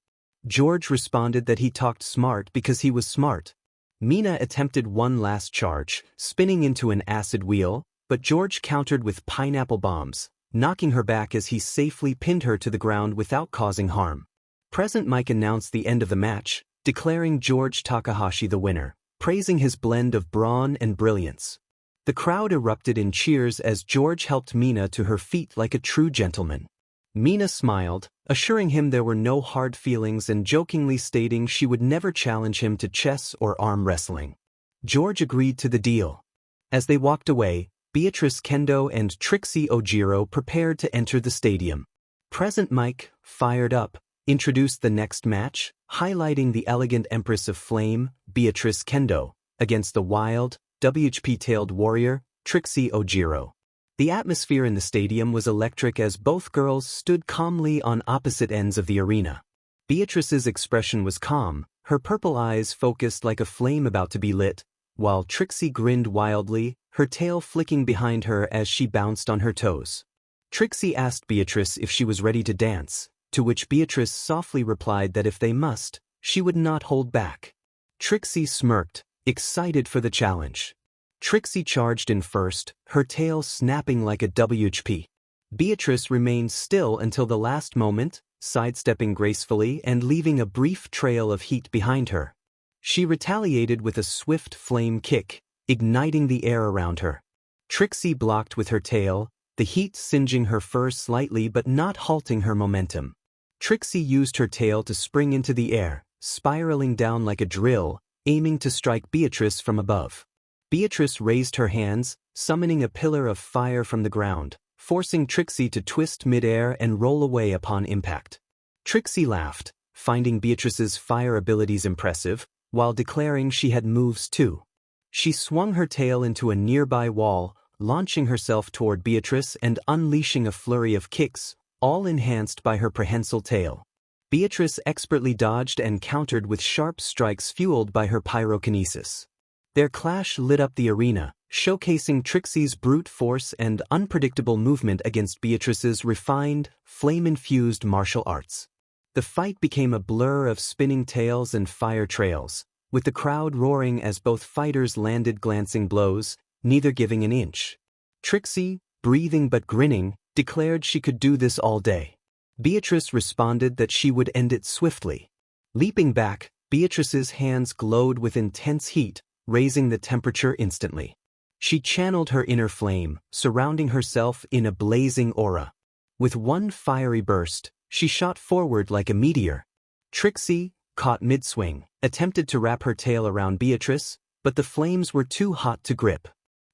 Speaker 1: George responded that he talked smart because he was smart. Mina attempted one last charge, spinning into an acid wheel, but George countered with pineapple bombs, knocking her back as he safely pinned her to the ground without causing harm. Present Mike announced the end of the match, declaring George Takahashi the winner, praising his blend of brawn and brilliance. The crowd erupted in cheers as George helped Mina to her feet like a true gentleman. Mina smiled, assuring him there were no hard feelings and jokingly stating she would never challenge him to chess or arm wrestling. George agreed to the deal. As they walked away, Beatrice Kendo and Trixie Ojiro prepared to enter the stadium. Present Mike, fired up, introduced the next match, highlighting the elegant Empress of Flame, Beatrice Kendo, against the wild, WHP-tailed warrior, Trixie Ojiro. The atmosphere in the stadium was electric as both girls stood calmly on opposite ends of the arena. Beatrice's expression was calm, her purple eyes focused like a flame about to be lit, while Trixie grinned wildly, her tail flicking behind her as she bounced on her toes. Trixie asked Beatrice if she was ready to dance, to which Beatrice softly replied that if they must, she would not hold back. Trixie smirked, excited for the challenge. Trixie charged in first, her tail snapping like a WHP. Beatrice remained still until the last moment, sidestepping gracefully and leaving a brief trail of heat behind her. She retaliated with a swift flame kick, igniting the air around her. Trixie blocked with her tail, the heat singeing her fur slightly but not halting her momentum. Trixie used her tail to spring into the air, spiraling down like a drill, aiming to strike Beatrice from above. Beatrice raised her hands, summoning a pillar of fire from the ground, forcing Trixie to twist mid-air and roll away upon impact. Trixie laughed, finding Beatrice's fire abilities impressive, while declaring she had moves too. She swung her tail into a nearby wall, launching herself toward Beatrice and unleashing a flurry of kicks, all enhanced by her prehensile tail. Beatrice expertly dodged and countered with sharp strikes fueled by her pyrokinesis. Their clash lit up the arena, showcasing Trixie's brute force and unpredictable movement against Beatrice's refined, flame-infused martial arts. The fight became a blur of spinning tails and fire trails, with the crowd roaring as both fighters landed glancing blows, neither giving an inch. Trixie, breathing but grinning, declared she could do this all day. Beatrice responded that she would end it swiftly. Leaping back, Beatrice's hands glowed with intense heat, raising the temperature instantly. She channeled her inner flame, surrounding herself in a blazing aura. With one fiery burst, she shot forward like a meteor. Trixie, caught mid-swing, attempted to wrap her tail around Beatrice, but the flames were too hot to grip.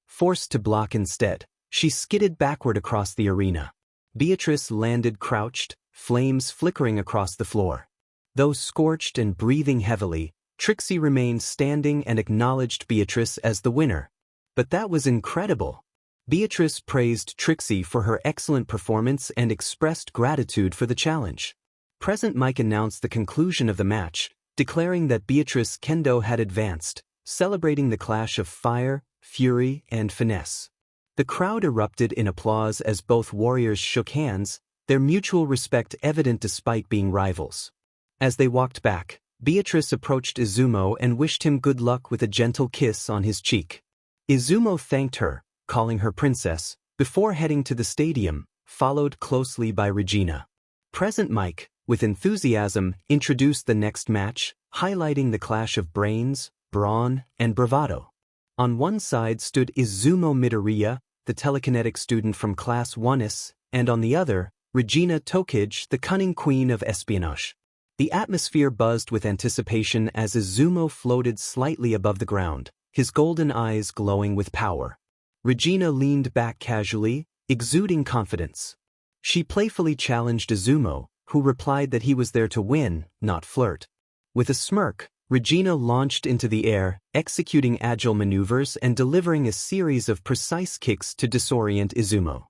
Speaker 1: Forced to block instead, she skidded backward across the arena. Beatrice landed crouched, flames flickering across the floor. Though scorched and breathing heavily, Trixie remained standing and acknowledged Beatrice as the winner. But that was incredible. Beatrice praised Trixie for her excellent performance and expressed gratitude for the challenge. Present Mike announced the conclusion of the match, declaring that Beatrice Kendo had advanced, celebrating the clash of fire, fury, and finesse. The crowd erupted in applause as both warriors shook hands, their mutual respect evident despite being rivals. As they walked back, Beatrice approached Izumo and wished him good luck with a gentle kiss on his cheek. Izumo thanked her, calling her princess, before heading to the stadium, followed closely by Regina. Present Mike, with enthusiasm, introduced the next match, highlighting the clash of brains, brawn, and bravado. On one side stood Izuku Midoriya, the telekinetic student from Class 1S, and on the other, Regina Tokic, the cunning queen of espionage. The atmosphere buzzed with anticipation as Izumo floated slightly above the ground, his golden eyes glowing with power. Regina leaned back casually, exuding confidence. She playfully challenged 𝗧𝗵𝗲, who replied that he was there to win, not flirt. With a smirk, Regina launched into the air, executing agile maneuvers and delivering a series of precise kicks to disorient 𝗧𝗵𝗲.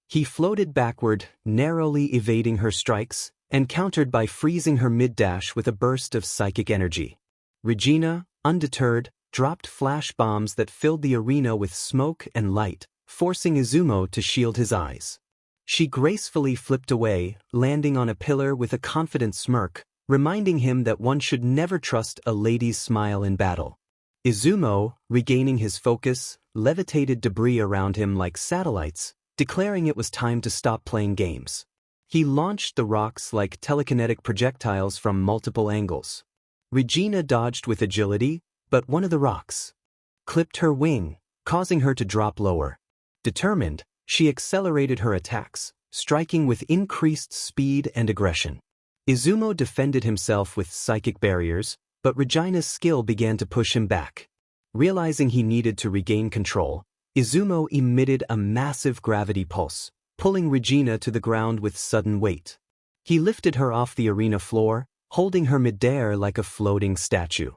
Speaker 1: He floated backward, narrowly evading her strikes, and countered by freezing her mid-dash with a burst of psychic energy. Regina, undeterred, dropped flash bombs that filled the arena with smoke and light, forcing 𝗧𝗵𝗲 to shield his eyes. She gracefully flipped away, landing on a pillar with a confident smirk, reminding him that one should never trust a lady's smile in battle. 𝗧𝗵𝗲, regaining his focus, levitated debris around him like satellites, declaring it was time to stop playing games. He launched the rocks like telekinetic projectiles from multiple angles. Regina dodged with agility, but one of the rocks clipped her wing, causing her to drop lower. Determined, she accelerated her attacks, striking with increased speed and aggression. 𝗧𝗵𝗲 defended himself with psychic barriers, but Regina's skill began to push him back. Realizing he needed to regain control, 𝗧𝗵𝗲 emitted a massive gravity pulse, pulling Regina to the ground with sudden weight. He lifted her off the arena floor, holding her midair like a floating statue.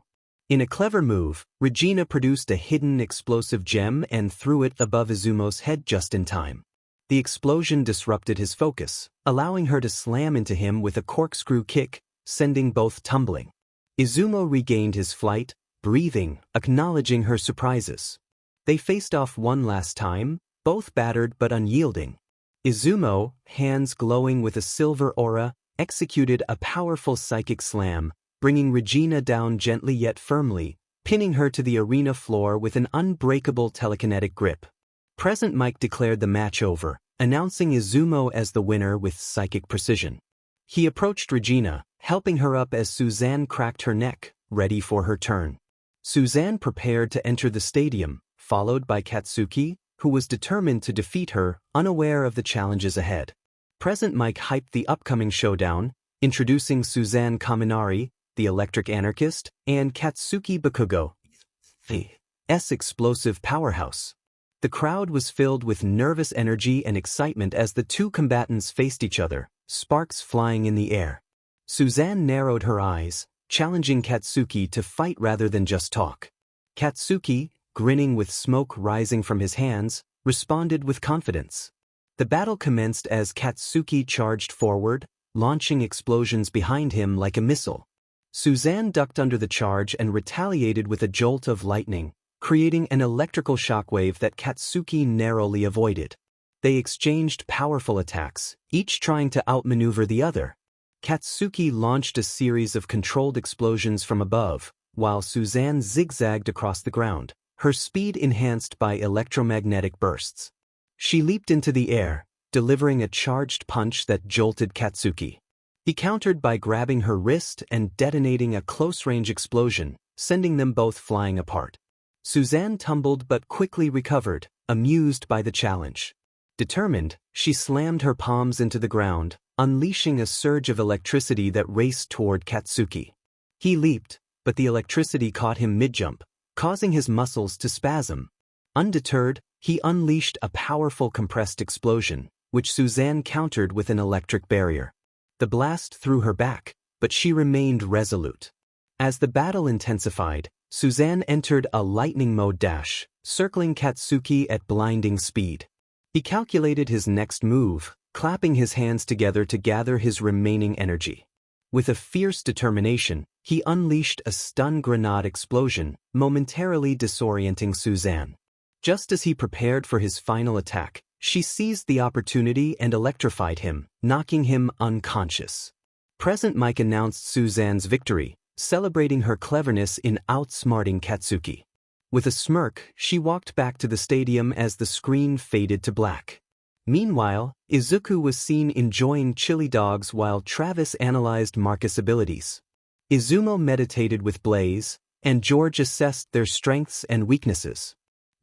Speaker 1: In a clever move, Regina produced a hidden explosive gem and threw it above 𝗧𝗵𝗲's head just in time. The explosion disrupted his focus, allowing her to slam into him with a corkscrew kick, sending both tumbling. 𝗧𝗵𝗲 regained his flight, breathing, acknowledging her surprises. They faced off one last time, both battered but unyielding. 𝗧𝗵𝗲, hands glowing with a silver aura, executed a powerful psychic slam, bringing Regina down gently yet firmly, pinning her to the arena floor with an unbreakable telekinetic grip. 𝗵𝘃𝗵𝗏 declared the match over, announcing 𝗧𝗵𝗲 as the winner with psychic precision. He approached Regina, helping her up as Suzanne cracked her neck, ready for her turn. Suzanne prepared to enter the stadium, followed by Katsuki, who was determined to defeat her, unaware of the challenges ahead. 𝗵𝘃𝗵𝗏 hyped the upcoming showdown, introducing Suzanne Kaminari, the electric anarchist, and Katsuki Bakugo, the explosive powerhouse. The crowd was filled with nervous energy and excitement as the two combatants faced each other, sparks flying in the air. Suzanne narrowed her eyes, challenging Katsuki to fight rather than just talk. Katsuki, grinning with smoke rising from his hands, responded with confidence. The battle commenced as Katsuki charged forward, launching explosions behind him like a missile. Suzanne ducked under the charge and retaliated with a jolt of lightning, creating an electrical shockwave that Katsuki narrowly avoided. They exchanged powerful attacks, each trying to outmaneuver the other. Katsuki launched a series of controlled explosions from above, while Suzanne zigzagged across the ground, her speed enhanced by electromagnetic bursts. She leaped into the air, delivering a charged punch that jolted Katsuki. He countered by grabbing her wrist and detonating a close-range explosion, sending them both flying apart. Suzanne tumbled but quickly recovered, amused by the challenge. Determined, she slammed her palms into the ground, unleashing a surge of electricity that raced toward Katsuki. He leaped, but the electricity caught him mid-jump, causing his muscles to spasm. Undeterred, he unleashed a powerful compressed explosion, which Suzanne countered with an electric barrier. The blast threw her back, but she remained resolute. As the battle intensified, Suzanne entered a lightning mode dash, circling Katsuki at blinding speed. He calculated his next move, clapping his hands together to gather his remaining energy. With a fierce determination, he unleashed a stun grenade explosion, momentarily disorienting Suzanne. Just as he prepared for his final attack, she seized the opportunity and electrified him, knocking him unconscious. 𝗵𝘃𝗵𝗏 announced Suzanne's victory, celebrating her cleverness in outsmarting Katsuki. With a smirk, she walked back to the stadium as the screen faded to black. Meanwhile, Izuku was seen enjoying chili dogs while Travis analyzed Marcus' abilities. 𝗧𝗵𝗲 meditated with Blaze, and George assessed their strengths and weaknesses.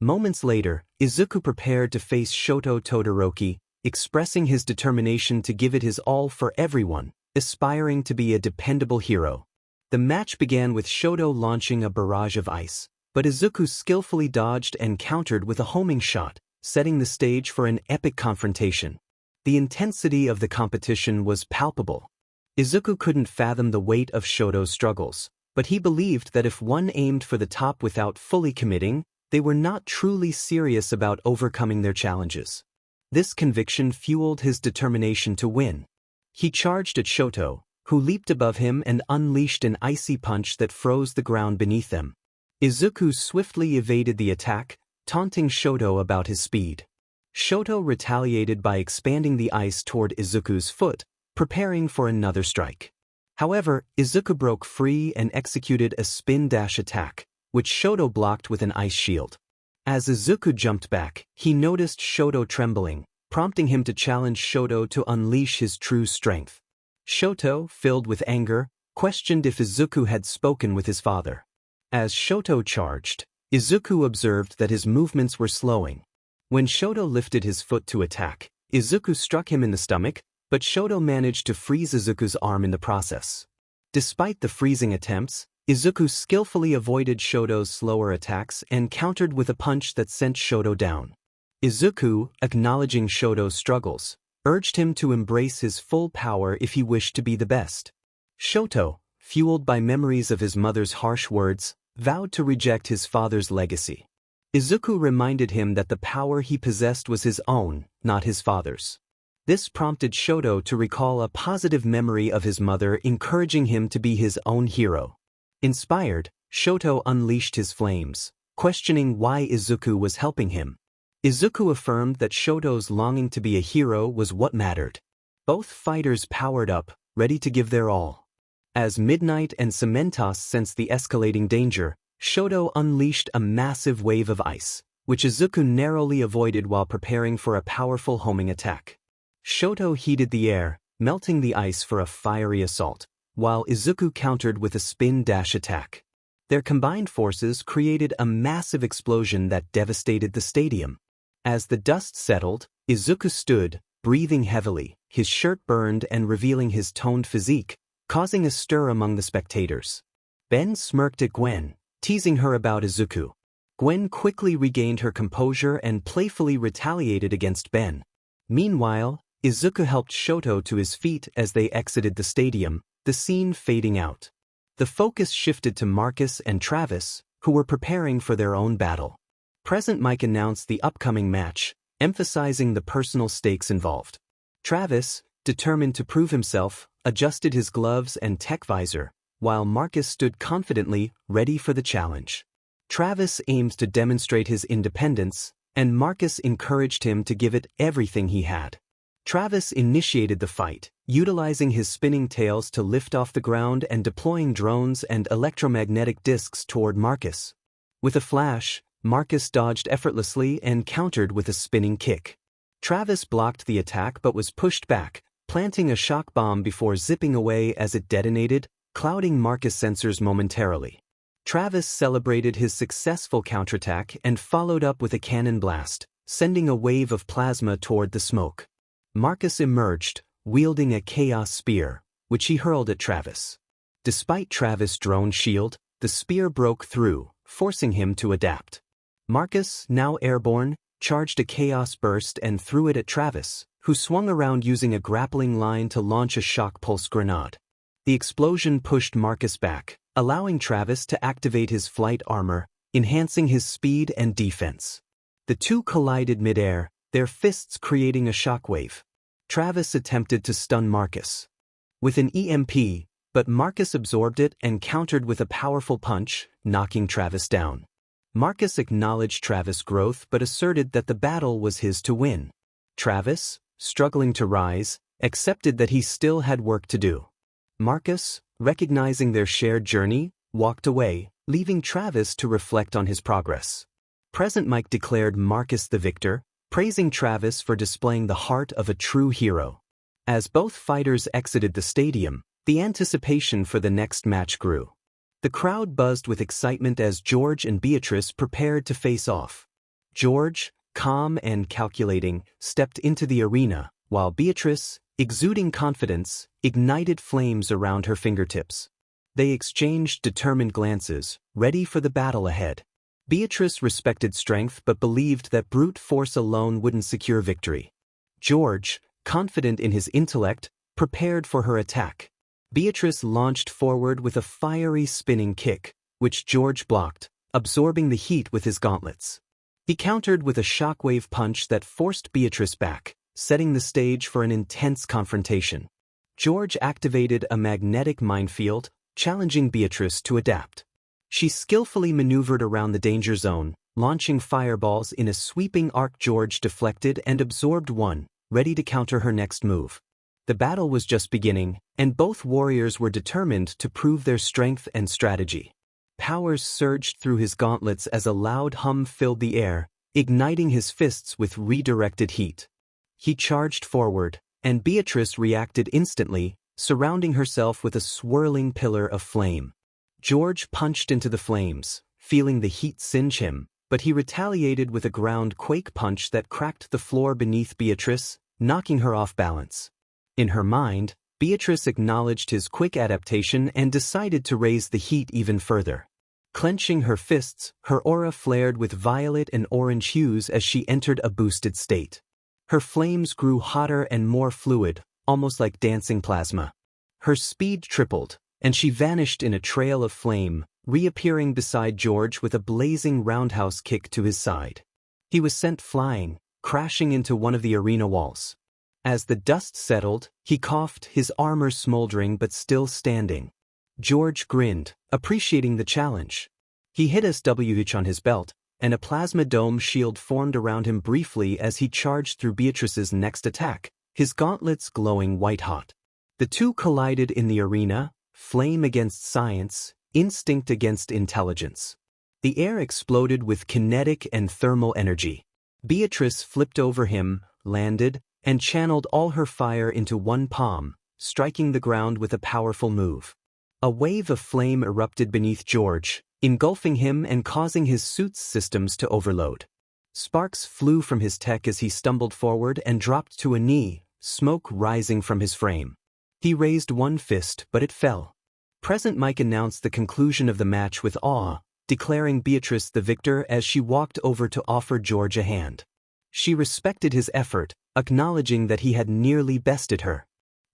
Speaker 1: Moments later, Izuku prepared to face Shoto Todoroki, expressing his determination to give it his all for everyone, aspiring to be a dependable hero. The match began with Shoto launching a barrage of ice, but Izuku skillfully dodged and countered with a homing shot, setting the stage for an epic confrontation. The intensity of the competition was palpable. Izuku couldn't fathom the weight of Shoto's struggles, but he believed that if one aimed for the top without fully committing, they were not truly serious about overcoming their challenges. This conviction fueled his determination to win. He charged at Shoto, who leaped above him and unleashed an icy punch that froze the ground beneath them. Izuku swiftly evaded the attack, taunting Shoto about his speed. Shoto retaliated by expanding the ice toward Izuku's foot, preparing for another strike. However, Izuku broke free and executed a spin-dash attack, which Shoto blocked with an ice shield. As Izuku jumped back, he noticed Shoto trembling, prompting him to challenge Shoto to unleash his true strength. Shoto, filled with anger, questioned if Izuku had spoken with his father. As Shoto charged, Izuku observed that his movements were slowing. When Shoto lifted his foot to attack, Izuku struck him in the stomach, but Shoto managed to freeze Izuku's arm in the process. Despite the freezing attempts, Izuku skillfully avoided Shoto's slower attacks and countered with a punch that sent Shoto down. Izuku, acknowledging Shoto's struggles, urged him to embrace his full power if he wished to be the best. Shoto, fueled by memories of his mother's harsh words, vowed to reject his father's legacy. Izuku reminded him that the power he possessed was his own, not his father's. This prompted Shoto to recall a positive memory of his mother encouraging him to be his own hero. Inspired, Shoto unleashed his flames, questioning why Izuku was helping him. Izuku affirmed that Shoto's longing to be a hero was what mattered. Both fighters powered up, ready to give their all. As Midnight and 𝗬𝗏 sensed the escalating danger, Shoto unleashed a massive wave of ice, which Izuku narrowly avoided while preparing for a powerful homing attack. Shoto heated the air, melting the ice for a fiery assault, while Izuku countered with a spin-dash attack. Their combined forces created a massive explosion that devastated the stadium. As the dust settled, Izuku stood, breathing heavily, his shirt burned and revealing his toned physique, causing a stir among the spectators. Ben smirked at Gwen, teasing her about Izuku. Gwen quickly regained her composure and playfully retaliated against Ben. Meanwhile, Izuku helped Shoto to his feet as they exited the stadium, the scene fading out. The focus shifted to Marcus and Travis, who were preparing for their own battle. Present Mike announced the upcoming match, emphasizing the personal stakes involved. Travis, determined to prove himself, adjusted his gloves and tech visor, while Marcus stood confidently, ready for the challenge. Travis aimed to demonstrate his independence, and Marcus encouraged him to give it everything he had. Travis initiated the fight, utilizing his spinning tails to lift off the ground and deploying drones and electromagnetic discs toward Marcus. With a flash, Marcus dodged effortlessly and countered with a spinning kick. Travis blocked the attack but was pushed back, planting a shock bomb before zipping away as it detonated, clouding Marcus' sensors momentarily. Travis celebrated his successful counterattack and followed up with a cannon blast, sending a wave of plasma toward the smoke. Marcus emerged, wielding a chaos spear, which he hurled at Travis. Despite Travis' drone shield, the spear broke through, forcing him to adapt. Marcus, now airborne, charged a chaos burst and threw it at Travis, who swung around using a grappling line to launch a shock pulse grenade. The explosion pushed Marcus back, allowing Travis to activate his flight armor, enhancing his speed and defense. The two collided midair, their fists creating a shockwave. Travis attempted to stun Marcus with an EMP, but Marcus absorbed it and countered with a powerful punch, knocking Travis down. Marcus acknowledged Travis' growth but asserted that the battle was his to win. Travis, struggling to rise, accepted that he still had work to do. Marcus, recognizing their shared journey, walked away, leaving Travis to reflect on his progress. Present Mike declared Marcus the victor, praising Travis for displaying the heart of a true hero. As both fighters exited the stadium, the anticipation for the next match grew. The crowd buzzed with excitement as George and Beatrice prepared to face off. George, calm and calculating, stepped into the arena, while Beatrice, exuding confidence, ignited flames around her fingertips. They exchanged determined glances, ready for the battle ahead. Beatrice respected strength but believed that brute force alone wouldn't secure victory. George, confident in his intellect, prepared for her attack. Beatrice launched forward with a fiery spinning kick, which George blocked, absorbing the heat with his gauntlets. He countered with a shockwave punch that forced Beatrice back, setting the stage for an intense confrontation. George activated a magnetic minefield, challenging Beatrice to adapt. She skillfully maneuvered around the danger zone, launching fireballs in a sweeping arc. George deflected and absorbed one, ready to counter her next move. The battle was just beginning, and both warriors were determined to prove their strength and strategy. Powers surged through his gauntlets as a loud hum filled the air, igniting his fists with redirected heat. He charged forward, and Beatrice reacted instantly, surrounding herself with a swirling pillar of flame. George punched into the flames, feeling the heat singe him, but he retaliated with a ground quake punch that cracked the floor beneath Beatrice, knocking her off balance. In her mind, Beatrice acknowledged his quick adaptation and decided to raise the heat even further. Clenching her fists, her aura flared with violet and orange hues as she entered a boosted state. Her flames grew hotter and more fluid, almost like dancing plasma. Her speed tripled, and she vanished in a trail of flame, reappearing beside George with a blazing roundhouse kick to his side. He was sent flying, crashing into one of the arena walls. As the dust settled, he coughed, his armor smoldering but still standing. George grinned, appreciating the challenge. He hit a 𝗬𝗏 on his belt, and a plasma dome shield formed around him briefly as he charged through Beatrice's next attack, his gauntlets glowing white-hot. The two collided in the arena, flame against science, instinct against intelligence. The air exploded with kinetic and thermal energy. Beatrice flipped over him, landed, and channeled all her fire into one palm, striking the ground with a powerful move. A wave of flame erupted beneath George, engulfing him and causing his suit's systems to overload. Sparks flew from his tech as he stumbled forward and dropped to a knee, smoke rising from his frame. He raised one fist, but it fell. President Mike announced the conclusion of the match with awe, declaring Beatrice the victor as she walked over to offer George a hand. She respected his effort, acknowledging that he had nearly bested her.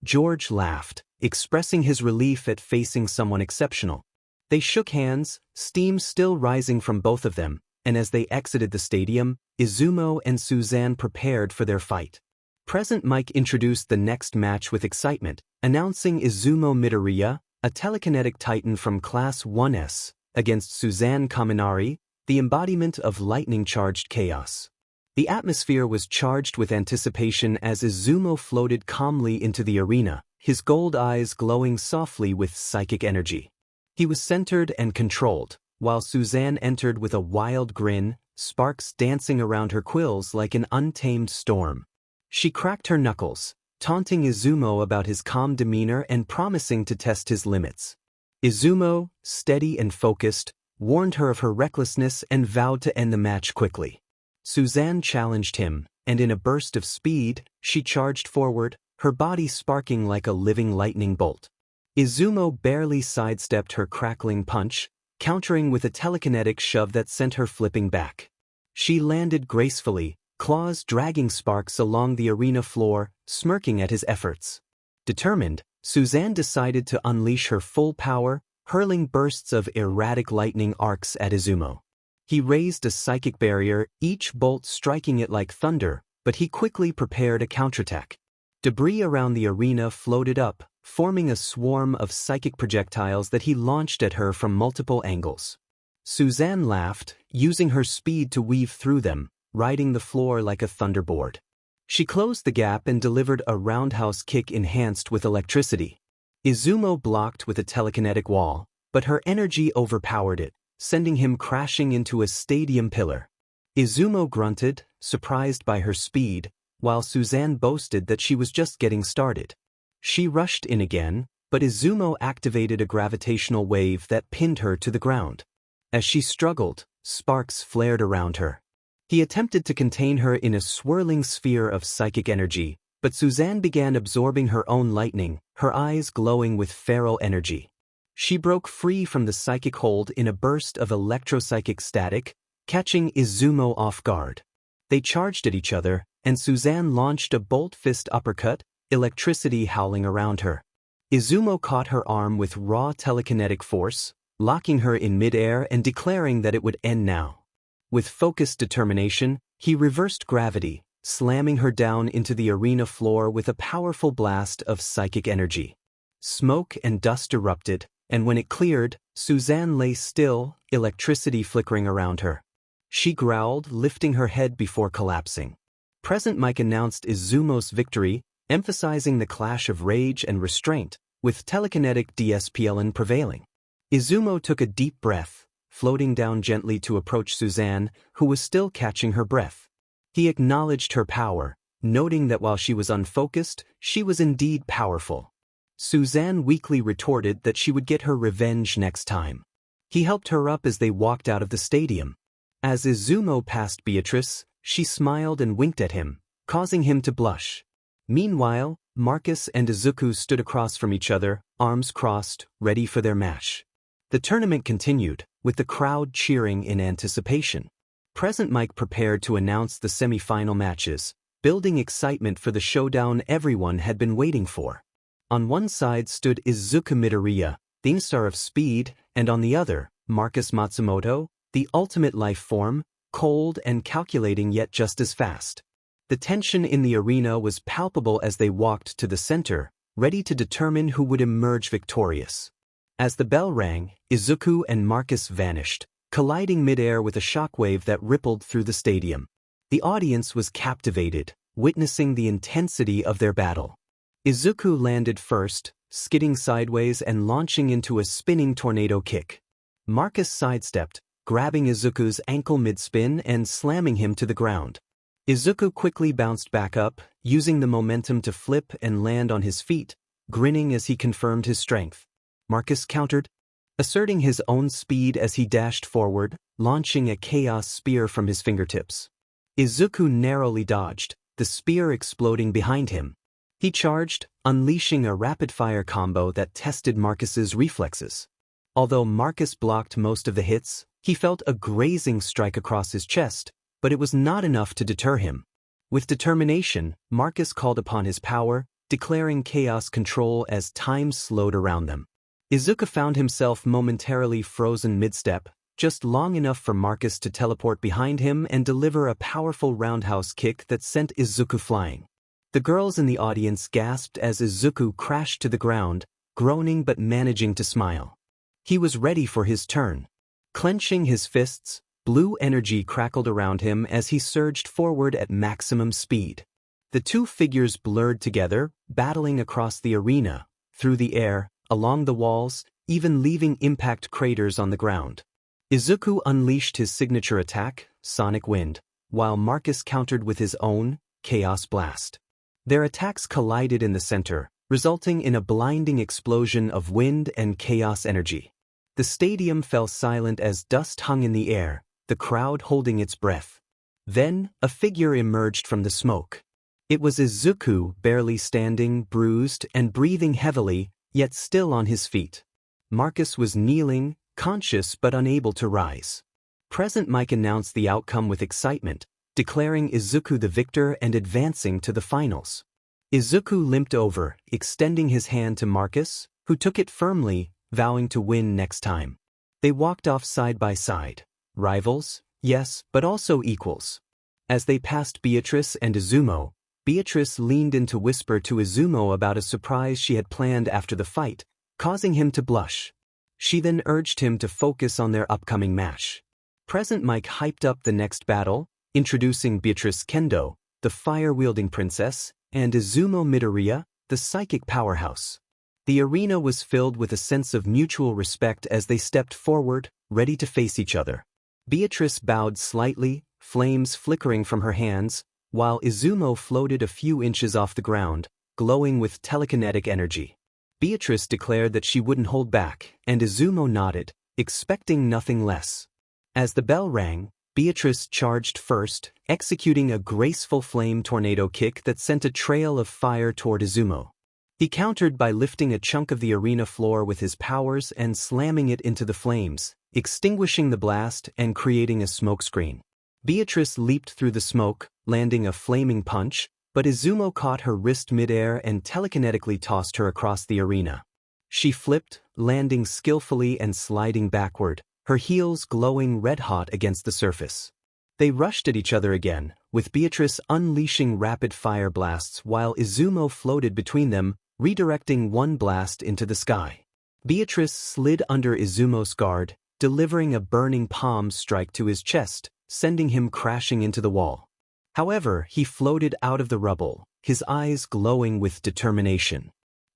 Speaker 1: George laughed, expressing his relief at facing someone exceptional. They shook hands, steam still rising from both of them, and as they exited the stadium, Izumo and Suzanne prepared for their fight. President Mike introduced the next match with excitement, announcing Izuku Midoriya, a telekinetic titan from Class 1S, against Suzanne Kaminari, the embodiment of lightning-charged chaos. The atmosphere was charged with anticipation as Izumo floated calmly into the arena, his gold eyes glowing softly with psychic energy. He was centered and controlled, while Suzanne entered with a wild grin, sparks dancing around her quills like an untamed storm. She cracked her knuckles, taunting Izumo about his calm demeanor and promising to test his limits. Izumo, steady and focused, warned her of her recklessness and vowed to end the match quickly. Suzanne challenged him, and in a burst of speed, she charged forward, her body sparking like a living lightning bolt. Izumo barely sidestepped her crackling punch, countering with a telekinetic shove that sent her flipping back. She landed gracefully, claws dragging sparks along the arena floor, smirking at his efforts. Determined, Suzanne decided to unleash her full power, hurling bursts of erratic lightning arcs at Izumo. He raised a psychic barrier, each bolt striking it like thunder, but he quickly prepared a counterattack. Debris around the arena floated up, forming a swarm of psychic projectiles that he launched at her from multiple angles. Suzanne laughed, using her speed to weave through them, riding the floor like a thunderboard. She closed the gap and delivered a roundhouse kick enhanced with electricity. Izumo blocked with a telekinetic wall, but her energy overpowered it, sending him crashing into a stadium pillar. Izumo grunted, surprised by her speed, while Suzanne boasted that she was just getting started. She rushed in again, but Izumo activated a gravitational wave that pinned her to the ground. As she struggled, sparks flared around her. He attempted to contain her in a swirling sphere of psychic energy, but Suzanne began absorbing her own lightning, her eyes glowing with feral energy. She broke free from the psychic hold in a burst of electropsychic static, catching 𝗧𝗵𝗲 off guard. They charged at each other, and Suzanne launched a bolt fist uppercut, electricity howling around her. 𝗧𝗵𝗲 caught her arm with raw telekinetic force, locking her in midair and declaring that it would end now. With focused determination, he reversed gravity, slamming her down into the arena floor with a powerful blast of psychic energy. Smoke and dust erupted, and when it cleared, Suzanne lay still, electricity flickering around her. She growled, lifting her head before collapsing. Present Mike announced 𝗧𝗵𝗲's victory, emphasizing the clash of rage and restraint, with telekinetic 𝗕𝗫𝗄𝐿 prevailing. 𝗧𝗵𝗲 took a deep breath, floating down gently to approach Suzanne, who was still catching her breath. He acknowledged her power, noting that while she was unfocused, she was indeed powerful. Suzanne weakly retorted that she would get her revenge next time. He helped her up as they walked out of the stadium. As 𝗧𝗵𝗲 passed Beatrice, she smiled and winked at him, causing him to blush. Meanwhile, Marcus and Izuku stood across from each other, arms crossed, ready for their match. The tournament continued, with the crowd cheering in anticipation. Present Mike prepared to announce the semi-final matches, building excitement for the showdown everyone had been waiting for. On one side stood Izuku Midoriya, the star of speed, and on the other, Marcus Matsumoto, the ultimate life form, cold and calculating yet just as fast. The tension in the arena was palpable as they walked to the center, ready to determine who would emerge victorious. As the bell rang, Izuku and Marcus vanished, colliding midair with a shockwave that rippled through the stadium. The audience was captivated, witnessing the intensity of their battle. Izuku landed first, skidding sideways and launching into a spinning tornado kick. Marcus sidestepped, grabbing Izuku's ankle mid-spin and slamming him to the ground. Izuku quickly bounced back up, using the momentum to flip and land on his feet, grinning as he confirmed his strength. Marcus countered, asserting his own speed as he dashed forward, launching a chaos spear from his fingertips. Izuku narrowly dodged, the spear exploding behind him. He charged, unleashing a rapid-fire combo that tested Marcus's reflexes. Although Marcus blocked most of the hits, he felt a grazing strike across his chest, but it was not enough to deter him. With determination, Marcus called upon his power, declaring chaos control as time slowed around them. Izuku found himself momentarily frozen mid-step, just long enough for Marcus to teleport behind him and deliver a powerful roundhouse kick that sent Izuku flying. The girls in the audience gasped as Izuku crashed to the ground, groaning but managing to smile. He was ready for his turn. Clenching his fists, blue energy crackled around him as he surged forward at maximum speed. The two figures blurred together, battling across the arena, through the air, along the walls, even leaving impact craters on the ground. Izuku unleashed his signature attack, Sonic Wind, while Marcus countered with his own, Chaos Blast. Their attacks collided in the center, resulting in a blinding explosion of wind and chaos energy. The stadium fell silent as dust hung in the air, the crowd holding its breath. Then, a figure emerged from the smoke. It was Izuku, barely standing, bruised, and breathing heavily, yet still on his feet. Marcus was kneeling, conscious but unable to rise. Present Mike announced the outcome with excitement, declaring Izuku the victor and advancing to the finals. Izuku limped over, extending his hand to Marcus, who took it firmly, vowing to win next time. They walked off side by side. Rivals, yes, but also equals. As they passed Beatrice and 𝗧𝗵𝗲, Beatrice leaned in to whisper to 𝗧𝗵𝗲 about a surprise she had planned after the fight, causing him to blush. She then urged him to focus on their upcoming match. Present Mike hyped up the next battle, introducing Beatrice Kendo, the fire-wielding princess, and Izuku Midoriya, the psychic powerhouse. The arena was filled with a sense of mutual respect as they stepped forward, ready to face each other. Beatrice bowed slightly, flames flickering from her hands, while 𝗧𝗵𝗲 floated a few inches off the ground, glowing with telekinetic energy. Beatrice declared that she wouldn't hold back, and 𝗧𝗵𝗲 nodded, expecting nothing less. As the bell rang, Beatrice charged first, executing a graceful flame tornado kick that sent a trail of fire toward 𝗧𝗵𝗲. He countered by lifting a chunk of the arena floor with his powers and slamming it into the flames, extinguishing the blast and creating a smokescreen. Beatrice leaped through the smoke, landing a flaming punch, but Izumo caught her wrist midair and telekinetically tossed her across the arena. She flipped, landing skillfully and sliding backward, her heels glowing red-hot against the surface. They rushed at each other again, with Beatrice unleashing rapid-fire blasts while Izumo floated between them, redirecting one blast into the sky. Beatrice slid under Izumo's guard, delivering a burning palm strike to his chest, sending him crashing into the wall. However, he floated out of the rubble, his eyes glowing with determination.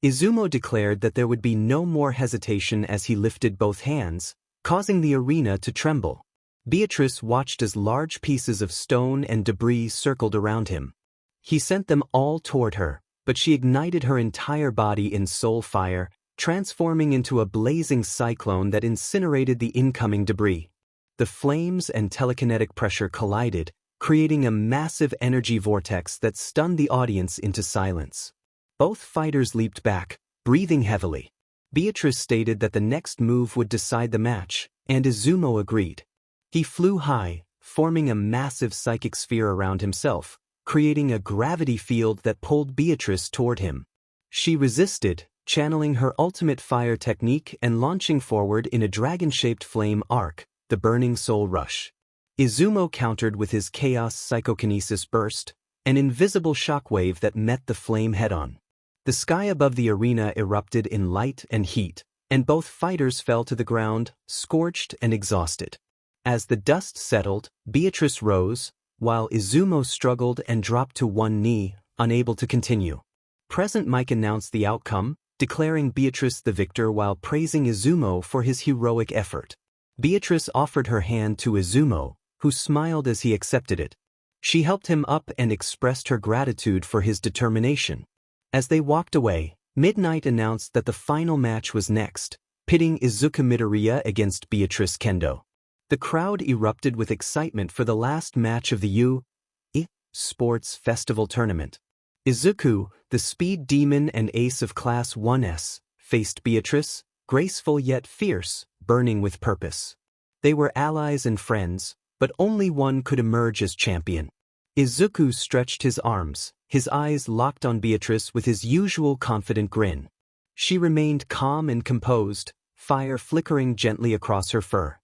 Speaker 1: Izumo declared that there would be no more hesitation as he lifted both hands, causing the arena to tremble. Beatrice watched as large pieces of stone and debris circled around him. He sent them all toward her, but she ignited her entire body in soul fire, transforming into a blazing cyclone that incinerated the incoming debris. The flames and telekinetic pressure collided, creating a massive energy vortex that stunned the audience into silence. Both fighters leaped back, breathing heavily. Beatrice stated that the next move would decide the match, and Izumo agreed. He flew high, forming a massive psychic sphere around himself, creating a gravity field that pulled Beatrice toward him. She resisted, channeling her ultimate fire technique and launching forward in a dragon-shaped flame arc, the Burning Soul Rush. Izumo countered with his Chaos Psychokinesis Burst, an invisible shockwave that met the flame head-on. The sky above the arena erupted in light and heat, and both fighters fell to the ground, scorched and exhausted. As the dust settled, Beatrice rose, while Izumo struggled and dropped to one knee, unable to continue. Present Mike announced the outcome, declaring Beatrice the victor while praising Izumo for his heroic effort. Beatrice offered her hand to Izumo, who smiled as he accepted it. She helped him up and expressed her gratitude for his determination. As they walked away, Midnight announced that the final match was next, pitting Izuku Midoriya against Beatrice Kendo. The crowd erupted with excitement for the last match of the 𝐒𝐻 Sports Festival Tournament. Izuku, the speed demon and ace of Class 1S, faced Beatrice, graceful yet fierce, burning with purpose. They were allies and friends, but only one could emerge as champion. Izuku stretched his arms, his eyes locked on Beatrice with his usual confident grin. She remained calm and composed, fire flickering gently across her fur.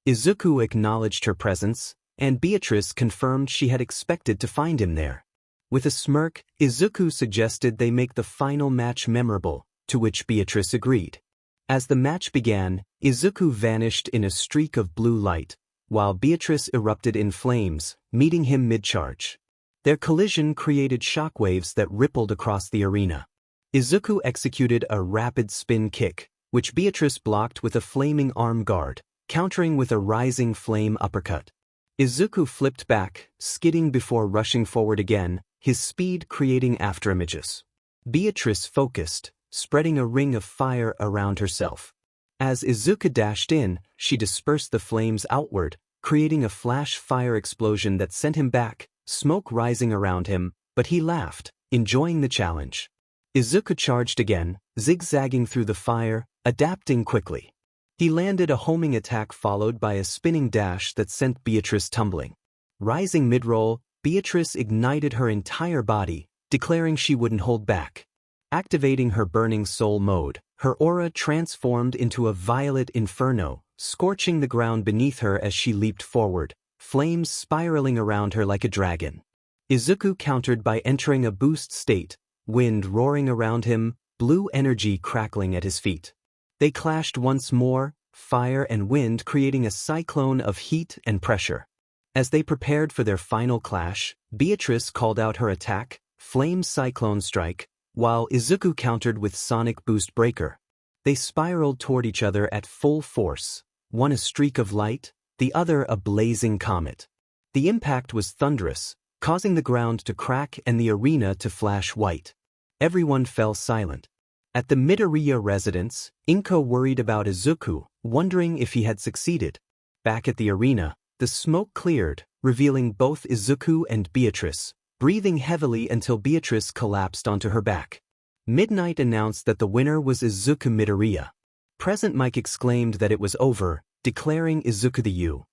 Speaker 1: Izuku acknowledged her presence, and Beatrice confirmed she had expected to find him there. With a smirk, Izuku suggested they make the final match memorable, to which Beatrice agreed. As the match began, Izuku vanished in a streak of blue light, while Beatrice erupted in flames, meeting him mid-charge. Their collision created shockwaves that rippled across the arena. Izuku executed a rapid spin kick, which Beatrice blocked with a flaming arm guard, countering with a rising flame uppercut. Izuku flipped back, skidding before rushing forward again, his speed creating afterimages. Beatrice focused, spreading a ring of fire around herself. As Izuku dashed in, she dispersed the flames outward, creating a flash fire explosion that sent him back, smoke rising around him, but he laughed, enjoying the challenge. Izuku charged again, zigzagging through the fire, adapting quickly. He landed a homing attack followed by a spinning dash that sent Beatrice tumbling. Rising mid-roll, Beatrice ignited her entire body, declaring she wouldn't hold back. Activating her burning soul mode, her aura transformed into a violet inferno, scorching the ground beneath her as she leaped forward, flames spiraling around her like a dragon. Izuku countered by entering a boost state, wind roaring around him, blue energy crackling at his feet. They clashed once more, fire and wind creating a cyclone of heat and pressure. As they prepared for their final clash, Beatrice called out her attack, Flame Cyclone Strike, while Izuku countered with Sonic Boost Breaker. They spiraled toward each other at full force, one a streak of light, the other a blazing comet. The impact was thunderous, causing the ground to crack and the arena to flash white. Everyone fell silent. At the Midoriya residence, Inko worried about Izuku, wondering if he had succeeded. Back at the arena, the smoke cleared, revealing both Izuku and Beatrice, breathing heavily until Beatrice collapsed onto her back. Midnight announced that the winner was Izuku Midoriya. Present Mike exclaimed that it was over, declaring Izuku the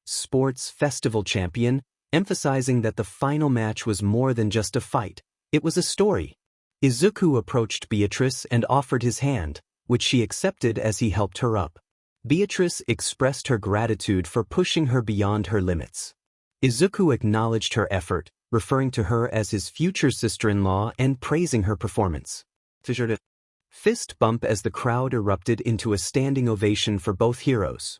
Speaker 1: sports festival champion, emphasizing that the final match was more than just a fight, it was a story. Izuku approached Beatrice and offered his hand, which she accepted as he helped her up. Beatrice expressed her gratitude for pushing her beyond her limits. Izuku acknowledged her effort, referring to her as his future sister-in-law and praising her performance. Fist bump as the crowd erupted into a standing ovation for both heroes.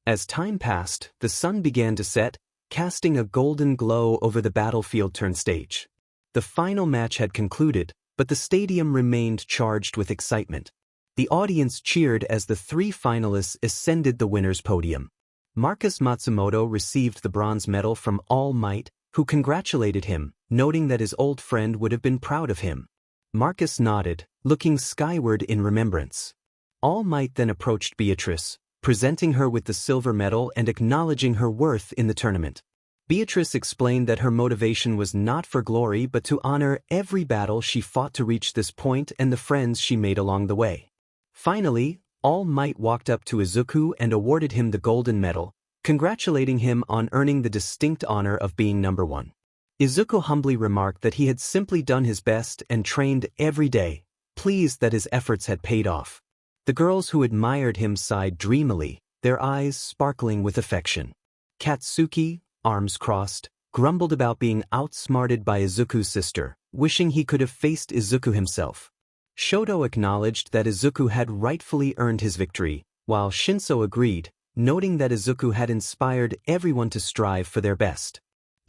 Speaker 1: As time passed, the sun began to set, casting a golden glow over the battlefield stage. The final match had concluded, but the stadium remained charged with excitement. The audience cheered as the three finalists ascended the winner's podium. Marcus Matsumoto received the bronze medal from All Might, who congratulated him, noting that his old friend would have been proud of him. Marcus nodded, looking skyward in remembrance. All Might then approached Beatrice, presenting her with the silver medal and acknowledging her worth in the tournament. Beatrice explained that her motivation was not for glory but to honor every battle she fought to reach this point and the friends she made along the way. Finally, All Might walked up to Izuku and awarded him the golden medal, congratulating him on earning the distinct honor of being number one. Izuku humbly remarked that he had simply done his best and trained every day, pleased that his efforts had paid off. The girls who admired him sighed dreamily, their eyes sparkling with affection. Katsuki, arms crossed, grumbled about being outsmarted by Izuku's sister, wishing he could have faced Izuku himself. Shoto acknowledged that Izuku had rightfully earned his victory, while Shinso agreed, noting that Izuku had inspired everyone to strive for their best.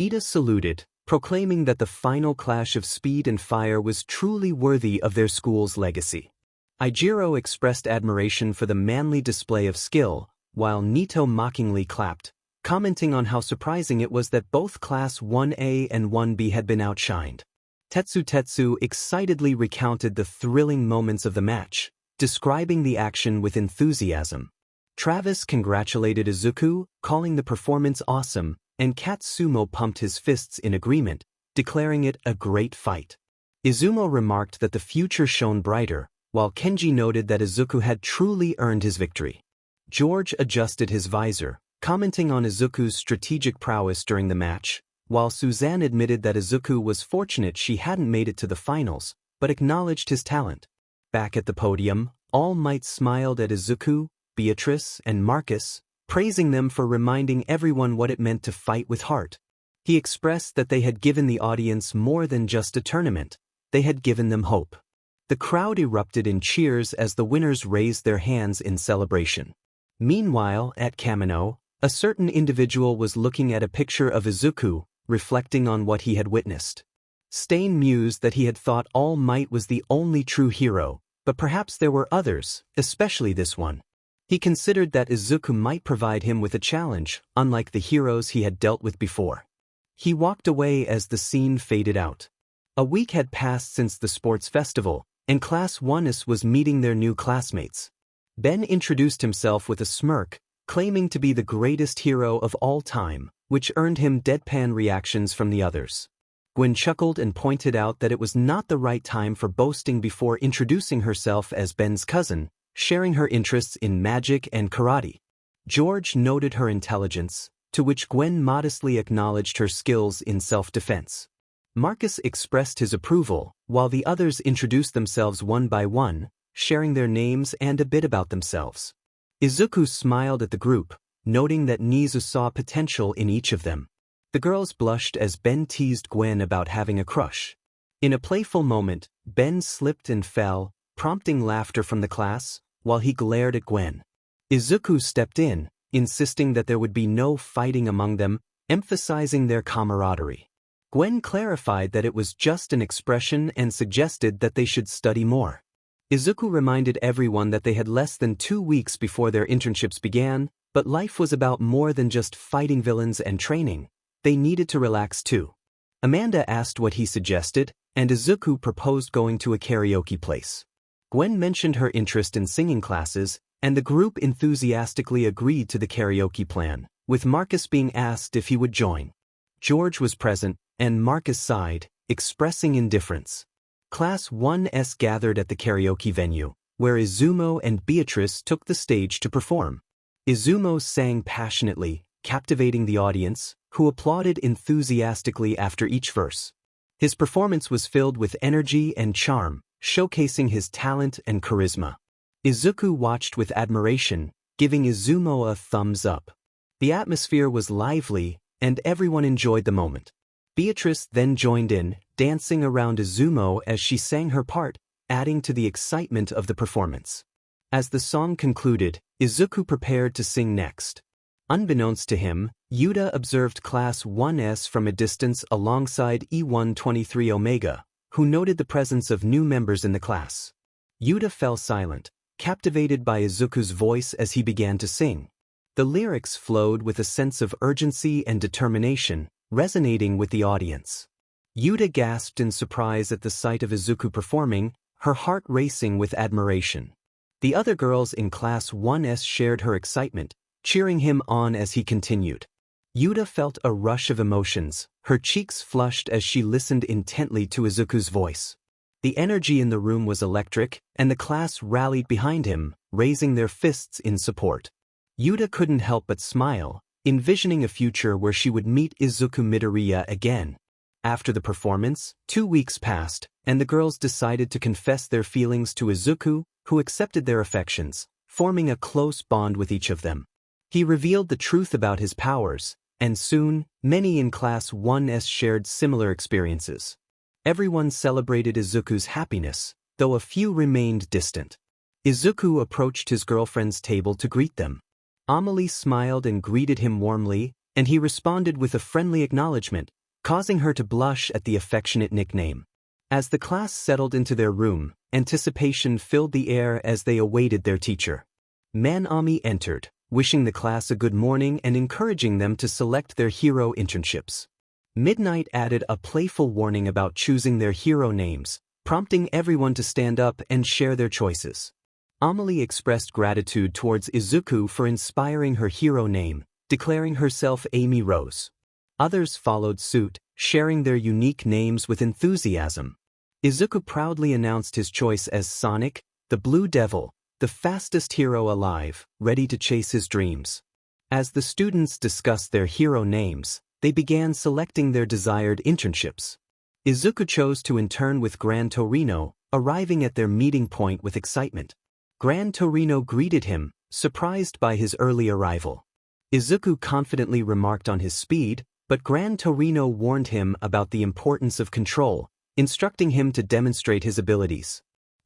Speaker 1: Ida saluted, proclaiming that the final clash of speed and fire was truly worthy of their school's legacy. Ijiro expressed admiration for the manly display of skill, while Nito mockingly clapped, commenting on how surprising it was that both Class 1A and 1B had been outshined. Tetsu excitedly recounted the thrilling moments of the match, describing the action with enthusiasm. Travis congratulated Izuku, calling the performance awesome, and Katsumo pumped his fists in agreement, declaring it a great fight. Izumo remarked that the future shone brighter, while Kenji noted that Izuku had truly earned his victory. George adjusted his visor, commenting on Izuku's strategic prowess during the match, while Suzanne admitted that Izuku was fortunate she hadn't made it to the finals, but acknowledged his talent. Back at the podium, All Might smiled at Izuku, Beatrice, and Marcus, praising them for reminding everyone what it meant to fight with heart. He expressed that they had given the audience more than just a tournament, they had given them hope. The crowd erupted in cheers as the winners raised their hands in celebration. Meanwhile, at Kamino, a certain individual was looking at a picture of Izuku, reflecting on what he had witnessed. Stain mused that he had thought All Might was the only true hero, but perhaps there were others, especially this one. He considered that Izuku might provide him with a challenge, unlike the heroes he had dealt with before. He walked away as the scene faded out. A week had passed since the sports festival, and Class 1S was meeting their new classmates. Ben introduced himself with a smirk, claiming to be the greatest hero of all time, which earned him deadpan reactions from the others. Gwen chuckled and pointed out that it was not the right time for boasting before introducing herself as Ben's cousin, sharing her interests in magic and karate. George noted her intelligence, to which Gwen modestly acknowledged her skills in self-defense. Marcus expressed his approval, while the others introduced themselves one by one, sharing their names and a bit about themselves. Izuku smiled at the group, noting that Nizu saw potential in each of them. The girls blushed as Ben teased Gwen about having a crush. In a playful moment, Ben slipped and fell, prompting laughter from the class, while he glared at Gwen. Izuku stepped in, insisting that there would be no fighting among them, emphasizing their camaraderie. Gwen clarified that it was just an expression and suggested that they should study more. Izuku reminded everyone that they had less than 2 weeks before their internships began, but life was about more than just fighting villains and training. They needed to relax too. Amanda asked what he suggested, and Izuku proposed going to a karaoke place. Gwen mentioned her interest in singing classes, and the group enthusiastically agreed to the karaoke plan, with Marcus being asked if he would join. George was present, and Marcus sighed, expressing indifference. Class 1S gathered at the karaoke venue, where Izumo and Beatrice took the stage to perform. 𝗧𝗵𝗲 sang passionately, captivating the audience, who applauded enthusiastically after each verse. His performance was filled with energy and charm, showcasing his talent and charisma. Izuku watched with admiration, giving 𝗧𝗵𝗲 a thumbs up. The atmosphere was lively, and everyone enjoyed the moment. Beatrice then joined in, dancing around 𝗧𝗵𝗲 as she sang her part, adding to the excitement of the performance. As the song concluded, Izuku prepared to sing next. Unbeknownst to him, Yuta observed Class 1S from a distance alongside 𝗕_123𝗵𝗲, who noted the presence of new members in the class. Yuta fell silent, captivated by Izuku's voice as he began to sing. The lyrics flowed with a sense of urgency and determination, resonating with the audience. Yuta gasped in surprise at the sight of Izuku performing, her heart racing with admiration. The other girls in Class 1S shared her excitement, cheering him on as he continued. Yuta felt a rush of emotions, her cheeks flushed as she listened intently to Izuku's voice. The energy in the room was electric, and the class rallied behind him, raising their fists in support. Yuta couldn't help but smile, envisioning a future where she would meet Izuku Midoriya again. After the performance, 2 weeks passed, and the girls decided to confess their feelings to Izuku, who accepted their affections, forming a close bond with each of them. He revealed the truth about his powers, and soon, many in Class 1S shared similar experiences. Everyone celebrated Izuku's happiness, though a few remained distant. Izuku approached his girlfriend's table to greet them. Amelie smiled and greeted him warmly, and he responded with a friendly acknowledgement, causing her to blush at the affectionate nickname. As the class settled into their room, anticipation filled the air as they awaited their teacher. Manami entered, wishing the class a good morning and encouraging them to select their hero internships. Midnight added a playful warning about choosing their hero names, prompting everyone to stand up and share their choices. Amelie expressed gratitude towards Izuku for inspiring her hero name, declaring herself Amy Rose. Others followed suit, sharing their unique names with enthusiasm. Izuku proudly announced his choice as Sonic, the Blue Devil, the fastest hero alive, ready to chase his dreams. As the students discussed their hero names, they began selecting their desired internships. Izuku chose to intern with Gran Torino, arriving at their meeting point with excitement. Gran Torino greeted him, surprised by his early arrival. Izuku confidently remarked on his speed, but Gran Torino warned him about the importance of control, instructing him to demonstrate his abilities.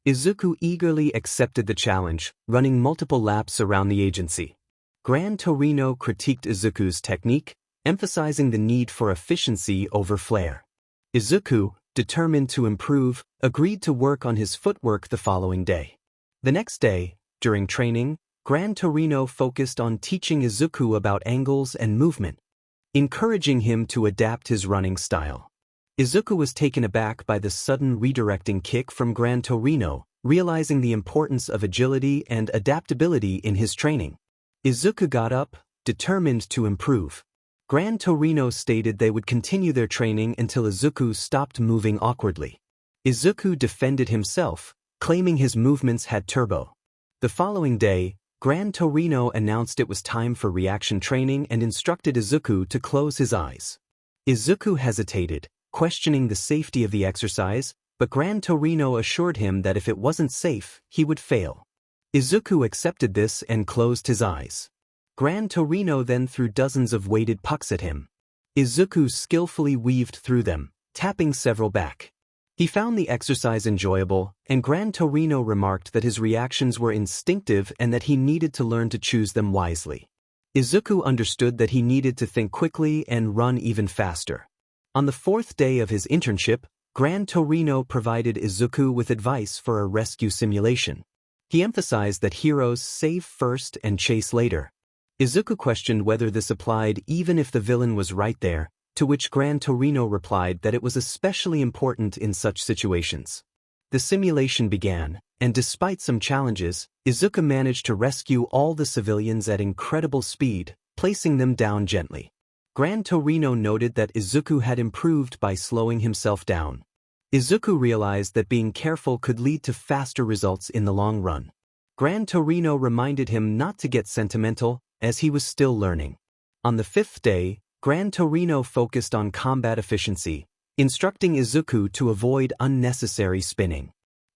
Speaker 1: Izuku eagerly accepted the challenge, running multiple laps around the agency. Gran Torino critiqued Izuku's technique, emphasizing the need for efficiency over flair. Izuku, determined to improve, agreed to work on his footwork the following day. The next day, during training, Gran Torino focused on teaching Izuku about angles and movement, encouraging him to adapt his running style. Izuku was taken aback by the sudden redirecting kick from Gran Torino, realizing the importance of agility and adaptability in his training. Izuku got up, determined to improve. Gran Torino stated they would continue their training until Izuku stopped moving awkwardly. Izuku defended himself, claiming his movements had turbo. The following day, Gran Torino announced it was time for reaction training and instructed Izuku to close his eyes. Izuku hesitated, questioning the safety of the exercise, but Gran Torino assured him that if it wasn't safe, he would fail. Izuku accepted this and closed his eyes. Gran Torino then threw dozens of weighted pucks at him. Izuku skillfully weaved through them, tapping several back. He found the exercise enjoyable, and Gran Torino remarked that his reactions were instinctive and that he needed to learn to choose them wisely. Izuku understood that he needed to think quickly and run even faster. On the fourth day of his internship, Gran Torino provided Izuku with advice for a rescue simulation. He emphasized that heroes save first and chase later. Izuku questioned whether this applied even if the villain was right there, to which Gran Torino replied that it was especially important in such situations. The simulation began, and despite some challenges, Izuku managed to rescue all the civilians at incredible speed, placing them down gently. Gran Torino noted that Izuku had improved by slowing himself down. Izuku realized that being careful could lead to faster results in the long run. Gran Torino reminded him not to get sentimental, as he was still learning. On the 5th day, Gran Torino focused on combat efficiency, instructing Izuku to avoid unnecessary spinning.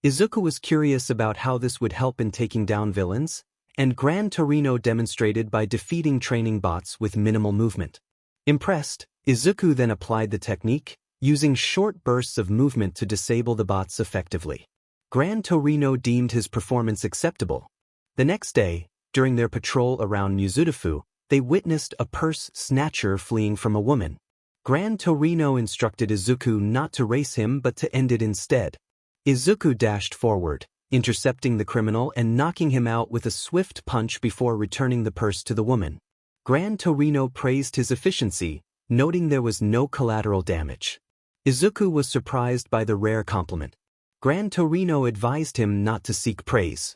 Speaker 1: Izuku was curious about how this would help in taking down villains, and Gran Torino demonstrated by defeating training bots with minimal movement. Impressed, Izuku then applied the technique, using short bursts of movement to disable the bots effectively. Gran Torino deemed his performance acceptable. The next day, during their patrol around Mizudafu, they witnessed a purse snatcher fleeing from a woman. Gran Torino instructed Izuku not to race him but to end it instead. Izuku dashed forward, intercepting the criminal and knocking him out with a swift punch before returning the purse to the woman. Gran Torino praised his efficiency, noting there was no collateral damage. Izuku was surprised by the rare compliment. Gran Torino advised him not to seek praise.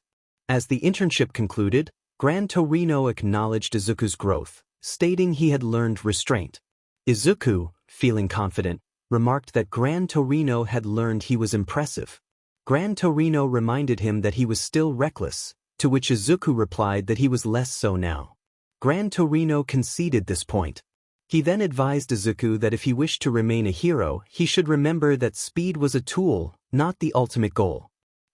Speaker 1: As the internship concluded, Gran Torino acknowledged Izuku's growth, stating he had learned restraint. Izuku, feeling confident, remarked that Gran Torino had learned he was impressive. Gran Torino reminded him that he was still reckless, to which Izuku replied that he was less so now. Gran Torino conceded this point. He then advised Izuku that if he wished to remain a hero, he should remember that speed was a tool, not the ultimate goal.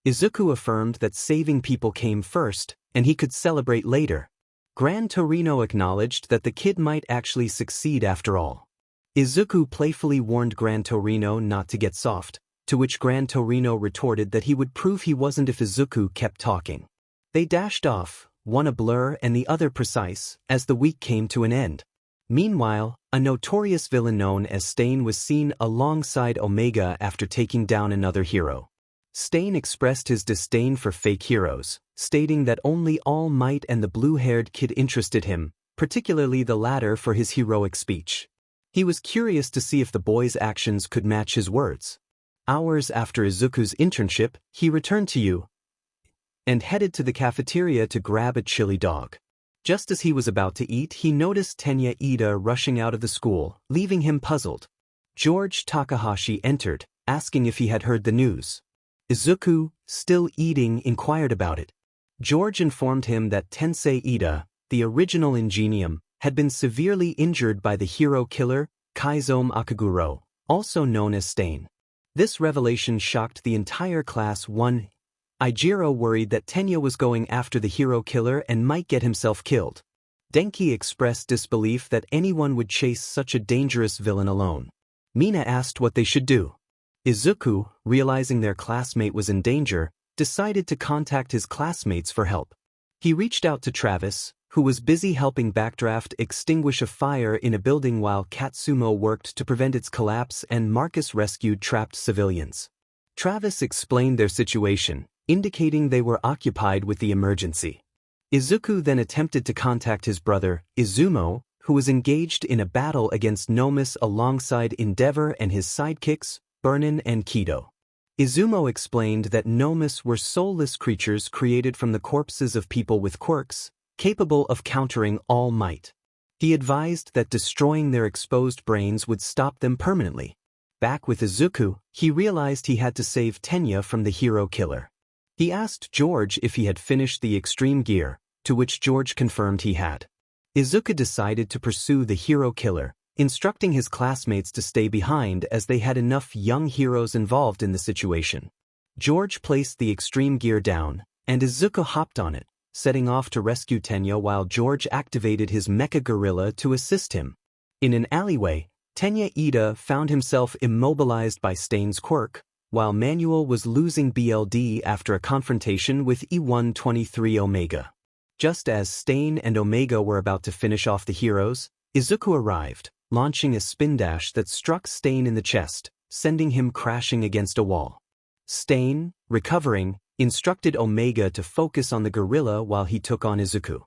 Speaker 1: Izuku affirmed that saving people came first, and he could celebrate later. Gran Torino acknowledged that the kid might actually succeed after all. Izuku playfully warned Gran Torino not to get soft, to which Gran Torino retorted that he would prove he wasn't if Izuku kept talking. They dashed off, one a blur and the other precise, as the week came to an end. Meanwhile, a notorious villain known as Stain was seen alongside Omega after taking down another hero. Stain expressed his disdain for fake heroes, stating that only All Might and the blue-haired kid interested him, particularly the latter for his heroic speech. He was curious to see if the boy's actions could match his words. Hours after Izuku's internship, he returned to U and headed to the cafeteria to grab a chili dog. Just as he was about to eat, he noticed 𝗕𝗄𝐻 rushing out of the school, leaving him puzzled. George Takahashi entered, asking if he had heard the news. Izuku, still eating, inquired about it. George informed him that Tensei Ida, the original Ingenium, had been severely injured by the hero killer, Kaizomi Akaguro, also known as Stain. This revelation shocked the entire class. Ijiro worried that Tenya was going after the hero killer and might get himself killed. Denki expressed disbelief that anyone would chase such a dangerous villain alone. Mina asked what they should do. Izuku, realizing their classmate was in danger, decided to contact his classmates for help. He reached out to Travis, who was busy helping Backdraft extinguish a fire in a building while Katsumo worked to prevent its collapse and Marcus rescued trapped civilians. Travis explained their situation, indicating they were occupied with the emergency. Izuku then attempted to contact his brother, Izumo, who was engaged in a battle against Nomus alongside Endeavor and his sidekicks, Burnin and Kido. Izumo explained that Nomus were soulless creatures created from the corpses of people with quirks, capable of countering All Might. He advised that destroying their exposed brains would stop them permanently. Back with Izuku, he realized he had to save Tenya from the hero killer. He asked George if he had finished the extreme gear, to which George confirmed he had. Izuku decided to pursue the hero killer, instructing his classmates to stay behind as they had enough young heroes involved in the situation. George placed the extreme gear down, and Izuku hopped on it, setting off to rescue Tenya while George activated his mecha gorilla to assist him. In an alleyway, 𝗕𝗄𝐻 found himself immobilized by Stain's quirk, while Manuel was losing BLD after a confrontation with E123 Just as Stain and Omega were about to finish off the heroes, Izuku arrived, launching a spin dash that struck Stain in the chest, sending him crashing against a wall. Stain, recovering, instructed Omega to focus on the gorilla while he took on Izuku.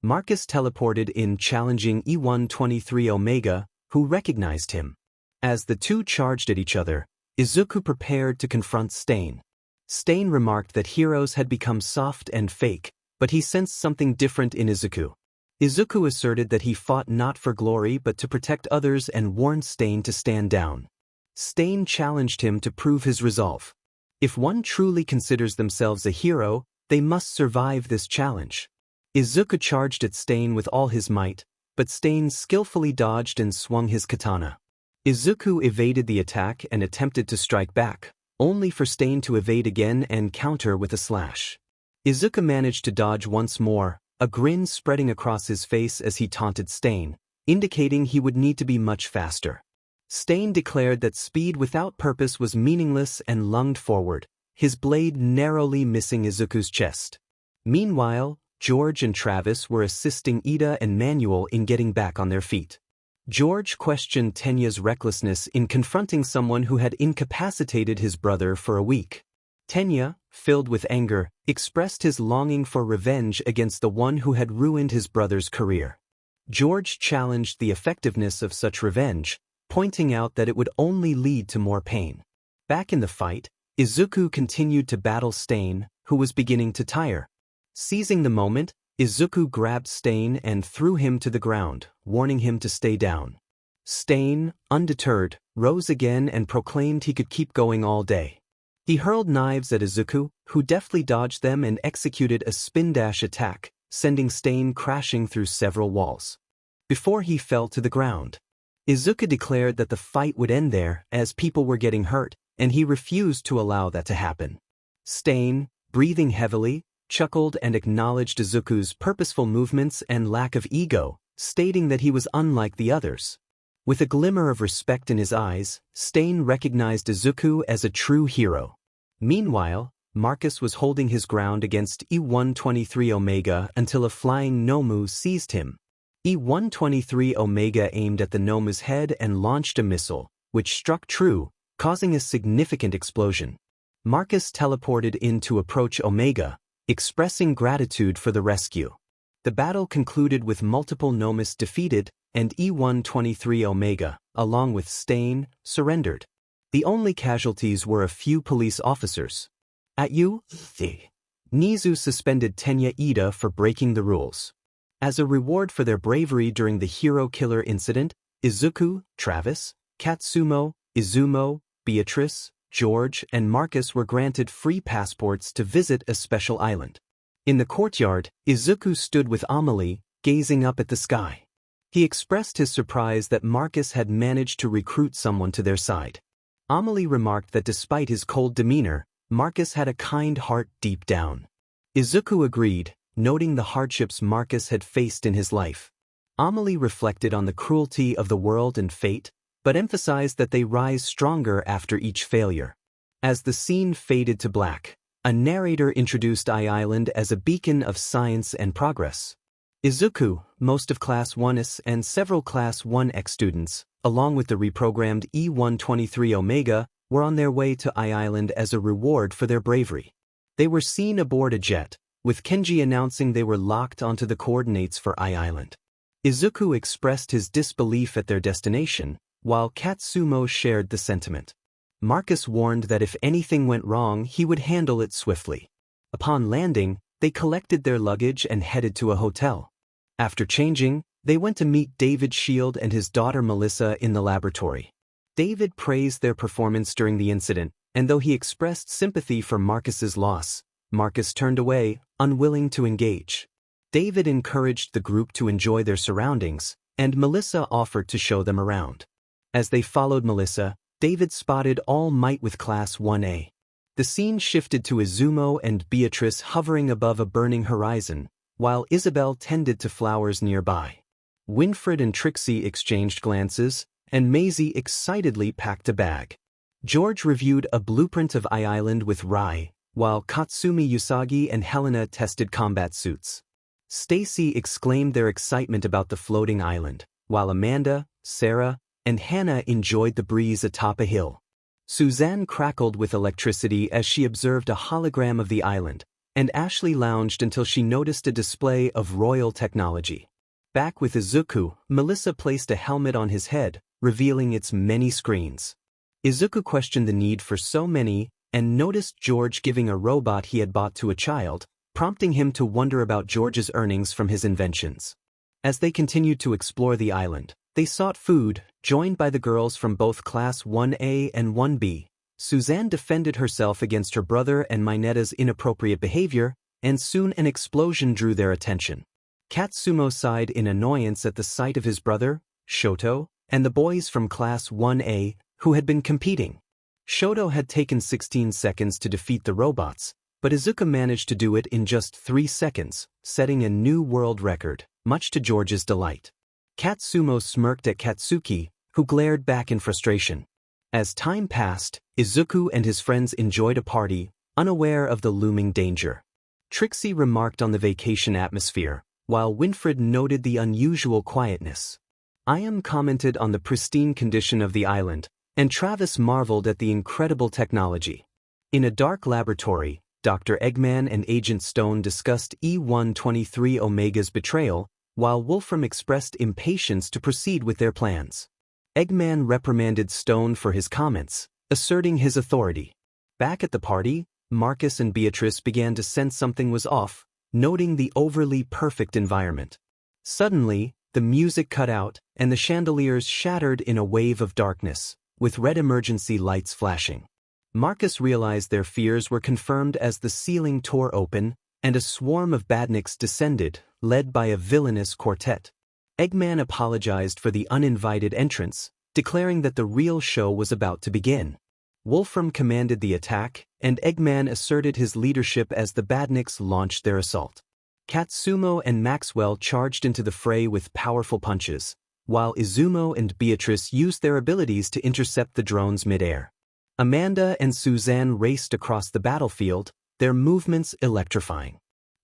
Speaker 1: Marcus teleported in, challenging E123 who recognized him. As the two charged at each other, Izuku prepared to confront Stain. Stain remarked that heroes had become soft and fake, but he sensed something different in Izuku. Izuku asserted that he fought not for glory but to protect others and warned Stain to stand down. Stain challenged him to prove his resolve. If one truly considers themselves a hero, they must survive this challenge. Izuku charged at Stain with all his might, but Stain skillfully dodged and swung his katana. Izuku evaded the attack and attempted to strike back, only for Stain to evade again and counter with a slash. Izuku managed to dodge once more, a grin spreading across his face as he taunted Stain, indicating he would need to be much faster. Stain declared that speed without purpose was meaningless and lunged forward, his blade narrowly missing Izuku's chest. Meanwhile, George and Travis were assisting Ida and Manuel in getting back on their feet. George questioned Tenya's recklessness in confronting someone who had incapacitated his brother for a week. Tenya, filled with anger, expressed his longing for revenge against the one who had ruined his brother's career. George challenged the effectiveness of such revenge, pointing out that it would only lead to more pain. Back in the fight, Izuku continued to battle Stain, who was beginning to tire. Seizing the moment, Izuku grabbed Stain and threw him to the ground, warning him to stay down. Stain, undeterred, rose again and proclaimed he could keep going all day. He hurled knives at Izuku, who deftly dodged them and executed a spin-dash attack, sending Stain crashing through several walls. Before he fell to the ground, Izuku declared that the fight would end there as people were getting hurt, and he refused to allow that to happen. Stain, breathing heavily, chuckled and acknowledged Izuku's purposeful movements and lack of ego, stating that he was unlike the others. With a glimmer of respect in his eyes, Stain recognized Izuku as a true hero. Meanwhile, Marcus was holding his ground against 𝗓𝗏 until a flying Nomu seized him. 𝗓𝗏 aimed at the Nomu's head and launched a missile, which struck true, causing a significant explosion. Marcus teleported in to approach Omega, expressing gratitude for the rescue. The battle concluded with multiple Nomus defeated, and 𝗓𝗏, along with Stain, surrendered. The only casualties were a few police officers. Nizu suspended Tenya Ida for breaking the rules. As a reward for their bravery during the hero killer incident, Izuku, Travis, Katsumo, Izumo, Beatrice, George, and Marcus were granted free passports to visit a special island. In the courtyard, Izuku stood with Amelie, gazing up at the sky. He expressed his surprise that Marcus had managed to recruit someone to their side. Amelie remarked that despite his cold demeanor, Marcus had a kind heart deep down. Izuku agreed, noting the hardships Marcus had faced in his life. Amelie reflected on the cruelty of the world and fate, but emphasized that they rise stronger after each failure. As the scene faded to black, a narrator introduced Island as a beacon of science and progress. Izuku, most of Class 1S and several Class 1X students, along with the reprogrammed 𝗓𝗏, were on their way to Island as a reward for their bravery. They were seen aboard a jet, with Kenji announcing they were locked onto the coordinates for Island. Izuku expressed his disbelief at their destination, while Katsumo shared the sentiment. Marcus warned that if anything went wrong, he would handle it swiftly. Upon landing, they collected their luggage and headed to a hotel. After changing, they went to meet David Shield and his daughter Melissa in the laboratory. David praised their performance during the incident, and though he expressed sympathy for Marcus's loss, Marcus turned away, unwilling to engage. David encouraged the group to enjoy their surroundings, and Melissa offered to show them around. As they followed Melissa, David spotted All Might with Class 1A. The scene shifted to Izumo and Beatrice hovering above a burning horizon, while Isabel tended to flowers nearby. Winfred and Trixie exchanged glances, and Maisie excitedly packed a bag. George reviewed a blueprint of Island with Rai, while Katsumi Usagi and Helena tested combat suits. Stacy exclaimed their excitement about the floating island, while Amanda, Sarah, and Hannah enjoyed the breeze atop a hill. Suzanne crackled with electricity as she observed a hologram of the island, and Ashley lounged until she noticed a display of royal technology. Back with Izuku, Melissa placed a helmet on his head, revealing its many screens. Izuku questioned the need for so many, and noticed George giving a robot he had bought to a child, prompting him to wonder about George's earnings from his inventions. As they continued to explore the island, they sought food, joined by the girls from both Class 1A and 1B. Suzanne defended herself against her brother and Minetta's inappropriate behavior, and soon an explosion drew their attention. Katsumo sighed in annoyance at the sight of his brother, Shoto, and the boys from Class 1A, who had been competing. Shoto had taken 16 seconds to defeat the robots, but Izuku managed to do it in just 3 seconds, setting a new world record, much to George's delight. Katsumo smirked at Katsuki, who glared back in frustration. As time passed, Izuku and his friends enjoyed a party, unaware of the looming danger. Trixie remarked on the vacation atmosphere, while Winfred noted the unusual quietness. 𝗂𝐼 commented on the pristine condition of the island, and Travis marveled at the incredible technology. In a dark laboratory, Dr. Eggman and Agent Stone discussed 𝐒-123𝗵𝗲's betrayal, while Wolfram expressed impatience to proceed with their plans. Eggman reprimanded Stone for his comments, asserting his authority. Back at the party, Marcus and Beatrice began to sense something was off, noting the overly perfect environment. Suddenly, the music cut out, and the chandeliers shattered in a wave of darkness, with red emergency lights flashing. Marcus realized their fears were confirmed as the ceiling tore open, and a swarm of badniks descended, led by a villainous quartet. Eggman apologized for the uninvited entrance, declaring that the real show was about to begin. Wolfram commanded the attack, and Eggman asserted his leadership as the badniks launched their assault. Katsumo and Maxwell charged into the fray with powerful punches, while Izumo and Beatrice used their abilities to intercept the drones mid-air. Amanda and Suzanne raced across the battlefield, their movements electrifying.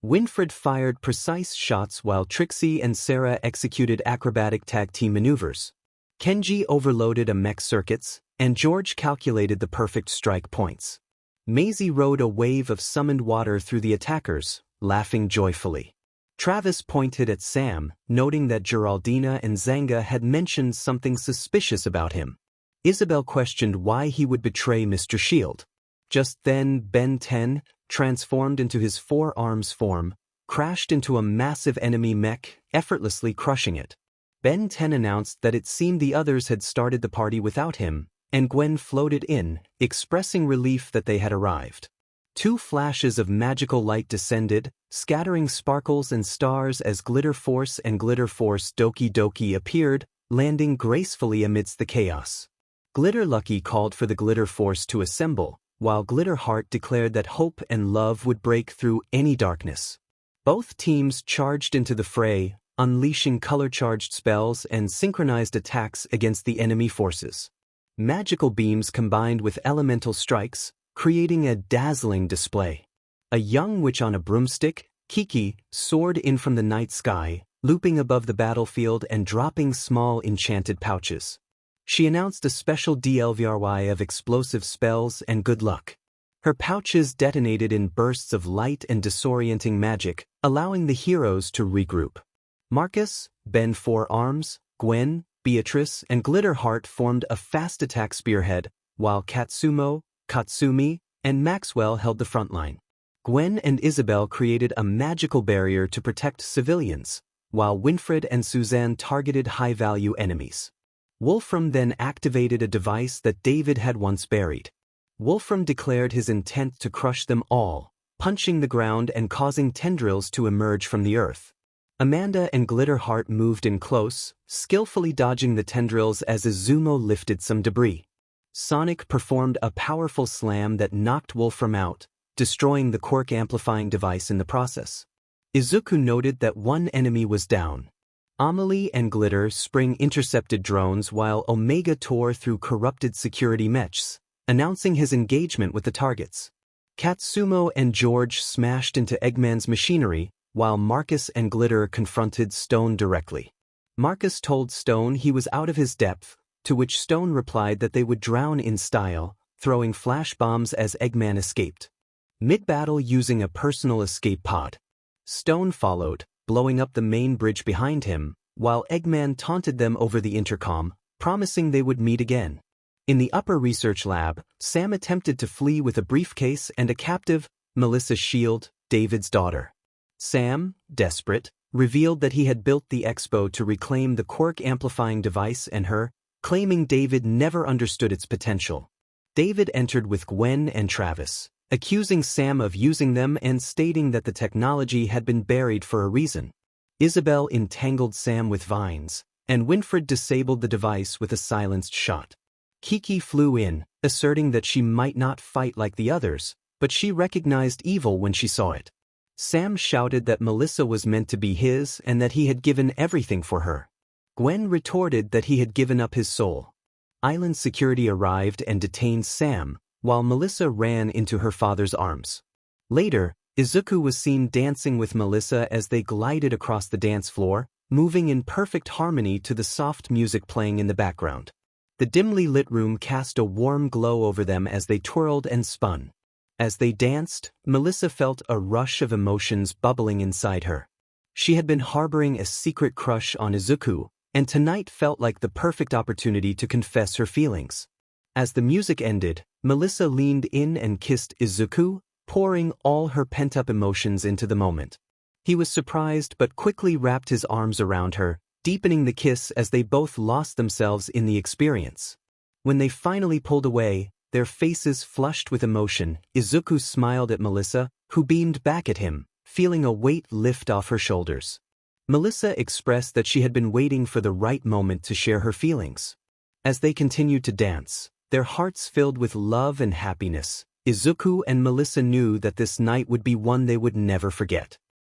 Speaker 1: Winfred fired precise shots while Trixie and Sarah executed acrobatic tag team maneuvers. Kenji overloaded a mech circuits, and George calculated the perfect strike points. Maisie rode a wave of summoned water through the attackers, laughing joyfully. Travis pointed at Sam, noting that Geraldina and Zanga had mentioned something suspicious about him. Isabel questioned why he would betray Mr. Shield. Just then, Ben 10, transformed into his 4 arms form, crashed into a massive enemy mech, effortlessly crushing it. Ben 10 announced that it seemed the others had started the party without him, and Gwen floated in, expressing relief that they had arrived. 2 flashes of magical light descended, scattering sparkles and stars as Glitter Force and Glitter Force Doki Doki appeared, landing gracefully amidst the chaos. Glitter Lucky called for the Glitter Force to assemble, while Glitter Heart declared that hope and love would break through any darkness. Both teams charged into the fray, unleashing color-charged spells and synchronized attacks against the enemy forces. Magical beams combined with elemental strikes, creating a dazzling display. A young witch on a broomstick, Kiki, soared in from the night sky, looping above the battlefield and dropping small enchanted pouches. She announced a special 𝗕𝗏𝗚 of explosive spells and good luck. Her pouches detonated in bursts of light and disorienting magic, allowing the heroes to regroup. Marcus, Ben 4 Arms, Gwen, Beatrice, and Glitter Heart formed a fast attack spearhead, while Katsumo, Katsumi, and Maxwell held the front line. Gwen and Isabel created a magical barrier to protect civilians, while Winfred and Suzanne targeted high-value enemies. Wolfram then activated a device that David had once buried. Wolfram declared his intent to crush them all, punching the ground and causing tendrils to emerge from the earth. Amanda and Glitter Heart moved in close, skillfully dodging the tendrils as Izumo lifted some debris. Sonic performed a powerful slam that knocked Wolfram out, destroying the quirk amplifying device in the process. Izuku noted that one enemy was down. Amelie and Glitter Spring intercepted drones while Omega tore through corrupted security mechs, announcing his engagement with the targets. Katsumo and George smashed into Eggman's machinery, while Marcus and Glitter confronted Stone directly. Marcus told Stone he was out of his depth, to which Stone replied that they would drown in style, throwing flash bombs as Eggman escaped. Mid-battle using a personal escape pod. Stone followed, blowing up the main bridge behind him, while Eggman taunted them over the intercom, promising they would meet again. In the upper research lab, Sam attempted to flee with a briefcase and a captive, Melissa Shield, David's daughter. Sam, desperate, revealed that he had built the Expo to reclaim the quirk-amplifying device and her, claiming David never understood its potential. David entered with Gwen and Travis, accusing Sam of using them and stating that the technology had been buried for a reason. Isabel entangled Sam with vines, and Winfred disabled the device with a silenced shot. Kiki flew in, asserting that she might not fight like the others, but she recognized evil when she saw it. Sam shouted that Melissa was meant to be his and that he had given everything for her. Gwen retorted that he had given up his soul. Island security arrived and detained Sam, while Melissa ran into her father's arms. Later, Izuku was seen dancing with Melissa as they glided across the dance floor, moving in perfect harmony to the soft music playing in the background. The dimly lit room cast a warm glow over them as they twirled and spun. As they danced, Melissa felt a rush of emotions bubbling inside her. She had been harboring a secret crush on Izuku, and tonight felt like the perfect opportunity to confess her feelings. As the music ended, Melissa leaned in and kissed Izuku, pouring all her pent-up emotions into the moment. He was surprised but quickly wrapped his arms around her, deepening the kiss as they both lost themselves in the experience. When they finally pulled away, their faces flushed with emotion, Izuku smiled at Melissa, who beamed back at him, feeling a weight lift off her shoulders. Melissa expressed that she had been waiting for the right moment to share her feelings. As they continued to dance, their hearts filled with love and happiness, Izuku and Melissa knew that this night would be one they would never forget.